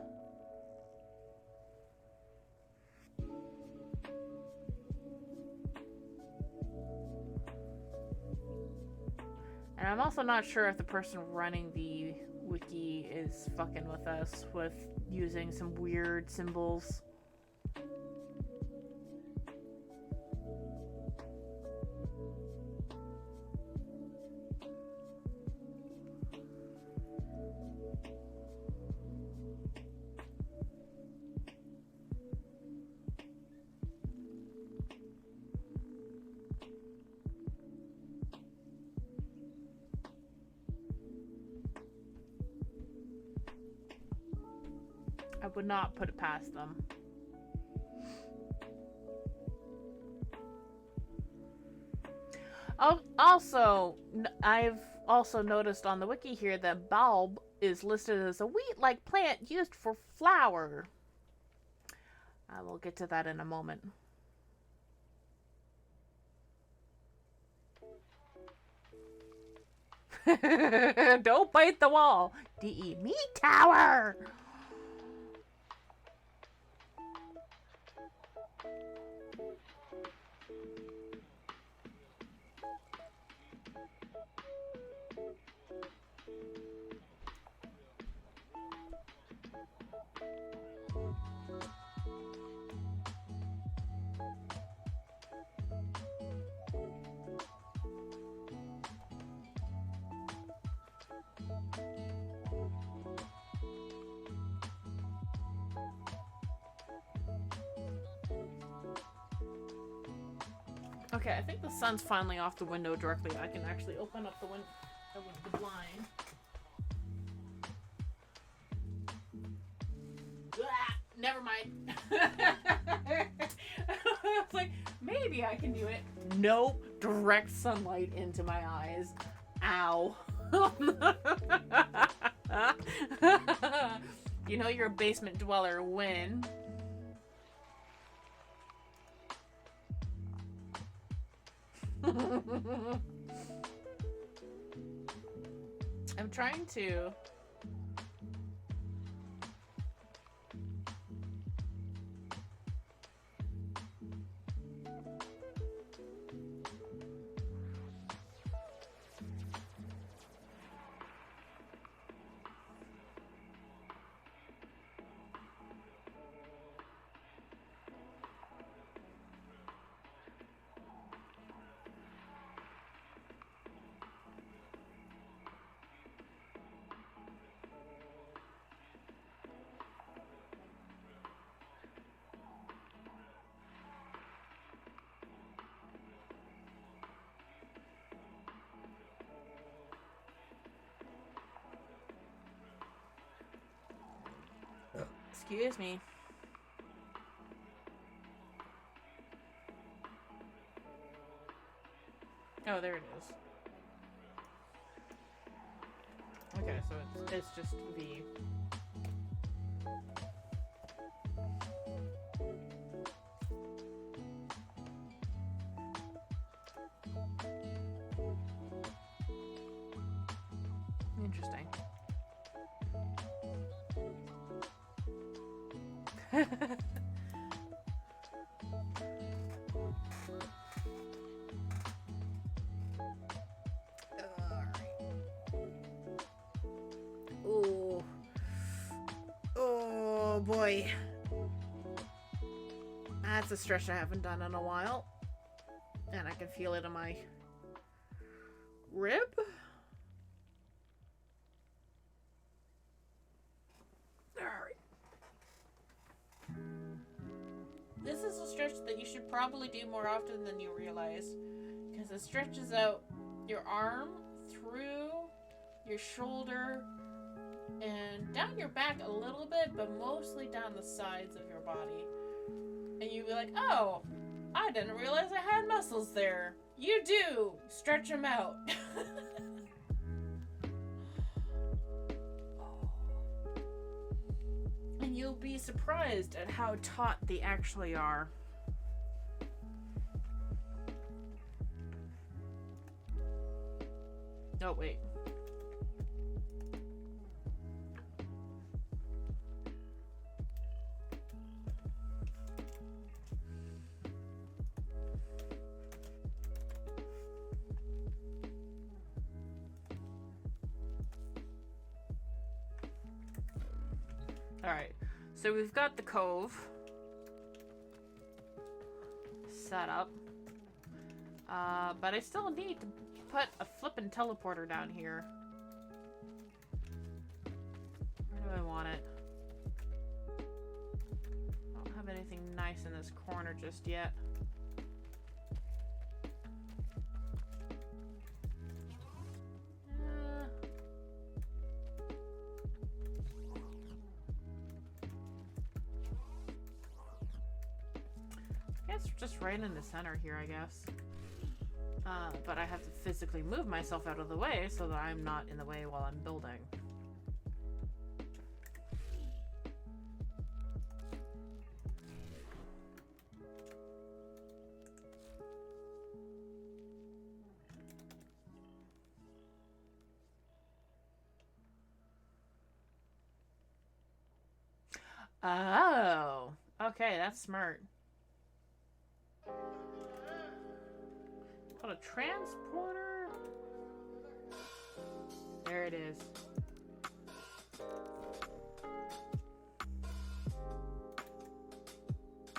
A: And I'm also not sure if the person running the wiki is fucking with us with using some weird symbols. I would not put it past them. Also, I've also noticed on the wiki here that bulb is listed as a wheat-like plant used for flour. I will get to that in a moment. Don't bite the wall. D.E. Meat Tower! Okay, I think the sun's finally off the window directly. I can actually open up the the blind. Ah, never mind. It's like, maybe I can do it. Nope. Direct sunlight into my eyes. Ow. You know you're a basement dweller when... I'm trying to... Excuse me. Oh, there it is. Okay, so it's just V. Interesting. boy. That's a stretch I haven't done in a while. And I can feel it in my rib. Alright. This is a stretch that you should probably do more often than you realize. Because it stretches out your arm through your shoulder and down your back a little bit, but mostly down the sides of your body. And you'd be like, oh, I didn't realize I had muscles there. You do! Stretch them out. And you'll be surprised at how taut they actually are. Oh, wait. Alright, so we've got the cove set up. But I still need to put a flippin' teleporter down here. Where do I want it? I don't have anything nice in this corner just yet. Just right in the center here, I guess. But I have to physically move myself out of the way so that I'm not in the way while I'm building. Oh, okay, that's smart. Put a transporter. There it is.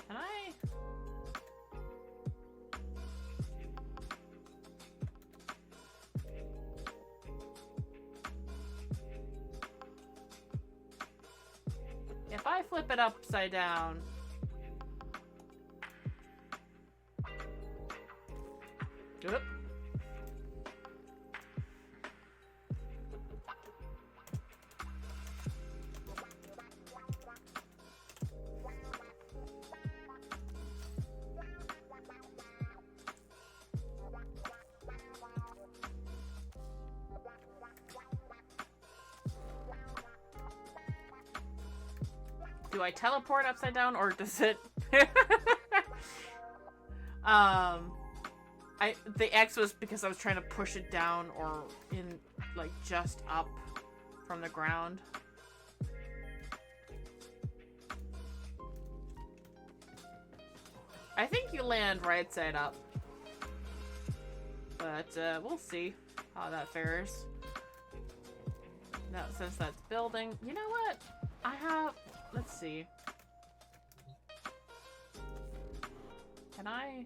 A: Can I? If I flip it upside down. Oop. Do I teleport upside down or does it the X was because I was trying to push it down or in like just up from the ground. I think you land right side up. But we'll see how that fares. Now since that's building, you know what? I have, let's see. Can I?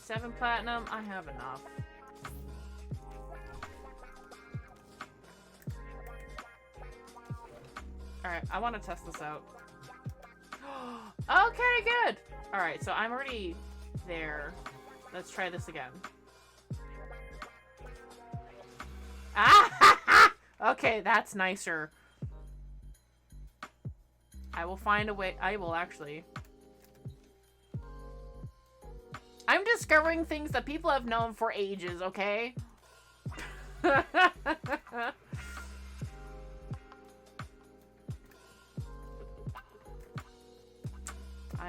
A: $7 platinum, I have enough. Alright, I want to test this out. Okay, good! Alright, so I'm already there. Let's try this again. Ah! Okay, that's nicer. I will find a way. I will actually. I'm discovering things that people have known for ages, okay? I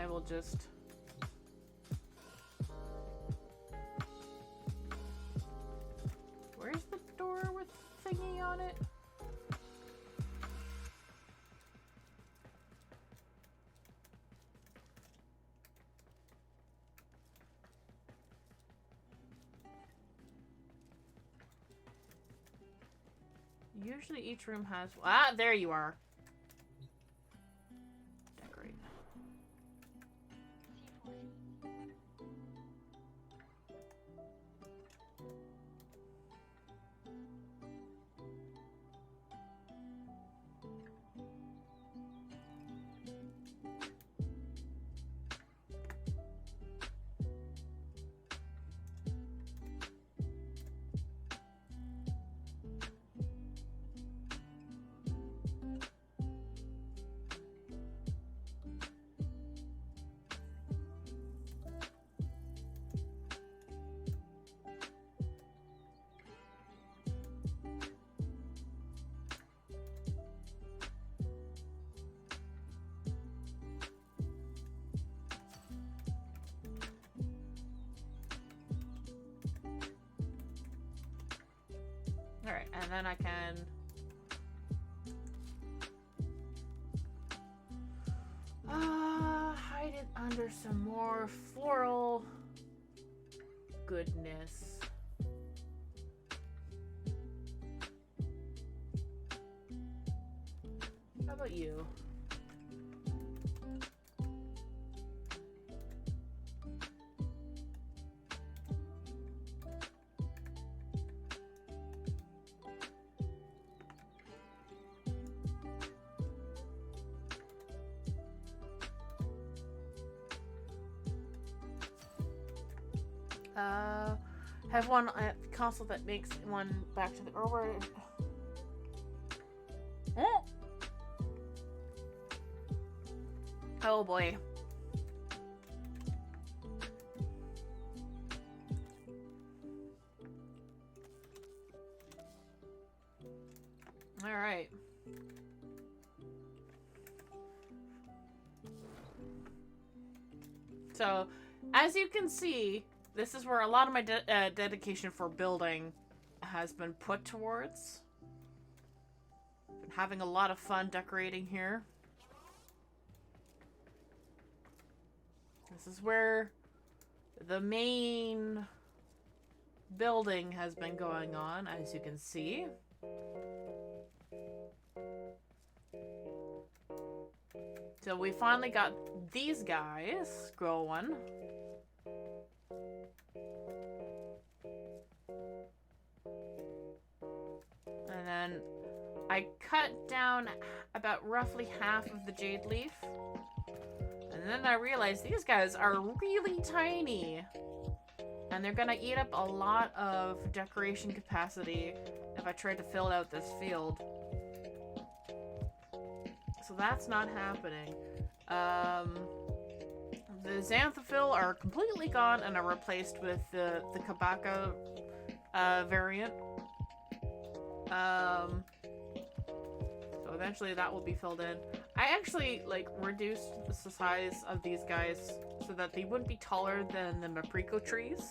A: will just... Where's the door with thingy on it? Usually each room has... Ah, there you are. Decorate. Alright, and then I can... hide it under some more floral goodness. How about you? Have one at the console that makes one back to the over. Oh boy. All right. So, as you can see, this is where a lot of my dedication for building has been put towards. Been having a lot of fun decorating here. This is where the main building has been going on, as you can see. So we finally got these guys going. And then I cut down about roughly half of the jade leaf. And then I realized these guys are really tiny. And they're gonna eat up a lot of decoration capacity if I try to fill out this field. So that's not happening. The Xanthophyll are completely gone and are replaced with the Kabaka variant. So eventually that will be filled in. I actually like reduced the size of these guys so that they wouldn't be taller than the Maprico trees.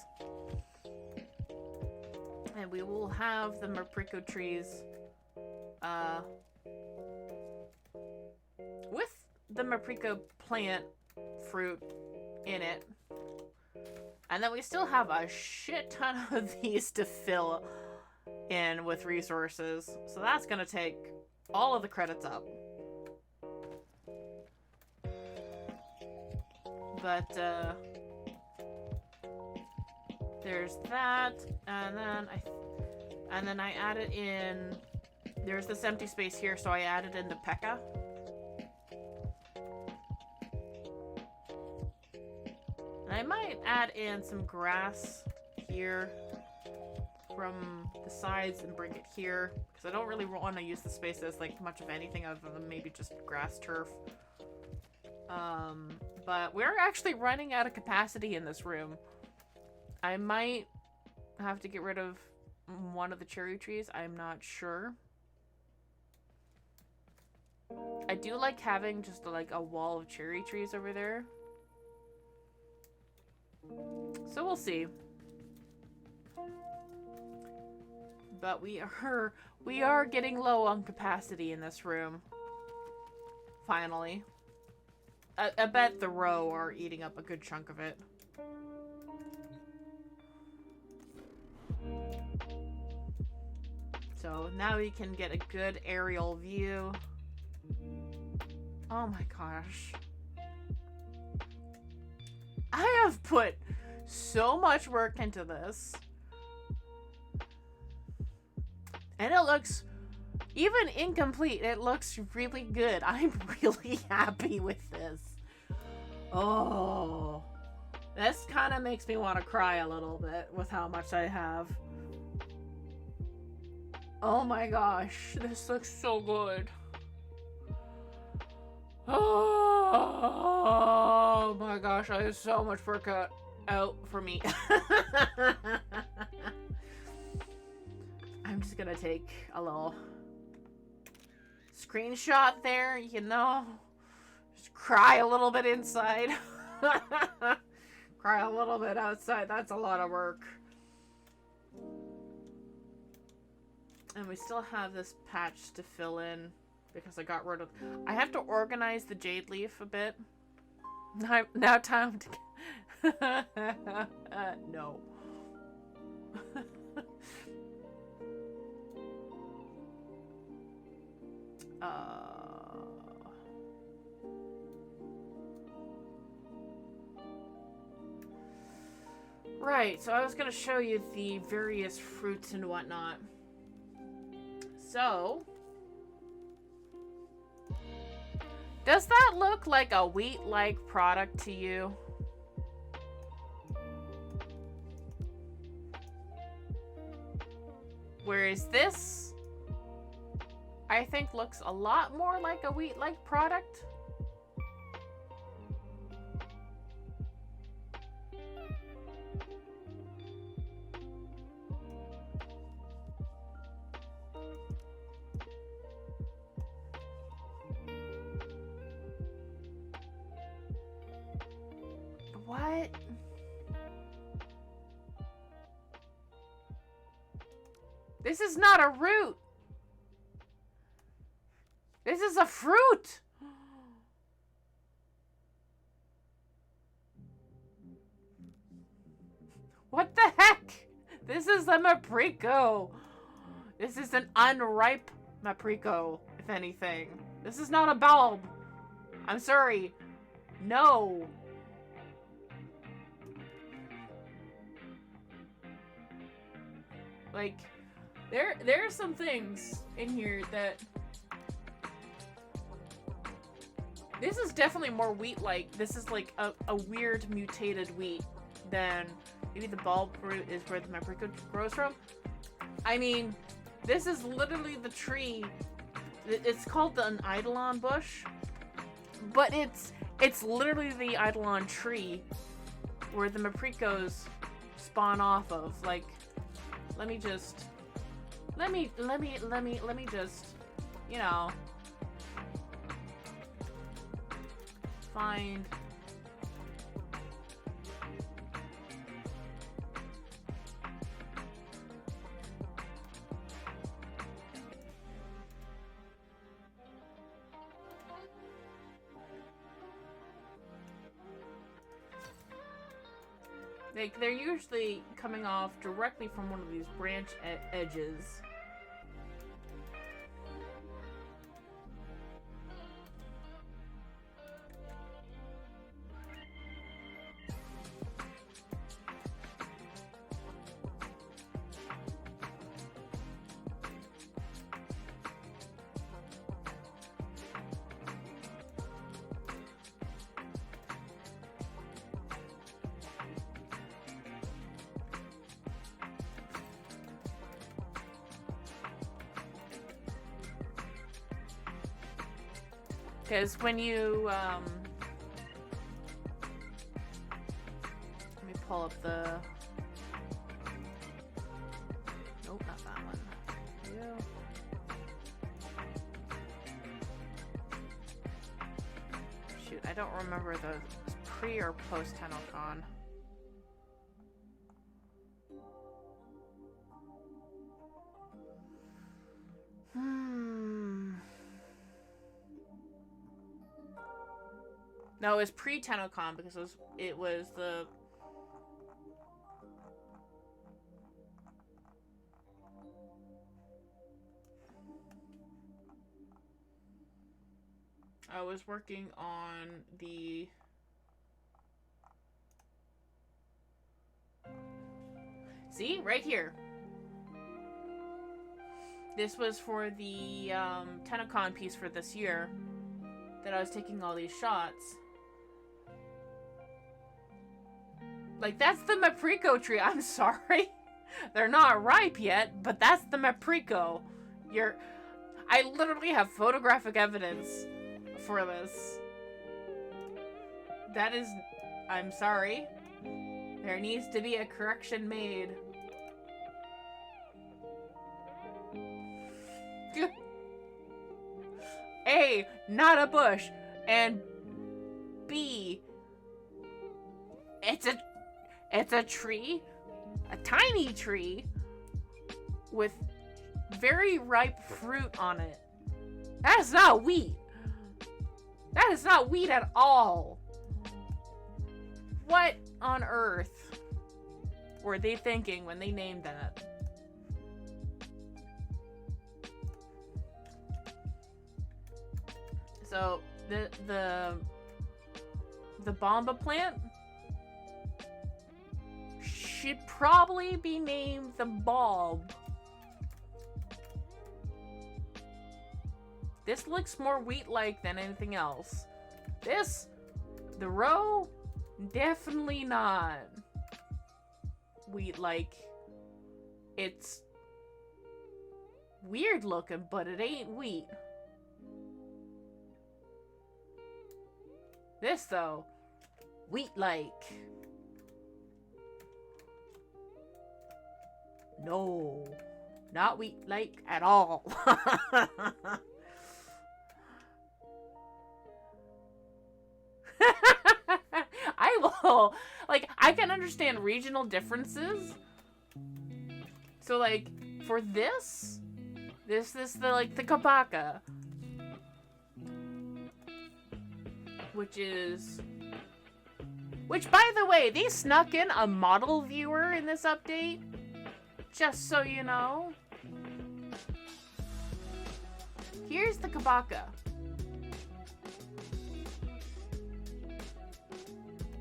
A: And we will have the Maprico trees with the Maprico plant fruit in it. And then we still have a shit ton of these to fill in with resources. So that's gonna take all of the credits up. But there's that, and then I added in, there's this empty space here, so I added in the P.E.K.K.A. And I might add in some grass here from the sides and bring it here, because I don't really want to use the space as like much of anything other than maybe just grass turf. But we're actually running out of capacity in this room. I might have to get rid of one of the cherry trees. I'm not sure. I do like having just like a wall of cherry trees over there. So we'll see. But we are getting low on capacity in this room. Finally. I bet the row are eating up a good chunk of it. So now we can get a good aerial view. Oh my gosh. I have put so much work into this. And it looks, even incomplete, it looks really good. I'm really happy with this. Oh. This kind of makes me want to cry a little bit with how much I have. Oh my gosh, this looks so good. Oh my gosh, I have so much work out for me. I'm just gonna take a little screenshot there, you know. Just cry a little bit inside. Cry a little bit outside. That's a lot of work. And we still have this patch to fill in because I got rid of... I have to organize the jade leaf a bit. Now time to... no. Right, so I was gonna show you the various fruits and whatnot. So, does that look like a wheat-like product to you? Whereas this, I think, looks a lot more like a wheat-like product. What? This is not a root. This is a fruit. What the heck? This is a Maprico. This is an unripe Maprico, if anything. This is not a bulb. I'm sorry. No. Like, there are some things in here that... This is definitely more wheat-like. This is like a weird mutated wheat than maybe the bulb fruit is where the Maprico grows from. I mean, this is literally the tree. It's called an Eidolon bush, but it's literally the Eidolon tree where the Mapricos spawn off of. Like, let me just, you know, find. Like, they're usually coming off directly from one of these branch edges. Because when you, let me pull up the, nope, not that one. Yeah. Shoot, I don't remember the pre or post TennoCon. No, it was pre-TennoCon because it was the... I was working on the... See? Right here. This was for the Tenacon piece for this year that I was taking all these shots. Like, that's the Maprico tree. I'm sorry. They're not ripe yet, but that's the Maprico. I literally have photographic evidence for this. That is... I'm sorry. There needs to be a correction made. A, not a bush, and B, it's a tree, a tiny tree with very ripe fruit on it. That is not wheat. That is not wheat at all. What on earth were they thinking when they named that? So the Bomba plant should probably be named the bulb. This looks more wheat-like than anything else. The row, definitely not wheat-like. It's weird looking, but it ain't wheat. This, though, wheat-like. No, not wheat-like at all. I will, like, I can understand regional differences. So, like, for this, the Kabaka. Which, by the way, they snuck in a model viewer in this update. Just so you know. Here's the Kabaka.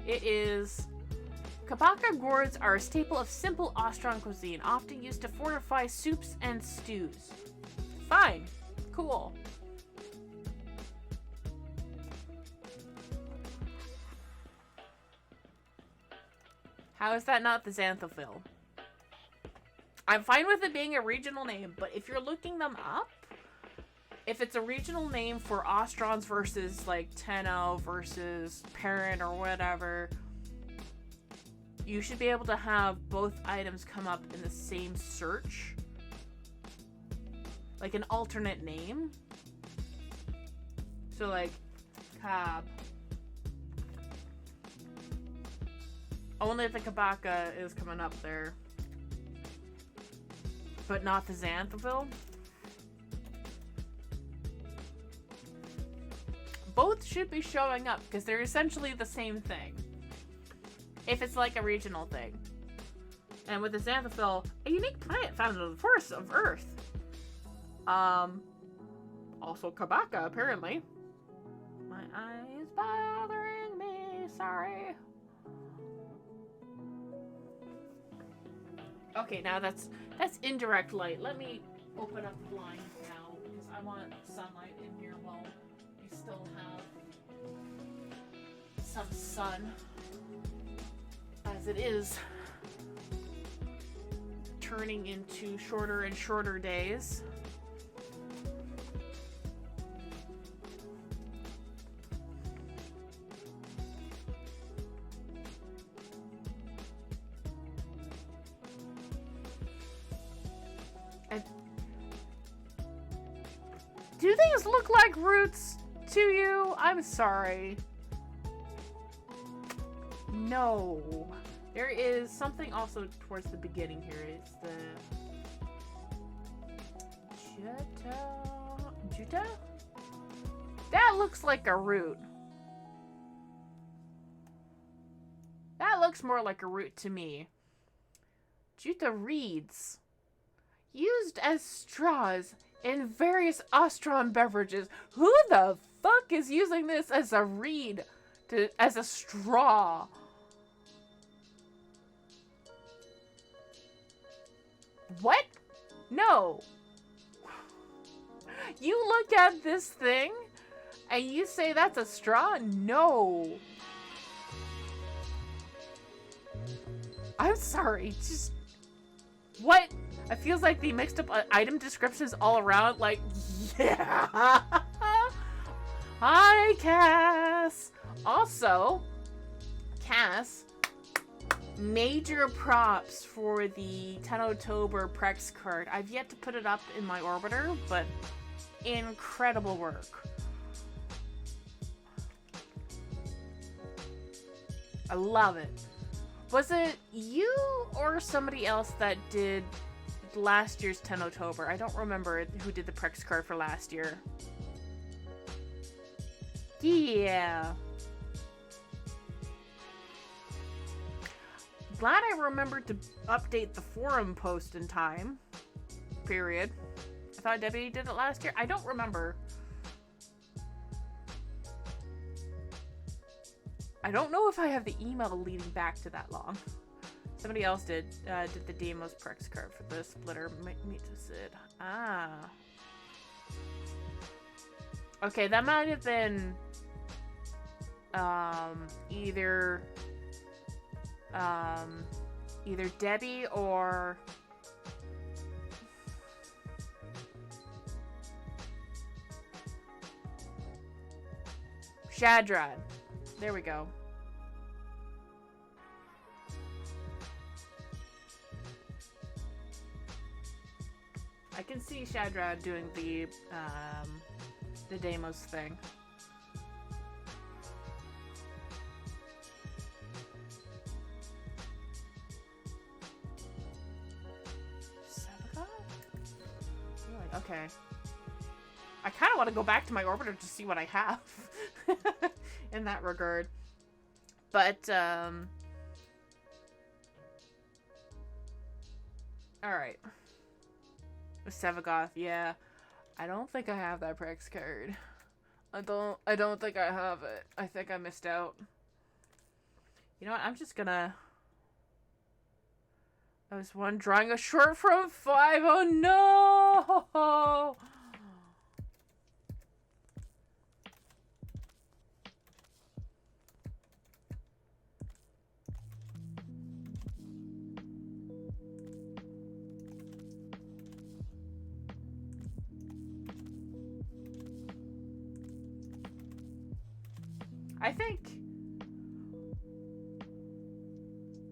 A: It is... Kabaka gourds are a staple of simple Austrian cuisine, often used to fortify soups and stews. Fine. Cool. How is that not the Xanthophil? I'm fine with it being a regional name, but if you're looking them up, if it's a regional name for Ostrons versus, like, Tenno versus Parent or whatever, you should be able to have both items come up in the same search. Like an alternate name. So, like, Cab. Only if the Kabaka is coming up there. But not the Xanthophil. Both should be showing up because they're essentially the same thing. If it's like a regional thing. And with the Xanthophil, a unique plant found in the forests of Earth. Also Kabaka, apparently. My eye is bothering me, sorry. Okay, now that's indirect light. Let me open up the blind now because I want sunlight in here while we still have some sun. As it is turning into shorter and shorter days. Do these look like roots to you? I'm sorry. No. There is something also towards the beginning here. It's the Juta? That looks like a root. That looks more like a root to me. Juta reeds. Used as straws in various Ostron beverages. Who the fuck is using this as a reed, as a straw? What? No. You look at this thing and you say that's a straw? No. I'm sorry, just... What? It feels like they mixed up item descriptions all around, like, yeah! Hi, Cass! Also, Cass, major props for the 10 October Prex card. I've yet to put it up in my orbiter, but incredible work. I love it. Was it you or somebody else that did last year's 10 October? I don't remember who did the Prex card for last year. Yeah. Glad I remembered to update the forum post in time. Period. I thought Debbie did it last year. I don't remember. I don't know if I have the email leading back to that long. Somebody else did the Deimos Prex card for the splitter. Meet to Sid. Ah. Okay, that might have been either Debbie or Shadrad. There we go. I can see Shadrad doing the Deimos thing. Sabaga? Really? Okay. I kind of want to go back to my orbiter to see what I have in that regard. But, alright. Sevagoth, yeah. I don't think I have that Prex card. I don't think I have it. I think I missed out. You know what? I'm just gonna... I was one drawing a short from 5. Oh no!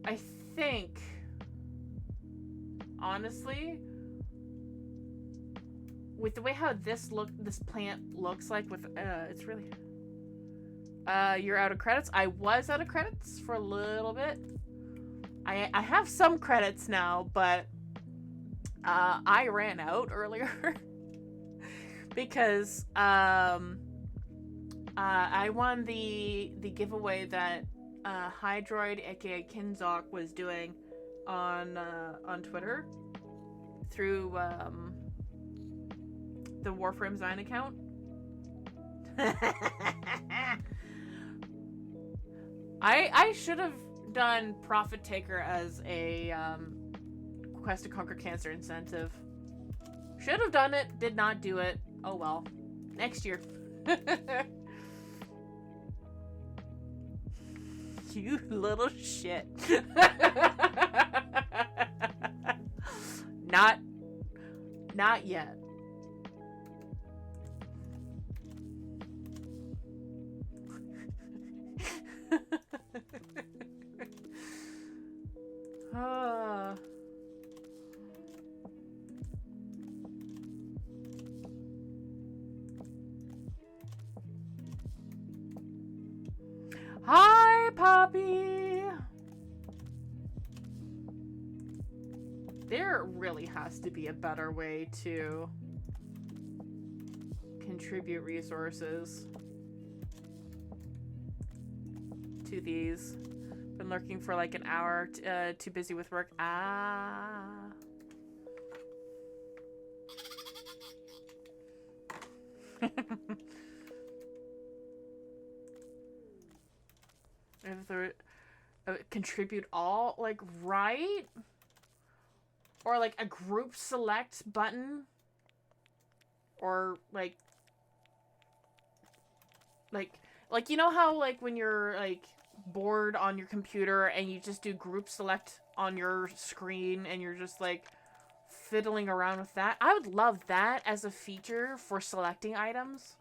A: I think, honestly, with the way how this plant looks like with, it's really, you're out of credits. I was out of credits for a little bit. I have some credits now, but, I ran out earlier because, I won the giveaway that Hydroid, aka Kinzok, was doing on Twitter through the Warframe Zine account. I should have done Profit Taker as a Quest to Conquer Cancer incentive. Should have done it, did not do it. Oh well. Next year. You little shit. Not yet. Hi, Poppy! There really has to be a better way to contribute resources to these. Been lurking for like an hour, too busy with work. Ah. If they're contribute all, like, right? Or like a group select button? Or like you know how like when you're like bored on your computer and you just do group select on your screen and you're just like fiddling around with that? I would love that as a feature for selecting items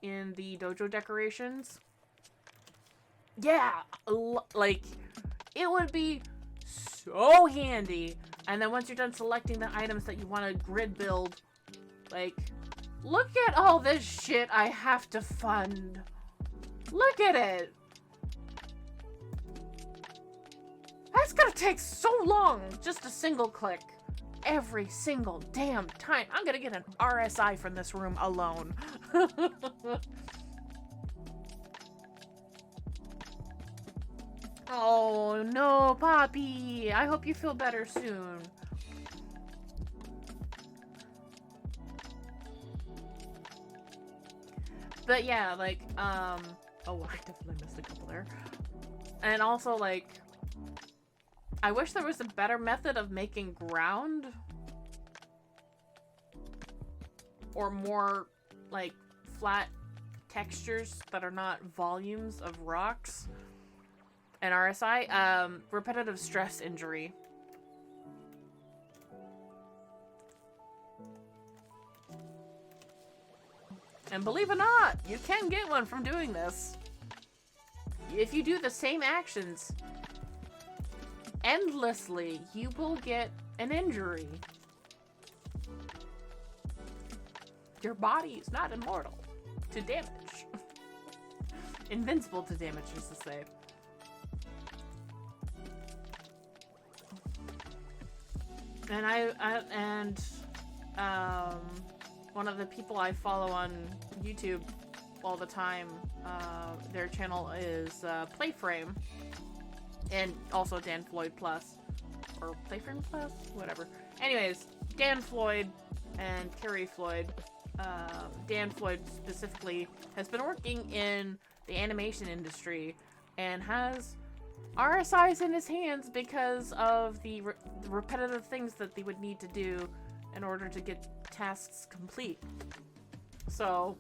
A: in the dojo decorations. Yeah, like it would be so handy. And then once you're done selecting the items that you want to grid build, like, look at all this shit I have to fund. Look at it. That's gonna take so long. Just a single click. Every single damn time. I'm gonna get an RSI from this room alone. Oh no, Poppy. I hope you feel better soon. But yeah, like, oh, I definitely missed a couple there. And also, like, I wish there was a better method of making ground. Or more, like, flat textures that are not volumes of rocks. And RSI, repetitive stress injury. And believe it or not, you can get one from doing this. If you do the same actions endlessly, you will get an injury. Your body is not immortal to damage. Invincible to damage, is to say. And one of the people I follow on YouTube all the time, their channel is Playframe, and also Dan Floyd Plus, or Playframe Plus, whatever. Anyways, Dan Floyd and Carrie Floyd. Dan Floyd specifically has been working in the animation industry and has RSIs in his hands because of the repetitive things that they would need to do in order to get tasks complete. So,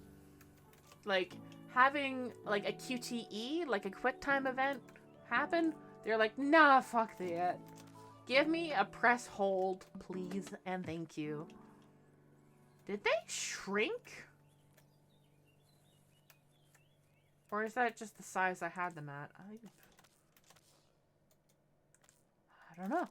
A: like, having, like, a QTE, like a QuickTime event happen, they're like, nah, fuck that. Give me a press hold, please, and thank you. Did they shrink? Or is that just the size I had them at? I don't know.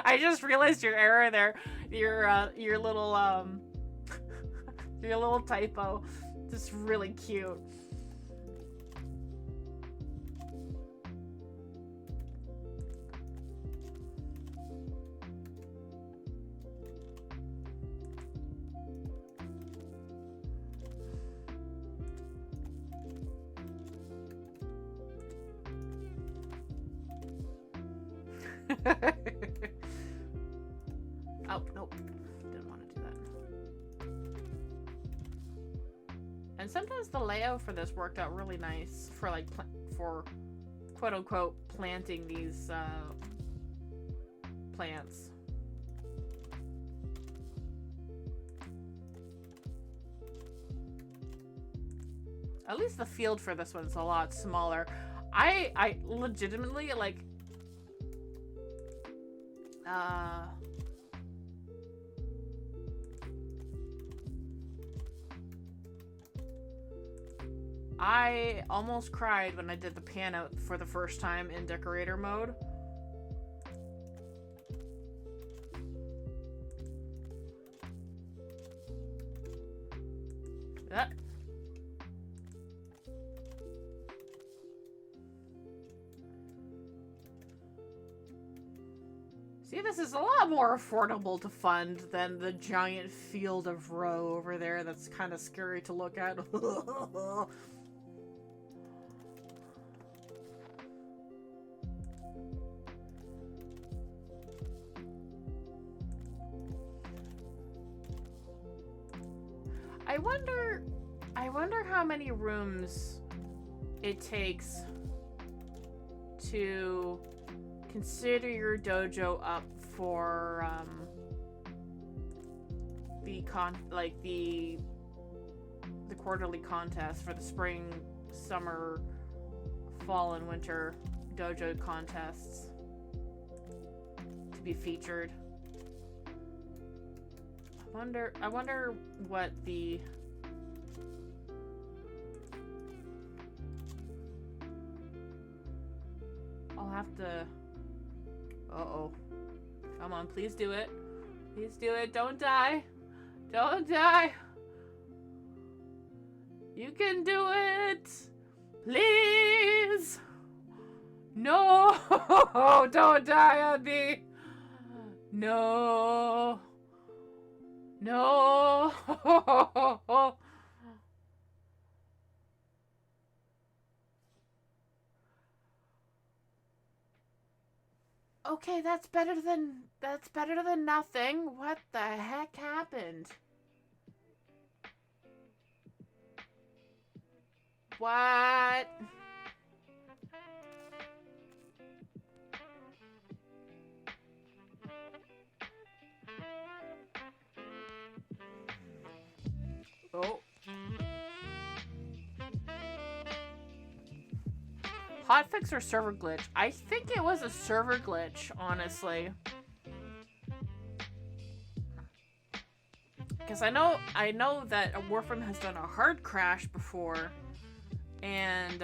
A: I just realized your error there. Your little your little typo. Just really cute. Oh, nope. Didn't want to do that. And sometimes the layout for this worked out really nice for, like, for quote-unquote planting these, plants. At least the field for this one's a lot smaller. I legitimately, like, I almost cried when I did the pan out for the first time in decorator mode. See, this is a lot more affordable to fund than the giant field of row over there that's kind of scary to look at. I wonder how many rooms it takes to consider your dojo up for the quarterly contest for the spring, summer, fall, and winter dojo contests to be featured. I wonder what the I'll have to. Uh-oh. Come on, please do it. Please do it. Don't die. Don't die. You can do it. Please. No. Don't die on me. No. No. Okay, that's better than nothing. What the heck happened? What? Oh. Hotfix or server glitch? I think it was a server glitch, honestly. Because I know that Warframe has done a hard crash before, and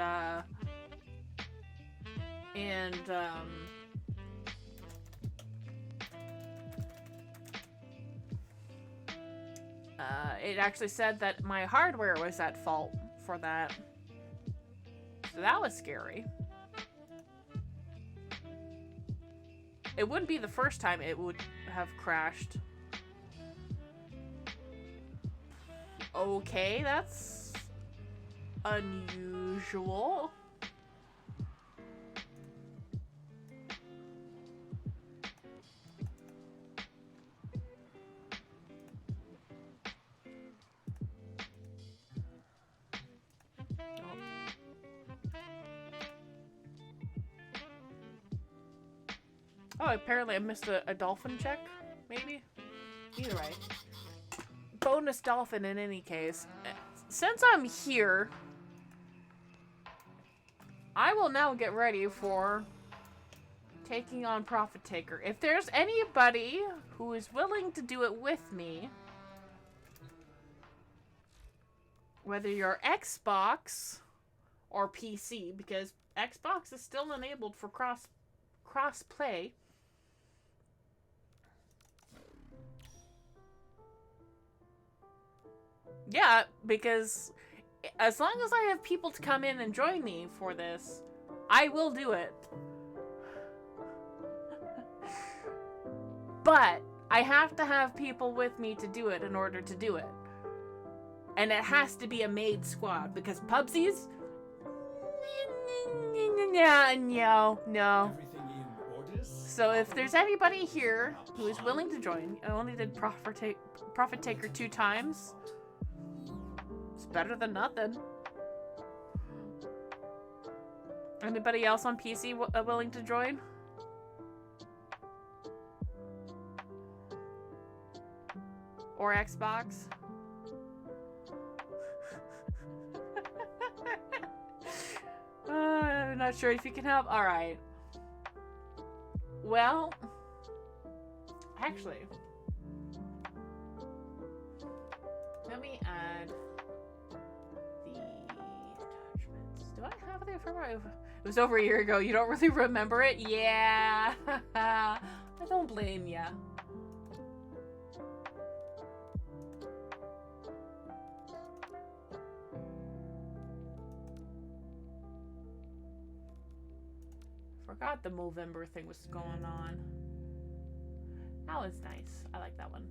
A: it actually said that my hardware was at fault for that. So that was scary. It wouldn't be the first time it would have crashed. Okay, that's unusual. Oh, apparently I missed a dolphin check, maybe? Either way. Bonus dolphin in any case. Since I'm here, I will now get ready for taking on Profit Taker. If there's anybody who is willing to do it with me, whether you're Xbox or PC, because Xbox is still enabled for cross-play. Yeah, because as long as I have people to come in and join me for this, I will do it. But I have to have people with me to do it in order to do it. And it has to be a made squad, because Pubsies? No.
F: Everything in orders?
A: So if there's anybody here who is willing to join, I only did Profit Taker 2 times. It's better than nothing. Anybody else on PC willing to join? Or Xbox? I'm not sure if you can help. Alright. Well, actually, let me add the attachments. Do I have it from it was over a year ago. You don't really remember it? Yeah. I don't blame ya. Forgot the Movember thing was going on. That was nice. I like that one.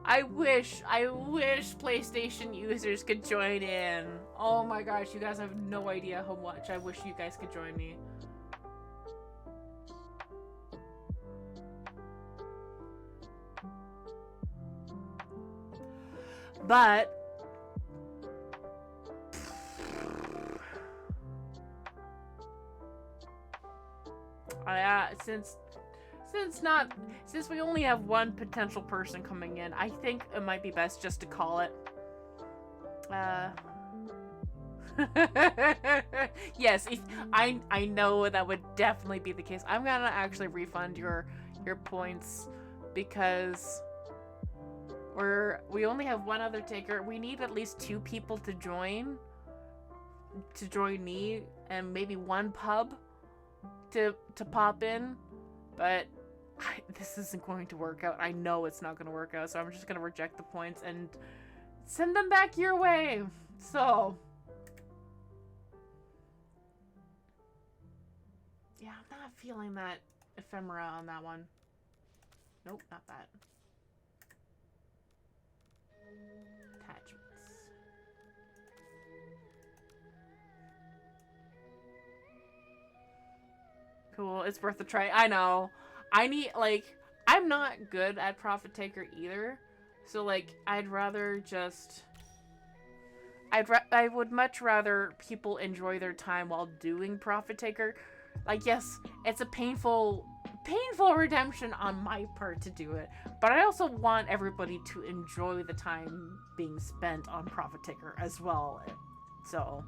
A: I wish PlayStation users could join in. Oh my gosh, you guys have no idea how much I wish you guys could join me. But since we only have one potential person coming in, I think it might be best just to call it. Yes, I know that would definitely be the case. I'm gonna actually refund your points because we only have one other taker. We need at least 2 people to join me, and maybe 1 pub to pop in, but this isn't going to work out. I know it's not going to work out, so I'm just going to reject the points and send them back your way. So yeah, I'm not feeling that ephemera on that one. Nope, not that. Attachments. Cool, it's worth a try. I know. I need, like, I'm not good at Profit Taker either. So, like, I'd rather just... I would much rather people enjoy their time while doing Profit Taker. Like, yes, it's a painful redemption on my part to do it. But I also want everybody to enjoy the time being spent on Profit Taker as well. So,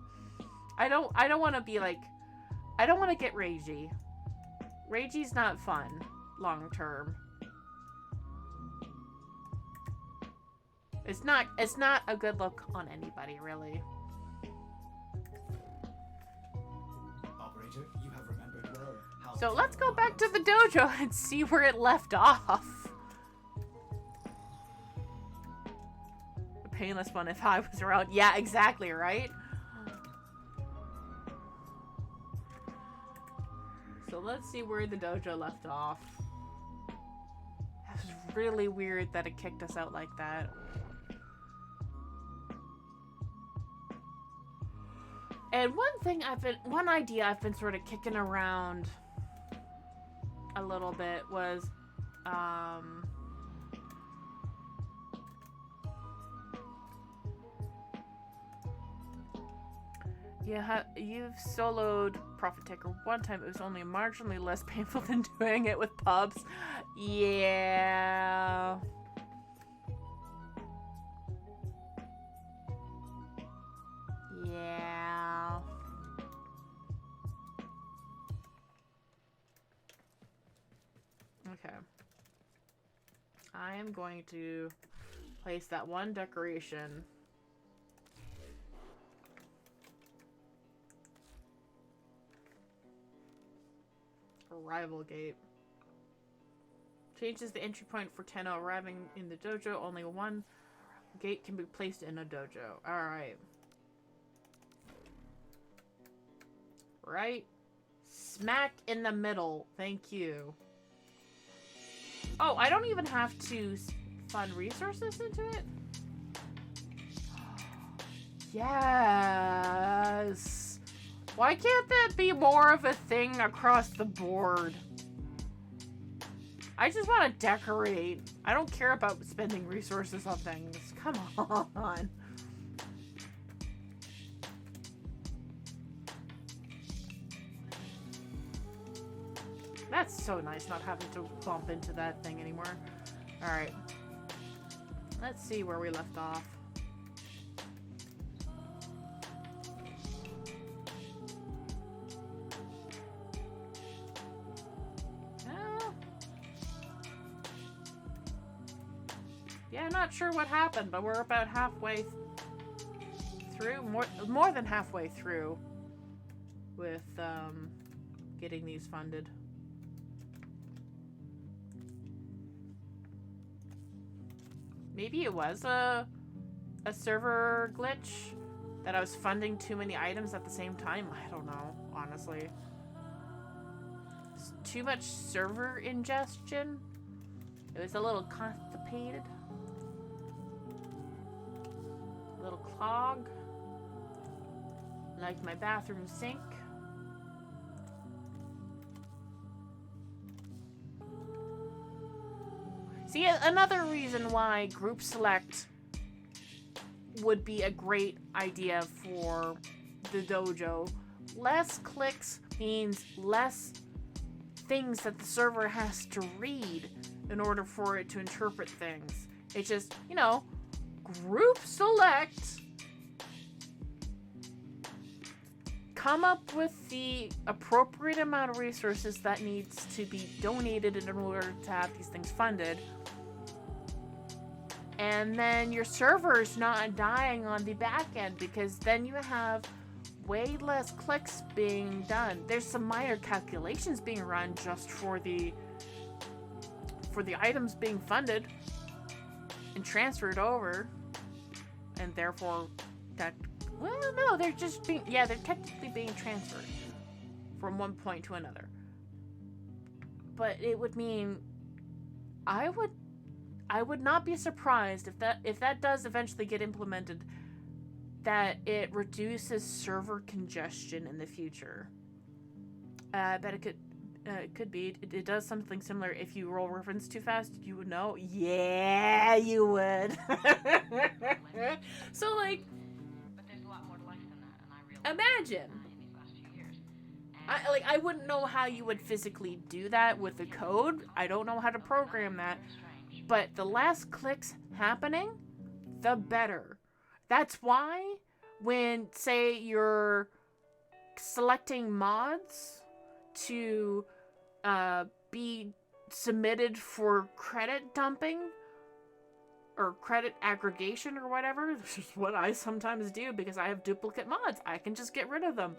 A: I don't want to be, like... I don't want to get ragey. Ragey's not fun, long term. It's not a good look on anybody, really.
F: Operator, you have remembered well how
A: So let's go back to the dojo and see where it left off. A painless one if I was around. Yeah, exactly, right? So let's see where the dojo left off. It was really weird that it kicked us out like that. And one idea I've been sort of kicking around a little bit was, yeah, you've soloed Profit Taker one time. It was only marginally less painful than doing it with pubs. Yeah. Yeah. Okay. I am going to place that one decoration. Arrival gate. Changes the entry point for Tenno arriving in the dojo. Only one gate can be placed in a dojo. Alright. Right smack in the middle. Thank you. Oh, I don't even have to fund resources into it? Yes. Why can't that be more of a thing across the board? I just want to decorate. I don't care about spending resources on things. Come on. That's so nice not having to bump into that thing anymore. Alright. Let's see where we left off. Yeah, not sure what happened, but we're about halfway through, more than halfway through with getting these funded. Maybe it was a server glitch that I was funding too many items at the same time. I don't know, honestly. It's too much server ingestion. It was a little constipated. little clog. Like my bathroom sink. See, another reason why group select would be a great idea for the dojo. Less clicks means less things that the server has to read in order for it to interpret things. It's just, you know, group select, come up with the appropriate amount of resources that needs to be donated in order to have these things funded. And then your server's not dying on the back end, because then you have way less clicks being done. There's some minor calculations being run just for the items being funded and transferred over, and therefore that, well, no, they're just being, yeah, they're technically being transferred from one point to another. But it would mean I would not be surprised if that does eventually get implemented, that it reduces server congestion in the future. I bet it could be. It does something similar. If you roll reference too fast, you would know. Yeah, you would. So, like,
G: But there's a lot more to life than that, and I realize
A: imagine.
G: in these last few years.
A: I wouldn't know how you would physically do that with the code. I don't know how to program that. But the less clicks happening, the better. That's why when, say, you're selecting mods to be submitted for credit dumping or credit aggregation or whatever, this is what I sometimes do because I have duplicate mods. I can just get rid of them.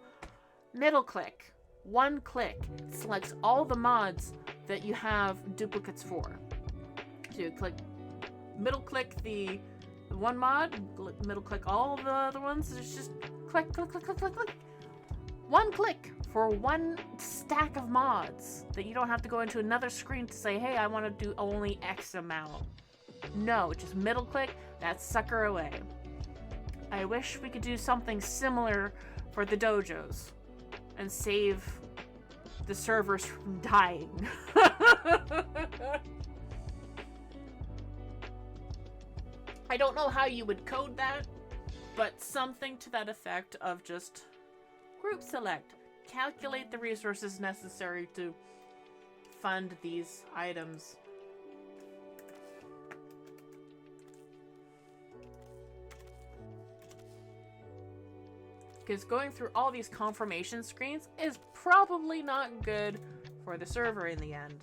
A: Middle click. One click selects all the mods that you have duplicates for. So you middle click the one mod, middle click all the other ones. It's just click, click, click, click, click, click. One click for one stack of mods that you don't have to go into another screen to say, hey, I want to do only X amount. No, just middle click that sucker away. I wish we could do something similar for the dojos and save the servers from dying. I don't know how you would code that, but something to that effect of just group select. Calculate the resources necessary to fund these items. Because going through all these confirmation screens is probably not good for the server in the end.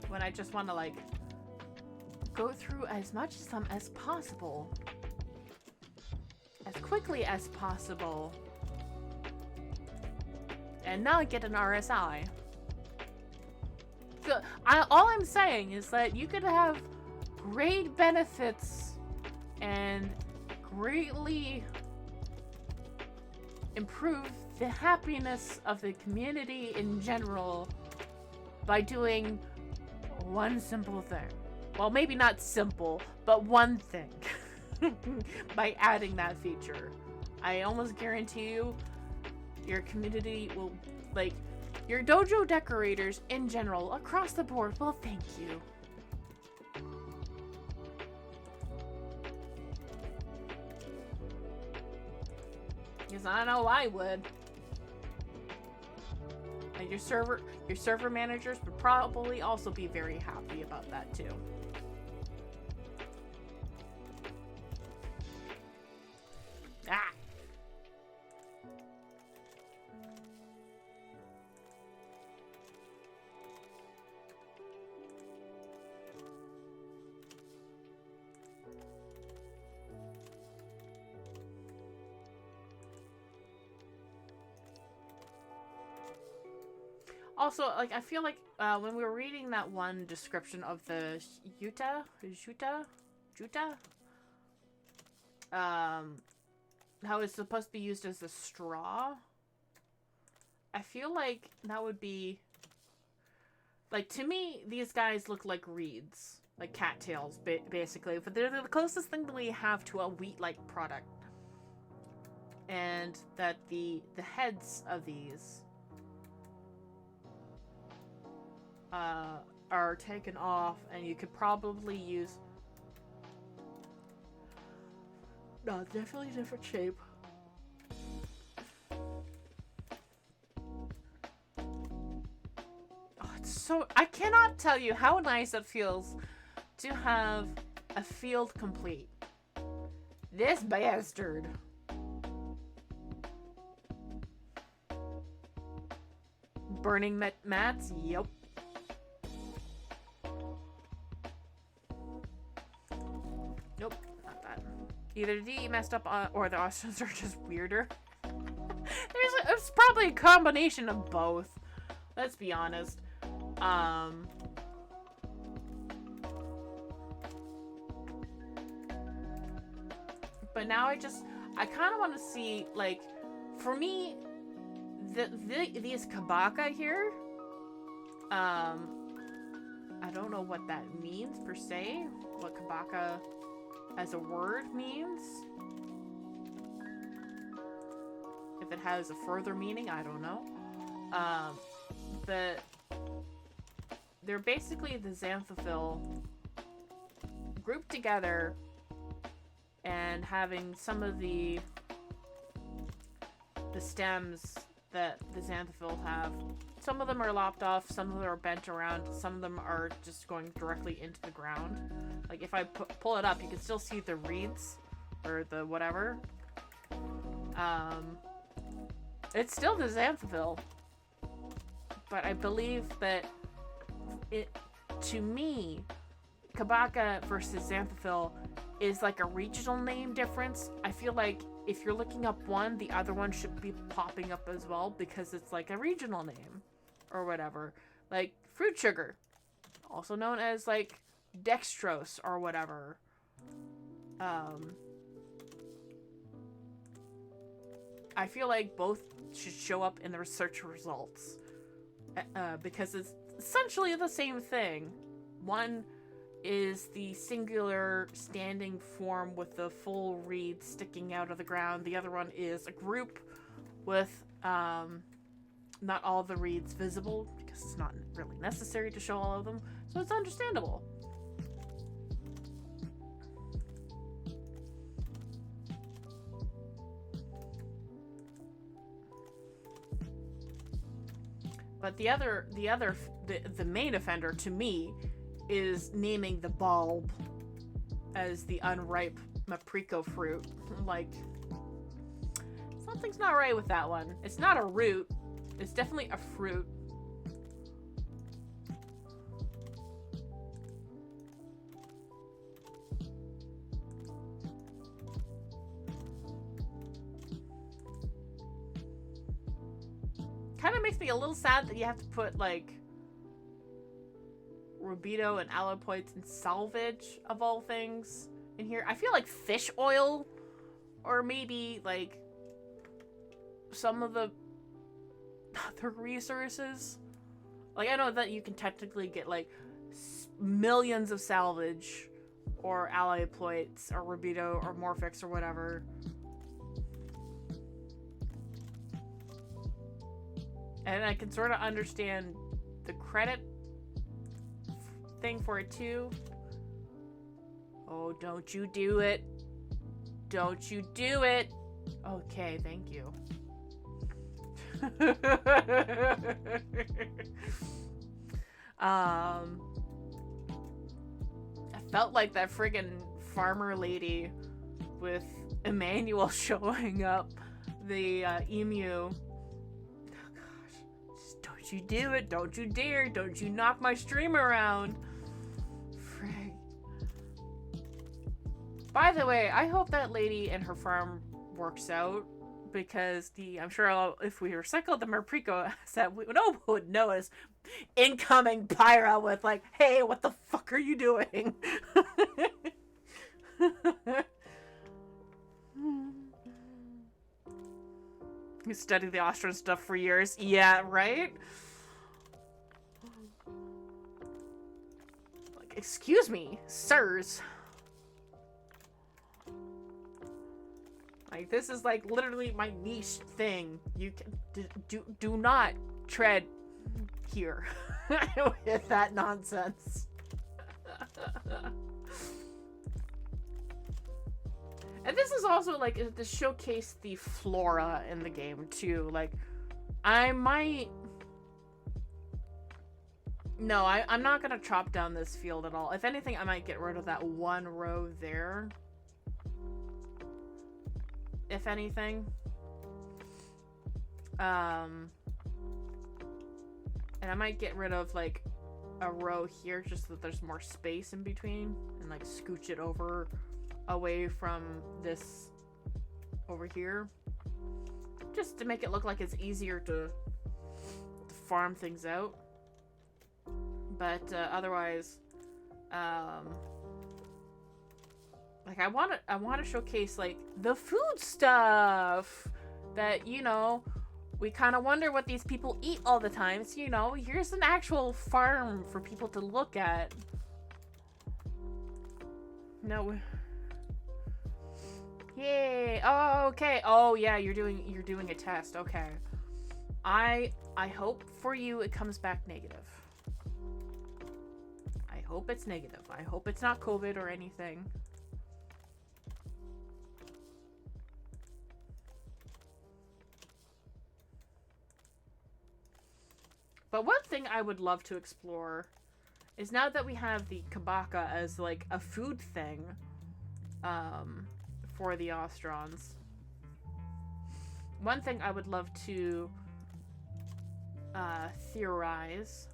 A: When I just want to, like, go through as much of them as possible, as quickly as possible, and not get an RSI. So, all I'm saying is that you could have great benefits and greatly improve the happiness of the community in general by doing one simple thing. Well, maybe not simple, but one thing. By adding that feature. I almost guarantee you your community will, like, your dojo decorators in general, across the board, will thank you. Because I know I would. And your server managers would probably also be very happy about that too. Ah. Also, like, I feel like when we were reading that one description of the Juta, how it's supposed to be used as a straw. I feel like that would be... Like, to me, these guys look like reeds. Like cattails, basically. But they're the closest thing that we have to a wheat-like product. And that the heads of these are taken off, and you could probably use... No, definitely different shape. Oh, it's so... I cannot tell you how nice it feels to have a field complete. This bastard. Burning mats? Yep. Nope, not that. Either D messed up or the Austrians are just weirder. It's probably a combination of both. Let's be honest. But now I kind of want to see, like, for me, these Kabaka here, I don't know what that means per se, what Kabaka as a word means. If it has a further meaning, I don't know. But they're basically the Xanthophil grouped together and having some of the stems that the Xanthophil have. Some of them are lopped off, some of them are bent around, some of them are just going directly into the ground. Like if I pull it up, you can still see the reeds or the whatever. It's still the Xanthophil, but I believe that to me, Kabaka versus Xanthophil is like a regional name difference. I feel like if you're looking up one, the other one should be popping up as well because it's like a regional name or whatever. Like fruit sugar, also known as like dextrose or whatever. I feel like both should show up in the research results because it's essentially the same thing. One is the singular standing form with the full reed sticking out of the ground. The other one is a group with not all the reeds visible because it's not really necessary to show all of them, so it's understandable. But the main offender to me is naming the bulb as the unripe maprico fruit. Like, something's not right with that one. It's not a root. It's definitely a fruit. Kind of makes me a little sad that you have to put, like, Rubido and Allopoids and salvage, of all things, in here. I feel like fish oil, or maybe, like, some of the other resources. Like, I know that you can technically get, like, millions of salvage, or Allopoids, or Rubido, or Morphix, or whatever. And I can sort of understand the credit thing for it too. Oh, don't you do it. Don't you do it. Okay, thank you. I felt like that friggin' farmer lady with Emmanuel showing up, the emu. Don't you do it. Don't you dare. Don't you knock my stream around. Frig. By the way, I hope that lady and her farm works out, because I'm sure if we recycled the Maprico set, no one would notice. Incoming Pyra with like, hey, what the fuck are you doing? We studied the Austrian stuff for years. Yeah, right? Like, excuse me, sirs. Like, this is like literally my niche thing. You can do not tread here with that nonsense. And this is also like to showcase the flora in the game too. Like, I'm not gonna chop down this field at all. If anything, I might get rid of that one row there. If anything. And I might get rid of like a row here just so that there's more space in between, and like scooch it over away from this over here, just to make it look like it's easier to farm things out. But otherwise, like I want to showcase like the food stuff that, you know, we kind of wonder what these people eat all the time. So, you know, here's an actual farm for people to look at. No. Yay. Oh, okay. Oh, yeah, you're doing a test. Okay. I hope for you it comes back negative. I hope it's negative. I hope it's not COVID or anything. But one thing I would love to explore is, now that we have the Kabaka as like a food thing for the Ostrons, one thing I would love to theorize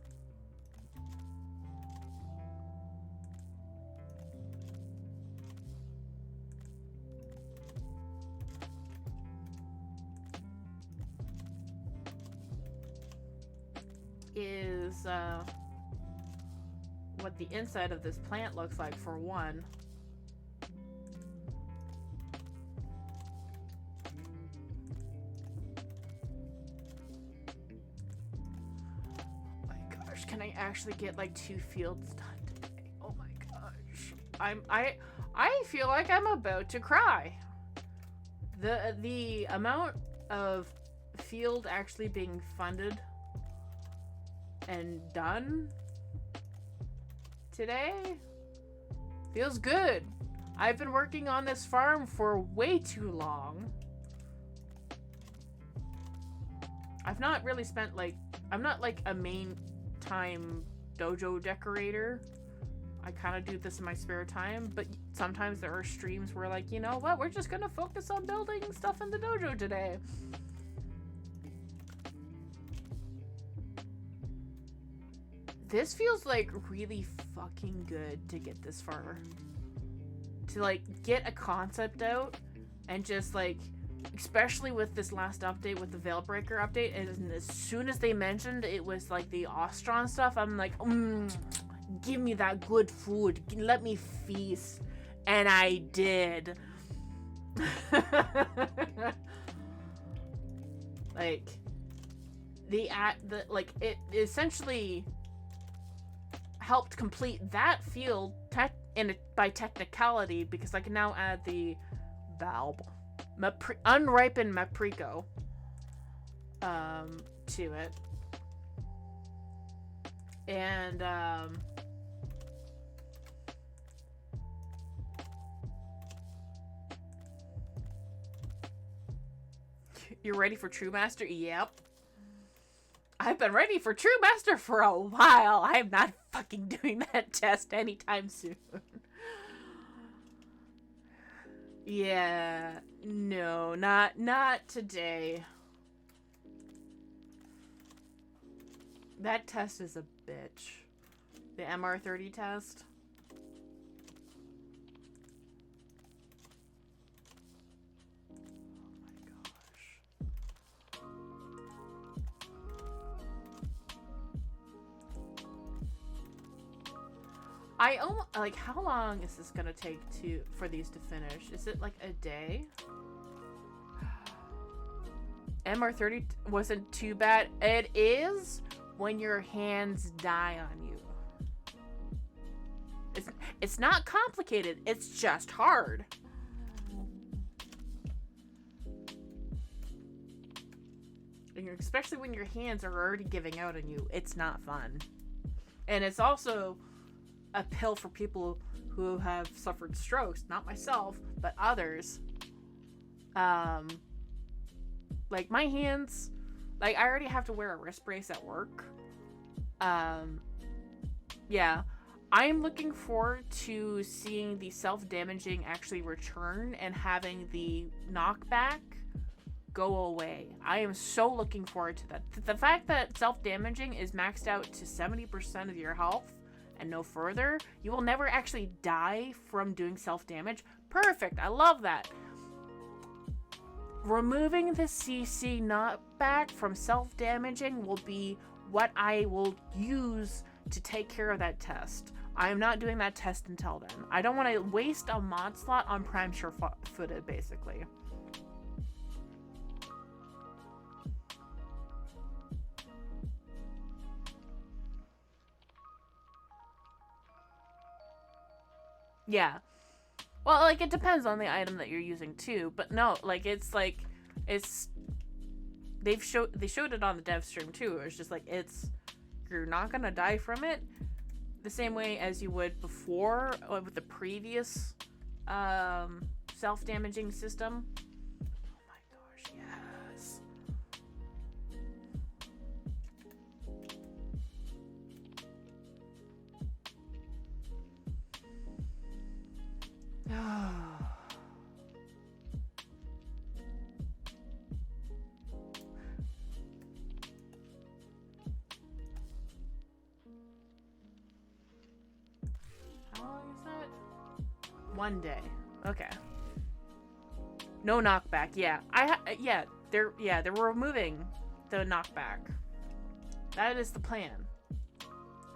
A: is what the inside of this plant looks like, for one. Oh my gosh, can I actually get like 2 fields done today? Oh my gosh. I feel like I'm about to cry. The amount of field actually being funded and done today feels good. I've been working on this farm for way too long. I've not really spent like, I'm not like a main time dojo decorator. I kind of do this in my spare time, but sometimes there are streams where, like, you know what, we're just gonna focus on building stuff in the dojo today. This feels like really fucking good to get this far. To like get a concept out and just like, especially with this last update with the Veilbreaker update, and as soon as they mentioned it was like the Ostron stuff, I'm like, give me that good food. Let me feast. And I did. Like it essentially helped complete that field by technicality, because I can now add the Valb unripened Maprico to it. And you're ready for True Master? Yep. I've been ready for True Master for a while. I am not fucking doing that test anytime soon. Yeah, no, not today. That test is a bitch. The MR30 test. Like, how long is this gonna take for these to finish? Is it like a day? MR30 wasn't too bad. It is when your hands die on you. It's not complicated. It's just hard. And especially when your hands are already giving out on you, it's not fun. And it's also a pill for people who have suffered strokes. Not myself, but others. Like my hands, like I already have to wear a wrist brace at work. Yeah. I'm looking forward to seeing the self-damaging actually return and having the knockback go away. I am so looking forward to that. The fact that self-damaging is maxed out to 70% of your health and no further, you will never actually die from doing self-damage. Perfect. I love that. Removing the CC knockback from self-damaging will be what I will use to take care of that test. I am not doing that test until then. I don't want to waste a mod slot on Prime Sure-Footed, basically. Yeah. Well, like, it depends on the item that you're using, too. But no, like, it's... They showed it on the dev stream, too. It's just, like, you're not gonna die from it. The same way as you would before with the previous self-damaging system. Oh my gosh, yes. How long is that? 1 day. Okay. No knockback. Yeah. They're removing the knockback. That is the plan.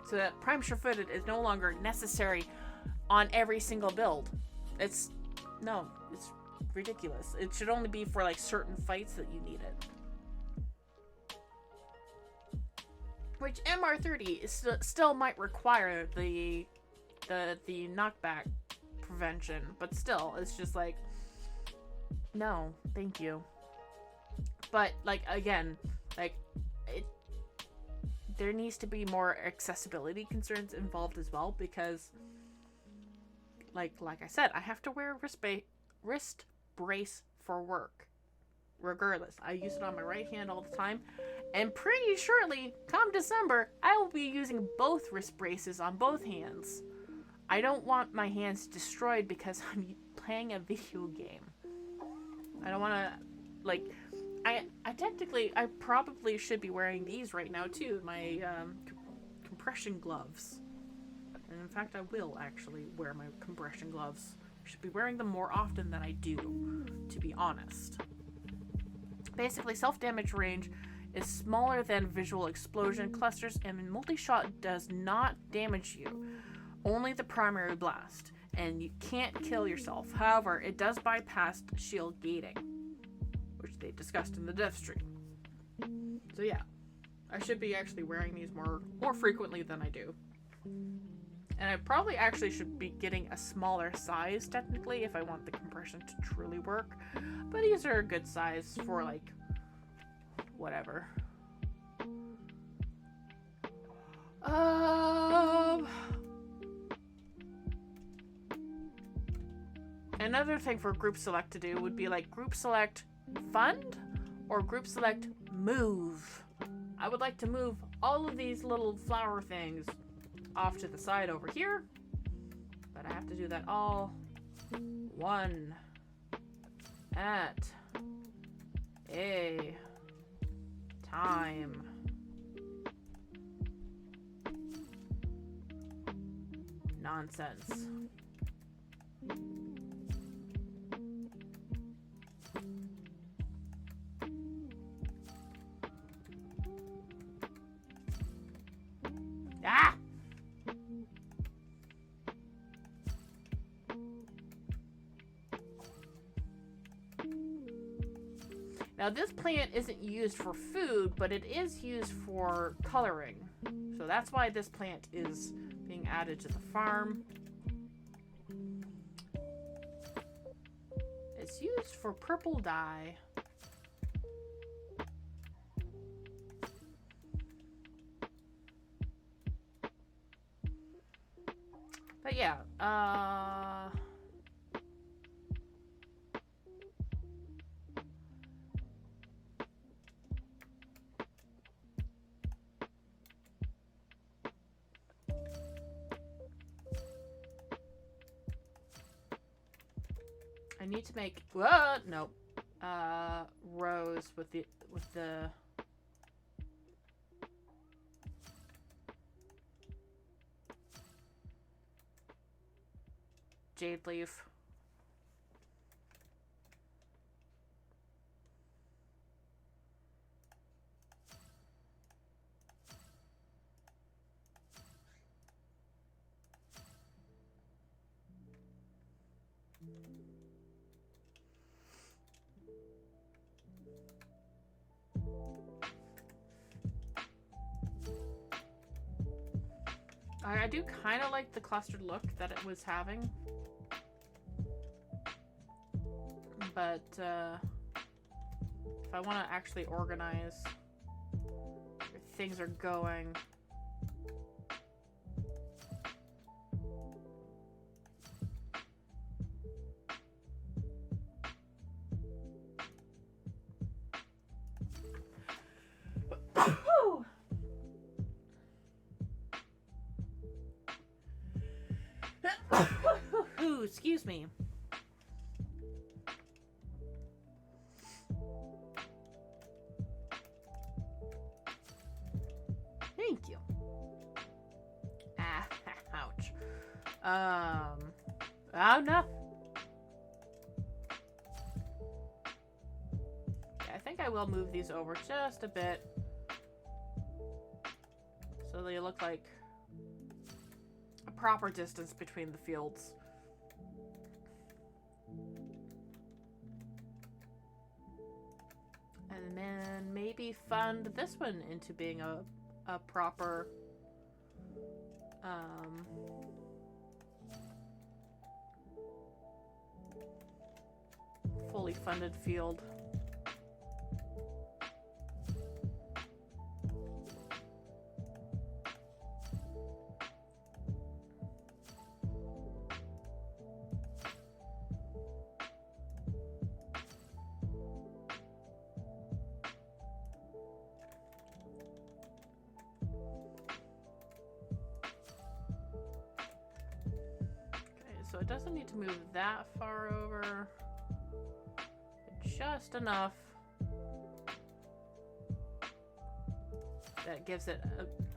A: So that Prime Sure-Footed is no longer necessary on every single build. It's ridiculous. It should only be for like certain fights that you need it. Which MR30 is still might require the knockback prevention, but still, it's just like, no, thank you. But like again, like there needs to be more accessibility concerns involved as well, because like I said, I have to wear a wrist brace for work regardless. I use it on my right hand all the time, and pretty shortly, come December, I will be using both wrist braces on both hands. I don't want my hands destroyed because I'm playing a video game. I don't want to, like, I technically, I probably should be wearing these right now too, my compression gloves. And in fact, I will actually wear my compression gloves. I should be wearing them more often than I do, to be honest. Basically, self-damage range is smaller than visual explosion clusters, and multi-shot does not damage you. Only the primary blast, and you can't kill yourself. However, it does bypass shield gating, which they discussed in the dev stream. So yeah, I should be actually wearing these more frequently than I do. And I probably actually should be getting a smaller size, technically, if I want the compression to truly work. But these are a good size for, like, whatever. Another thing for group select to do would be, like, group select fund or group select move. I would like to move all of these little flower things off to the side over here, but I have to do that all one at a time. Nonsense. Ah! Now this plant isn't used for food, but it is used for coloring. So that's why this plant is being added to the farm. It's used for purple dye. But yeah, I need to make nope. Rows with the jade leaf. I do kind of like the clustered look that it was having. But if I want to actually organize where things are going, ooh, excuse me. Thank you. Ah, ouch. Oh no. Yeah, I think I will move these over just a bit so they look like a proper distance between the fields. And then maybe fund this one into being a proper fully funded field. So it doesn't need to move that far over, just enough that gives it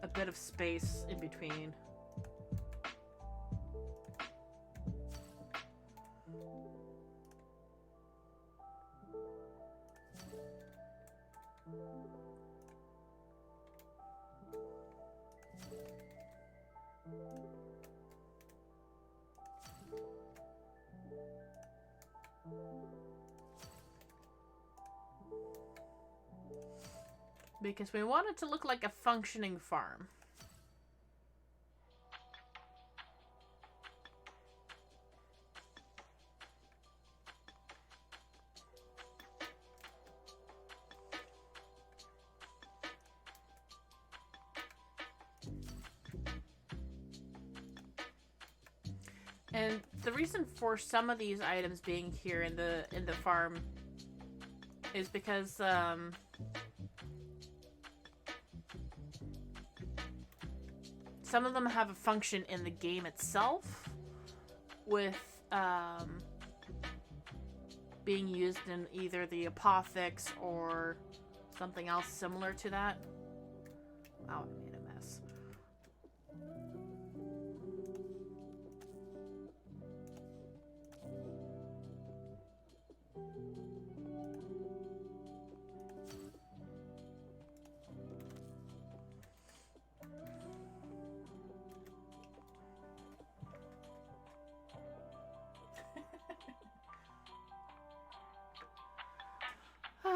A: a bit of space in between. Because we want it to look like a functioning farm. And the reason for some of these items being here in the farm is because some of them have a function in the game itself, with being used in either the apothecary or something else similar to that. Wow, I made a mess.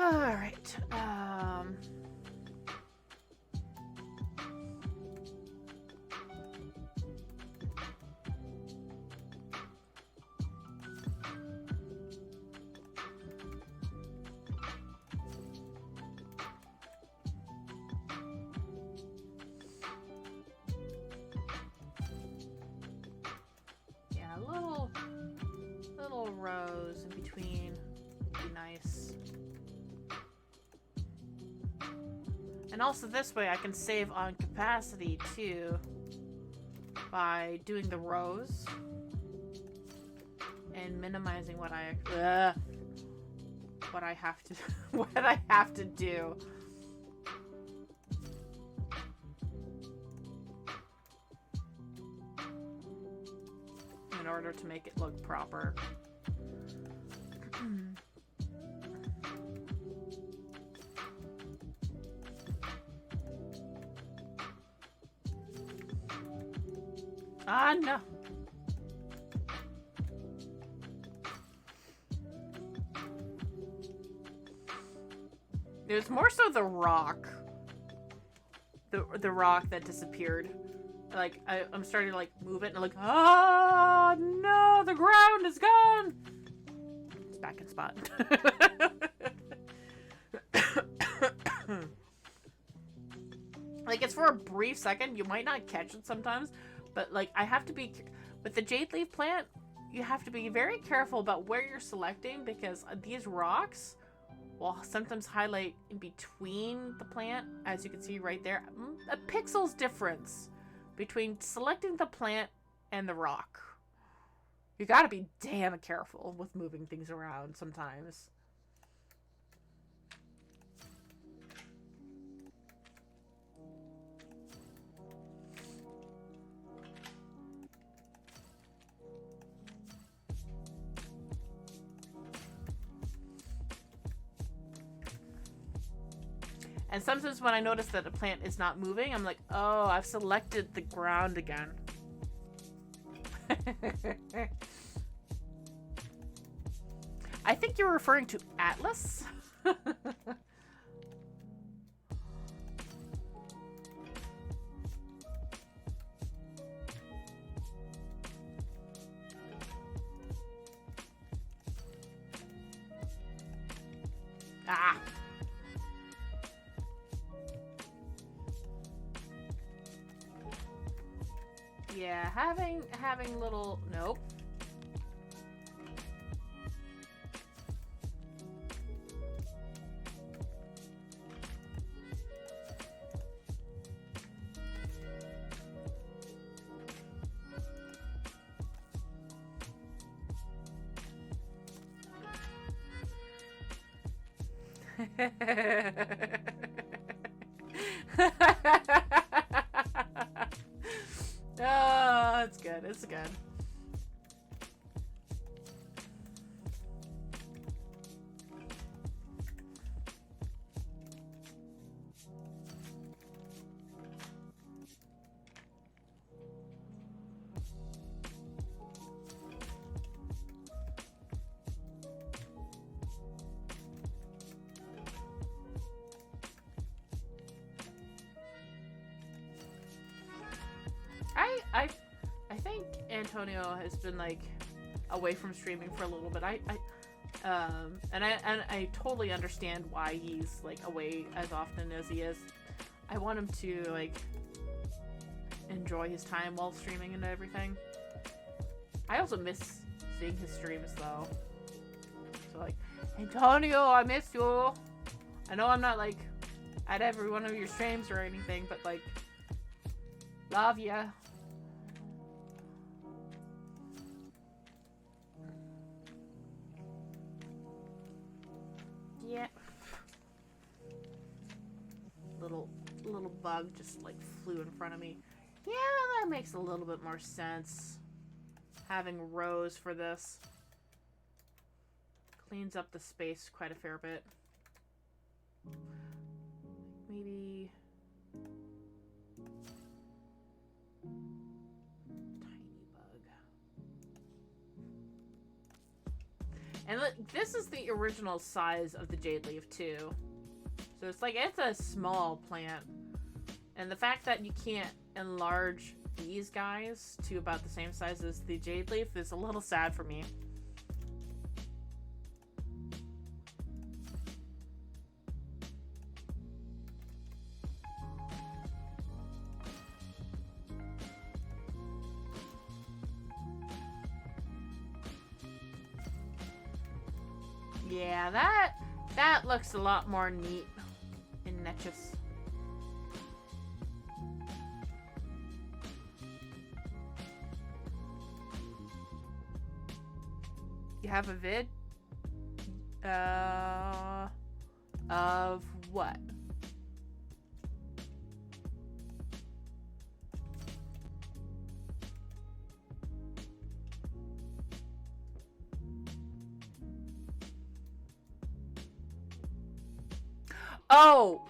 A: Alright. Yeah, little rows in between would be nice. And also this way I can save on capacity too by doing the rows and minimizing what I have to what I have to do. In order to make it look proper. Ah, no. It was more so the rock. The rock that disappeared. Like, I'm starting to, like, move it, and I'm like, oh, no, the ground is gone! It's back in spot. Like, it's for a brief second. You might not catch it sometimes, but, like, I have to be... With the jade leaf plant, you have to be very careful about where you're selecting, because these rocks will sometimes highlight in between the plant, as you can see right there. A pixel's difference between selecting the plant and the rock. You gotta be damn careful with moving things around sometimes. And sometimes when I notice that a plant is not moving, I'm like, oh, I've selected the ground again. I think you're referring to Atlas. Ah. Yeah, having little... Nope. Oh, it's good. It's good. I think Antonio has been like away from streaming for a little bit. And I totally understand why he's like away as often as he is. I want him to like enjoy his time while streaming and everything. I also miss seeing his streams though. So like, Antonio, I miss you. I know I'm not like at every one of your streams or anything, but like, love ya. Yeah. Little bug just like flew in front of me. Yeah, that makes a little bit more sense. Having rows for this cleans up the space quite a fair bit. Maybe tiny bug. And look, this is the original size of the jade leaf too. So it's like, it's a small plant. And the fact that you can't enlarge these guys to about the same size as the jade leaf is a little sad for me. Yeah, that looks a lot more neat and niches. You have a vid? Of what? Oh,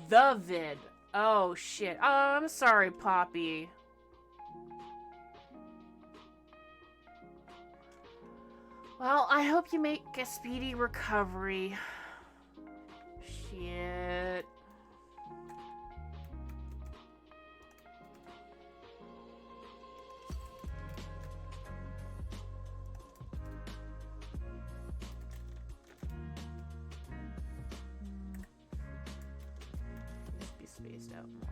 A: the vid. Oh, shit. Oh, I'm sorry, Poppy. Well, I hope you make a speedy recovery. Shit. Just be spaced out more.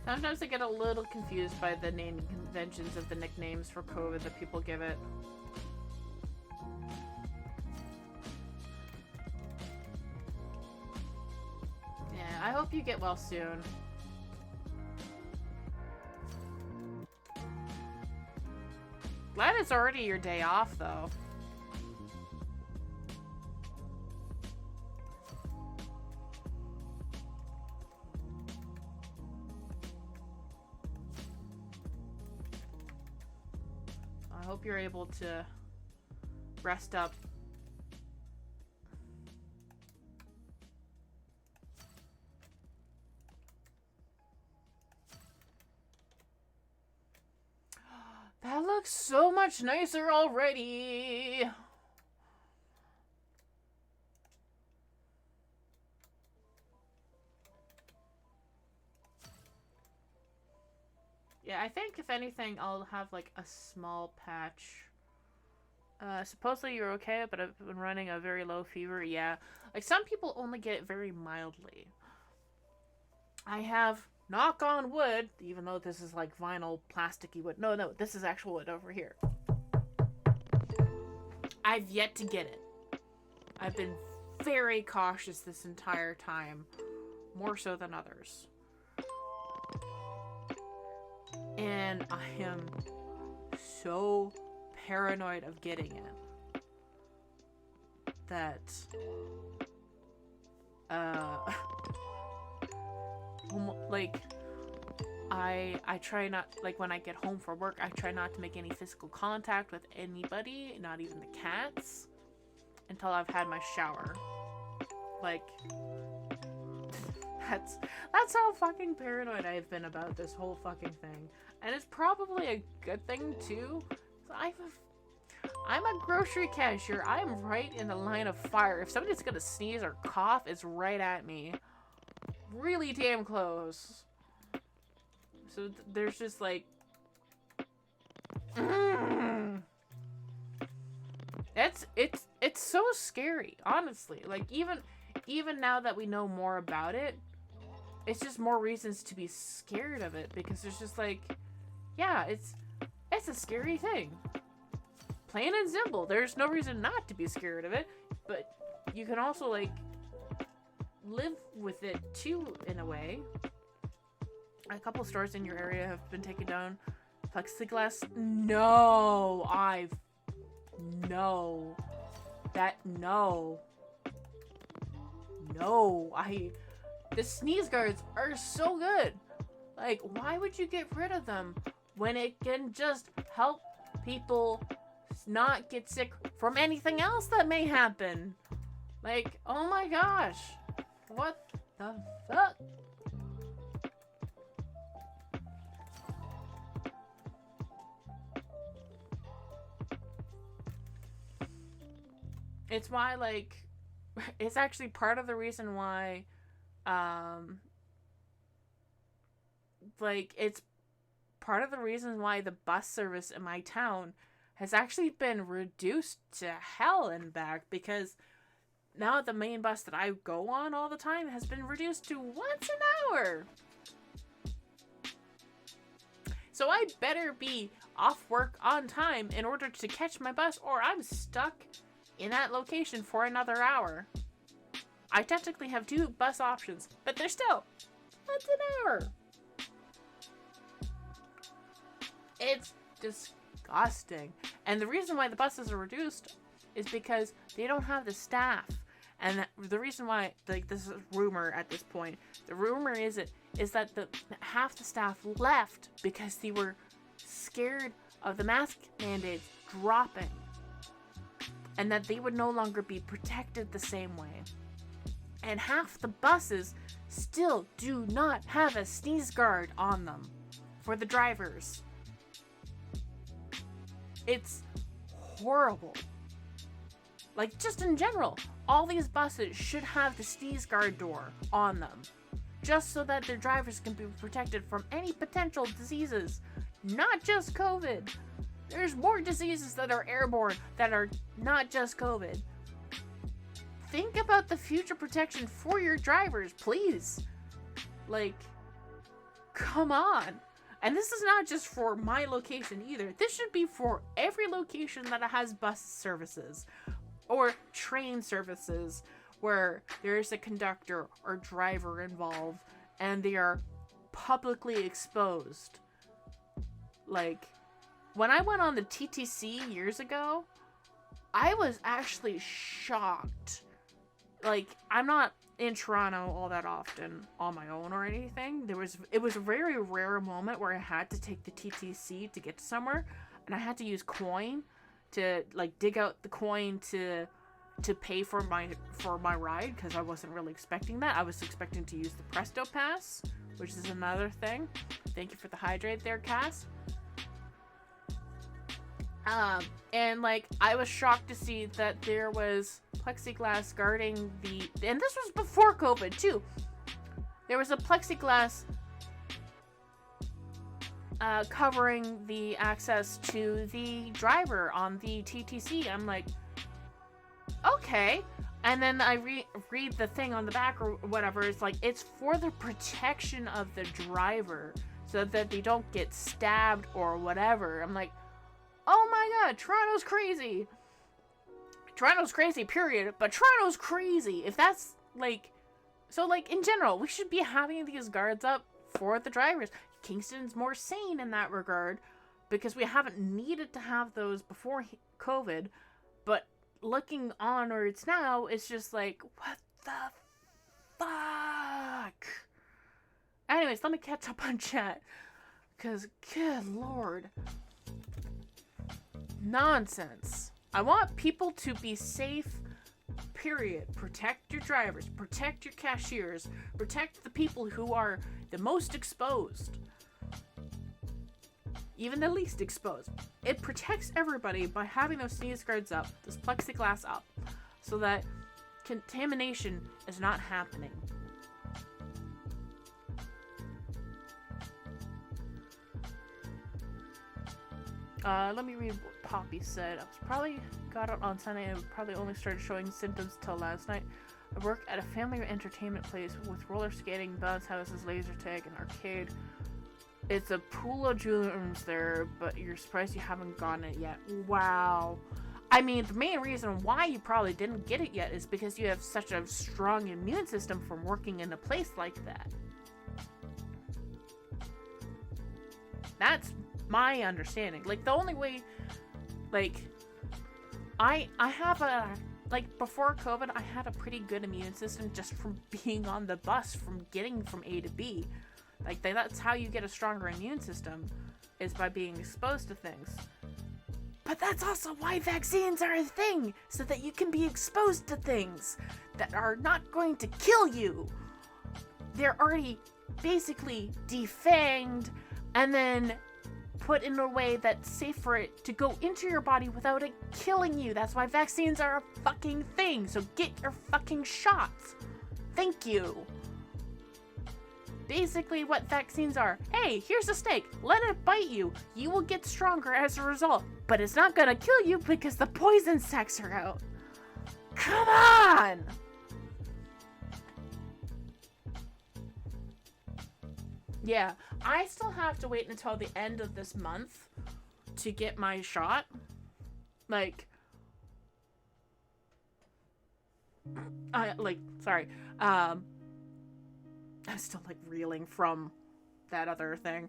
A: Sometimes I get a little confused by the naming conventions of the nicknames for COVID that people give it. Yeah, I hope you get well soon. Glad it's already your day off, though. I hope you're able to rest up. That looks so much nicer already. Yeah, I think if anything, I'll have like a small patch. Supposedly you're okay, but I've been running a very low fever. Yeah, like some people only get it very mildly. I have, knock on wood, even though this is like vinyl, plasticky wood. No, this is actual wood over here. I've yet to get it. I've been very cautious this entire time, more so than others. And I am so paranoid of getting it that like I try not, like when I get home from work, I try not to make any physical contact with anybody, not even the cats, until I've had my shower. Like that's how fucking paranoid I've been about this whole fucking thing. And it's probably a good thing too. I'm a grocery cashier. I'm right in the line of fire. If somebody's gonna sneeze or cough, it's right at me. Really damn close. So there's just like it's so scary, honestly. Like even now that we know more about it, it's just more reasons to be scared of it, because there's just like, yeah, it's a scary thing. Plain and simple. There's no reason not to be scared of it, but you can also like live with it too, in a way. A couple stores in your area have been taken down. Plexiglass? No, the sneeze guards are so good. Like, why would you get rid of them when it can just help people not get sick from anything else that may happen? Like, oh my gosh. What the fuck? It's why, like, it's actually part of the reason why, like, it's part of the reason why the bus service in my town has actually been reduced to hell and back, because now the main bus that I go on all the time has been reduced to once an hour. So I better be off work on time in order to catch my bus, or I'm stuck in that location for another hour. I technically have 2 bus options, but they're still once an hour. It's disgusting. And the reason why the buses are reduced is because they don't have the staff. And the reason why, like, this is a rumor at this point, the rumor is that half the staff left because they were scared of the mask mandates dropping, and that they would no longer be protected the same way. And half the buses still do not have a sneeze guard on them for the drivers. It's horrible. Like, just in general, all these buses should have the sneeze guard door on them, just so that their drivers can be protected from any potential diseases, not just COVID. There's more diseases that are airborne that are not just COVID. Think about the future protection for your drivers, please. Like, come on. And this is not just for my location either. This should be for every location that has bus services or train services where there's a conductor or driver involved and they are publicly exposed. Like, when I went on the TTC years ago, I was actually shocked. Like, I'm not in Toronto all that often on my own or anything. It was a very rare moment where I had to take the TTC to get to somewhere, and I had to use coin to, like, dig out the coin to pay for my ride, because I wasn't really expecting that. I was expecting to use the Presto Pass, which is another thing. Thank you for the hydrate there, Cass. And, like, I was shocked to see that there was plexiglass guarding and this was before COVID too. There was a plexiglass covering the access to the driver on the TTC. I'm like, okay. And then I read the thing on the back or whatever. It's like, it's for the protection of the driver so that they don't get stabbed or whatever. I'm like, oh my god, Toronto's crazy. Toronto's crazy, period. But Toronto's crazy. If that's, like... So, like, in general, we should be having these guards up for the drivers. Kingston's more sane in that regard, because we haven't needed to have those before COVID. But looking onwards now, it's just like, what the fuck? Anyways, let me catch up on chat. Because, good lord. Nonsense. I want people to be safe, period. Protect your drivers, protect your cashiers, protect the people who are the most exposed, even the least exposed. It protects everybody by having those sneeze guards up, this plexiglass up, so that contamination is not happening. Let me read what Poppy said. I was probably got out on Sunday and probably only started showing symptoms till last night. I work at a family entertainment place with roller skating, bounce houses, laser tag, and arcade. It's a pool of germs there, but you're surprised you haven't gotten it yet. Wow. I mean, the main reason why you probably didn't get it yet is because you have such a strong immune system from working in a place like that. That's my understanding. Like, the only way, like, I have a, like, before COVID, I had a pretty good immune system just from being on the bus, from getting from A to B. Like, that's how you get a stronger immune system, is by being exposed to things. But that's also why vaccines are a thing, so that you can be exposed to things that are not going to kill you. They're already basically defanged and then put in a way that's safe for it to go into your body without it killing you. That's why vaccines are a fucking thing. So get your fucking shots. Thank you. Basically what vaccines are. Hey, here's a snake. Let it bite you. You will get stronger as a result. But it's not gonna kill you because the poison sacs are out. Come on! Yeah, I still have to wait until the end of this month to get my shot. Like, sorry. I'm still like reeling from that other thing.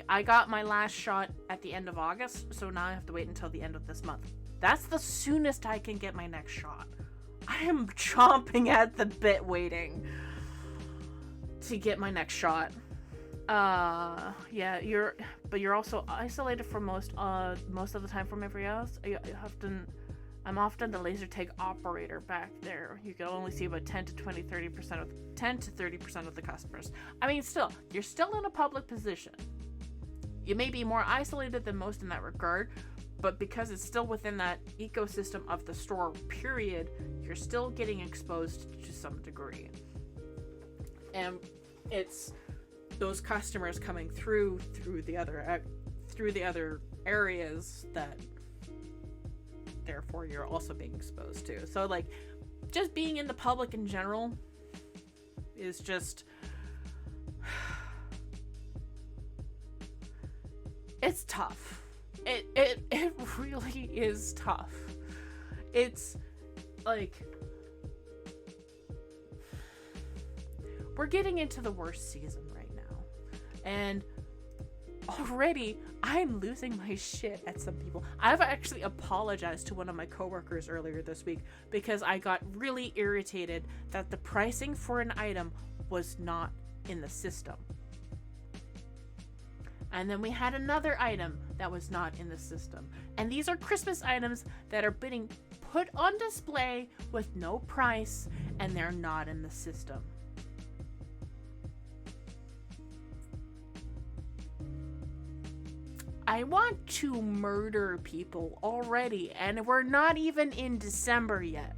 A: I got my last shot at the end of August, so now I have to wait until the end of this month. That's the soonest I can get my next shot. I am chomping at the bit waiting to get my next shot. Yeah, you're also isolated for most of the time from everybody else. I'm often the laser tag operator back there. You can only see about 10 to 30% of the customers. I mean, still, you're still in a public position. You may be more isolated than most in that regard, but because it's still within that ecosystem of the store, period, you're still getting exposed to some degree. And it's those customers coming through the other areas that therefore you're also being exposed to. So like just being in the public in general is just it's tough. It really is tough. It's like we're getting into the worst season right now, and already I'm losing my shit at some people. I've actually apologized to one of my coworkers earlier this week because I got really irritated that the pricing for an item was not in the system. And then we had another item that was not in the system. And these are Christmas items that are being put on display with no price, and they're not in the system. I want to murder people already, and we're not even in December yet.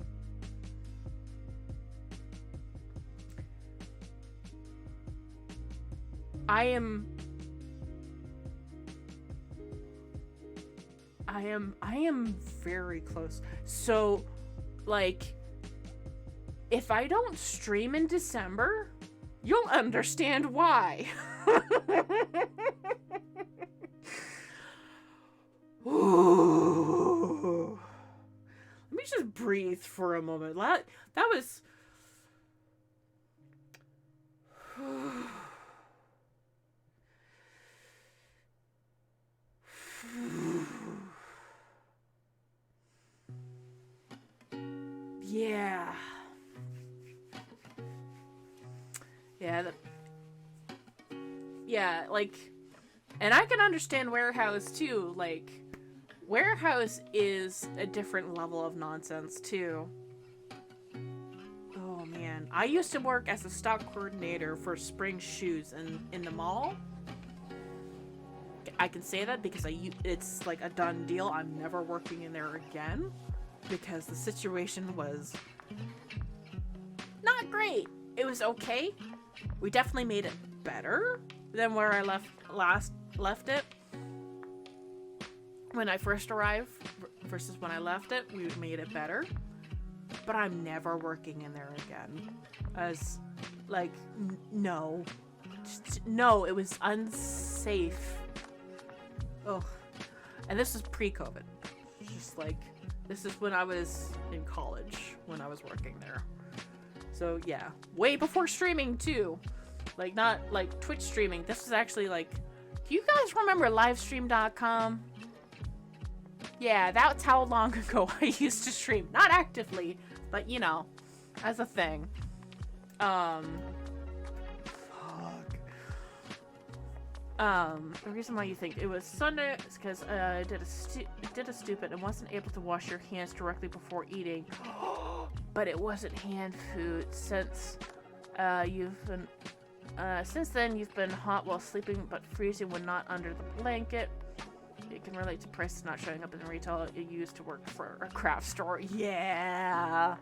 A: I am very close. So, like, if I don't stream in December, you'll understand why. Ooh. Let me just breathe for a moment. That was... Yeah. Yeah, like, and I can understand Warehouse too. Like, Warehouse is a different level of nonsense too. Oh man, I used to work as a stock coordinator for Spring Shoes in the mall. I can say that because it's like a done deal. I'm never working in there again because the situation was not great. It was okay. We definitely made it better than where I left it when I first arrived versus when I left it. We made it better, but I'm never working in there again. As like no, it was unsafe. Ugh. And this is pre-COVID. Just like, this is when I was in college when I was working there. So yeah, way before streaming too. Like, not like Twitch streaming. This was actually like, do you guys remember livestream.com? Yeah, that's how long ago I used to stream. Not actively, but you know, as a thing. Fuck. The reason why you think it was Sunday is because I did a stupid and wasn't able to wash your hands directly before eating. But it wasn't hand food since since then you've been hot while sleeping but freezing when not under the blanket. It can relate to prices not showing up in the retail you used to work for a craft store. Yeah.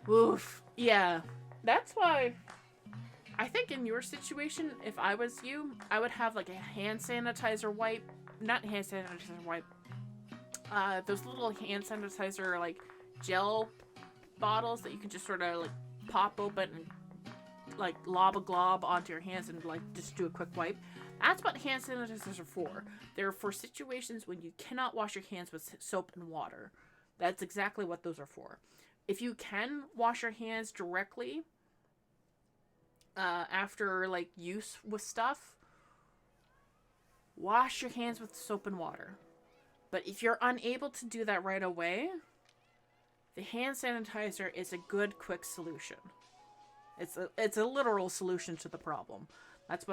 A: Oof. Yeah. That's why I think in your situation, if I was you, I would have like a hand sanitizer wipe. Not hand sanitizer wipe. Those little hand sanitizer like gel bottles that you can just sort of like pop open and like lob a glob onto your hands and like just do a quick wipe. That's what hand sanitizers are for. They're for situations when you cannot wash your hands with soap and water. That's exactly what those are for. If you can wash your hands directly after like use with stuff, wash your hands with soap and water. But if you're unable to do that right away, the hand sanitizer is a good quick solution. It's a literal solution to the problem. That's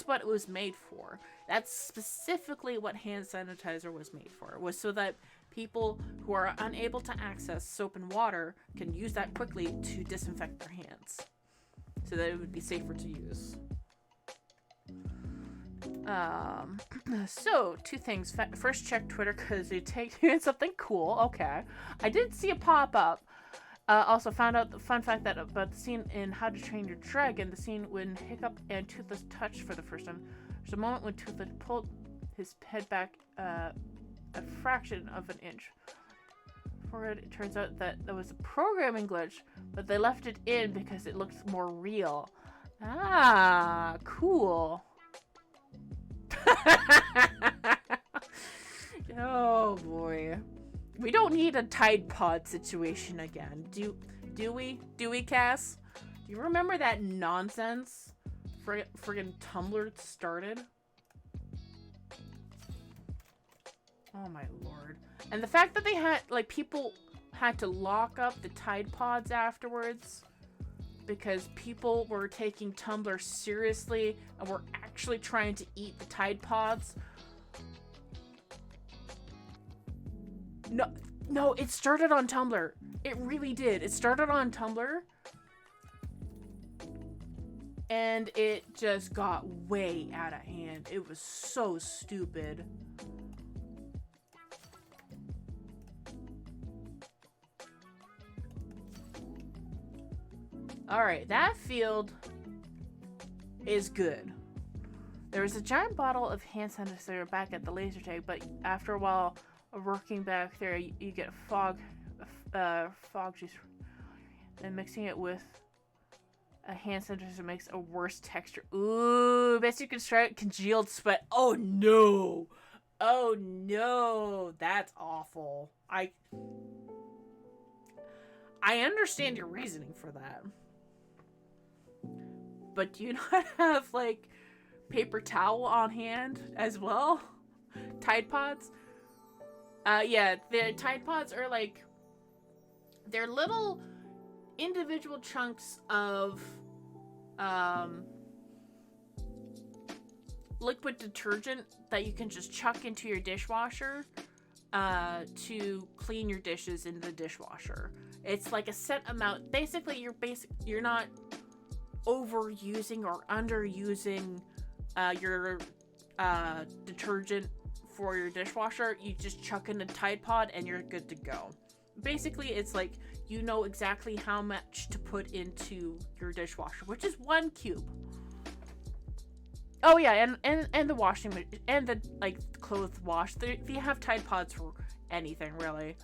A: what it was made for. That's specifically what hand sanitizer was made for. It was so that people who are unable to access soap and water can use that quickly to disinfect their hands, so that it would be safer to use. So, two things. First, check Twitter because you doing something cool. Okay. I did see a pop-up. Also found out the fun fact that about the scene in How to Train Your Dragon, the scene when Hiccup and Toothless touched for the first time. There's a moment when Toothless pulled his head back a fraction of an inch. For it turns out that there was a programming glitch, but they left it in because it looks more real. Ah, cool. Oh boy. We don't need a Tide Pod situation again. Do we? Do we, Cass? Do you remember that nonsense friggin' Tumblr started? Oh my lord. And the fact that they had, like, people had to lock up the Tide Pods afterwards because people were taking Tumblr seriously and were actually trying to eat the Tide Pods. No, it started on Tumblr. It really did. It started on Tumblr. And it just got way out of hand. It was so stupid. Alright, that field is good. There was a giant bottle of hand sanitizer back at the laser tag, but after a while of working back there, you get fog juice. And mixing it with a hand sanitizer makes a worse texture. Ooh, best you can try congealed sweat. Oh no! Oh no! That's awful. I understand your reasoning for that. But do you not have, like, paper towel on hand as well? Tide Pods? Yeah, the Tide Pods are, like, they're little individual chunks of, liquid detergent that you can just chuck into your dishwasher, to clean your dishes in the dishwasher. It's like a set amount. Basically, you're not overusing or underusing your detergent for your dishwasher. You just chuck in a Tide Pod and you're good to go. Basically, it's like you know exactly how much to put into your dishwasher, which is 1 cube. Oh yeah, and the washing and the like clothes wash. They have Tide Pods for anything really.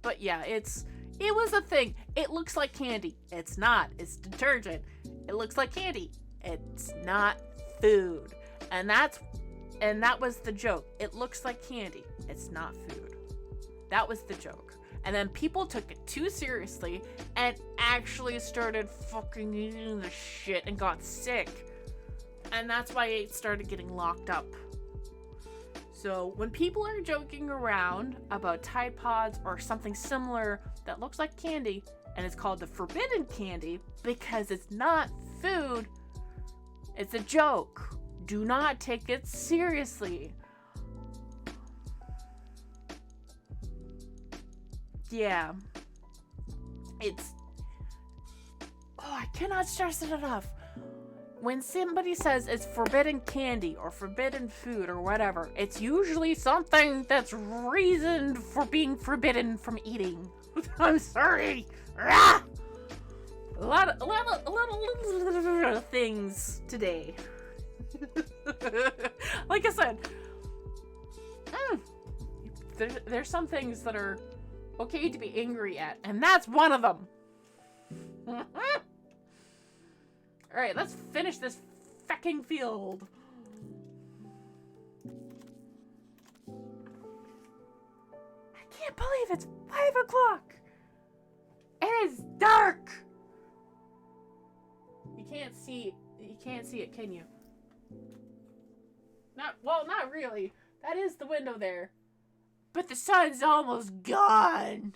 A: But yeah, it was a thing. It looks like candy. It's not. It's detergent. It looks like candy. It's not food. And that was the joke. It looks like candy. It's not food. That was the joke. And then people took it too seriously and actually started fucking eating the shit and got sick. And that's why it started getting locked up. So when people are joking around about Tide Pods or something similar that looks like candy, and it's called the forbidden candy because it's not food, It's a joke. Do not take it seriously. Yeah. It's... Oh, I cannot stress it enough. When somebody says it's forbidden candy or forbidden food or whatever, it's usually something that's reasoned for being forbidden from eating. I'm sorry. Ah! A lot of things today. Like I said, there's some things that are okay to be angry at, and that's one of them. Alright, let's finish this fucking field. I can't believe it's 5 o'clock. It is dark. You can't see it, can you? Not really. That is the window there. But the sun's almost gone.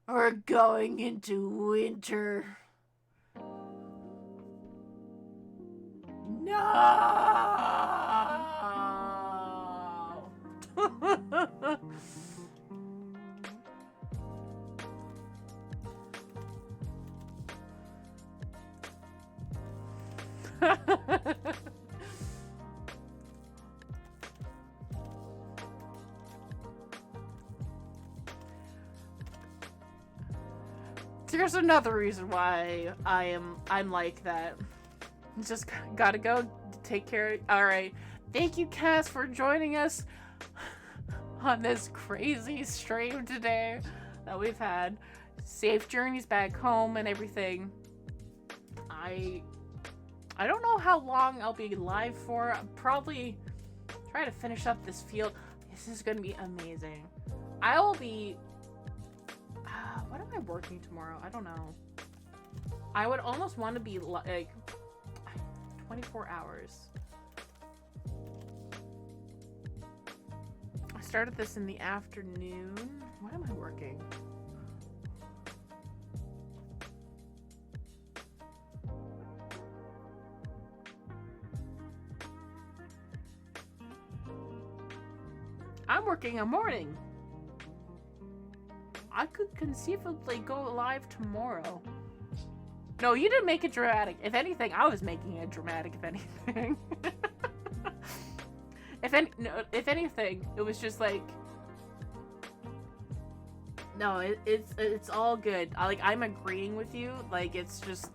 A: We're going into winter. No! There's another reason why I'm like that. Just gotta go take care. Alright. Thank you, Cass, for joining us on this crazy stream today that we've had. Safe journeys back home and everything. I don't know how long I'll be live for. I'll probably try to finish up this field. This is gonna be amazing. I will be... what am I working tomorrow? I don't know. I would almost want to be like 24 hours. I started this in the afternoon. What am I working? I'm working a morning. I could conceivably go live tomorrow. No, you didn't make it dramatic. If anything, I was making it dramatic, if anything. If anything, it was just like... No, it's all good. I'm agreeing with you. Like, it's just...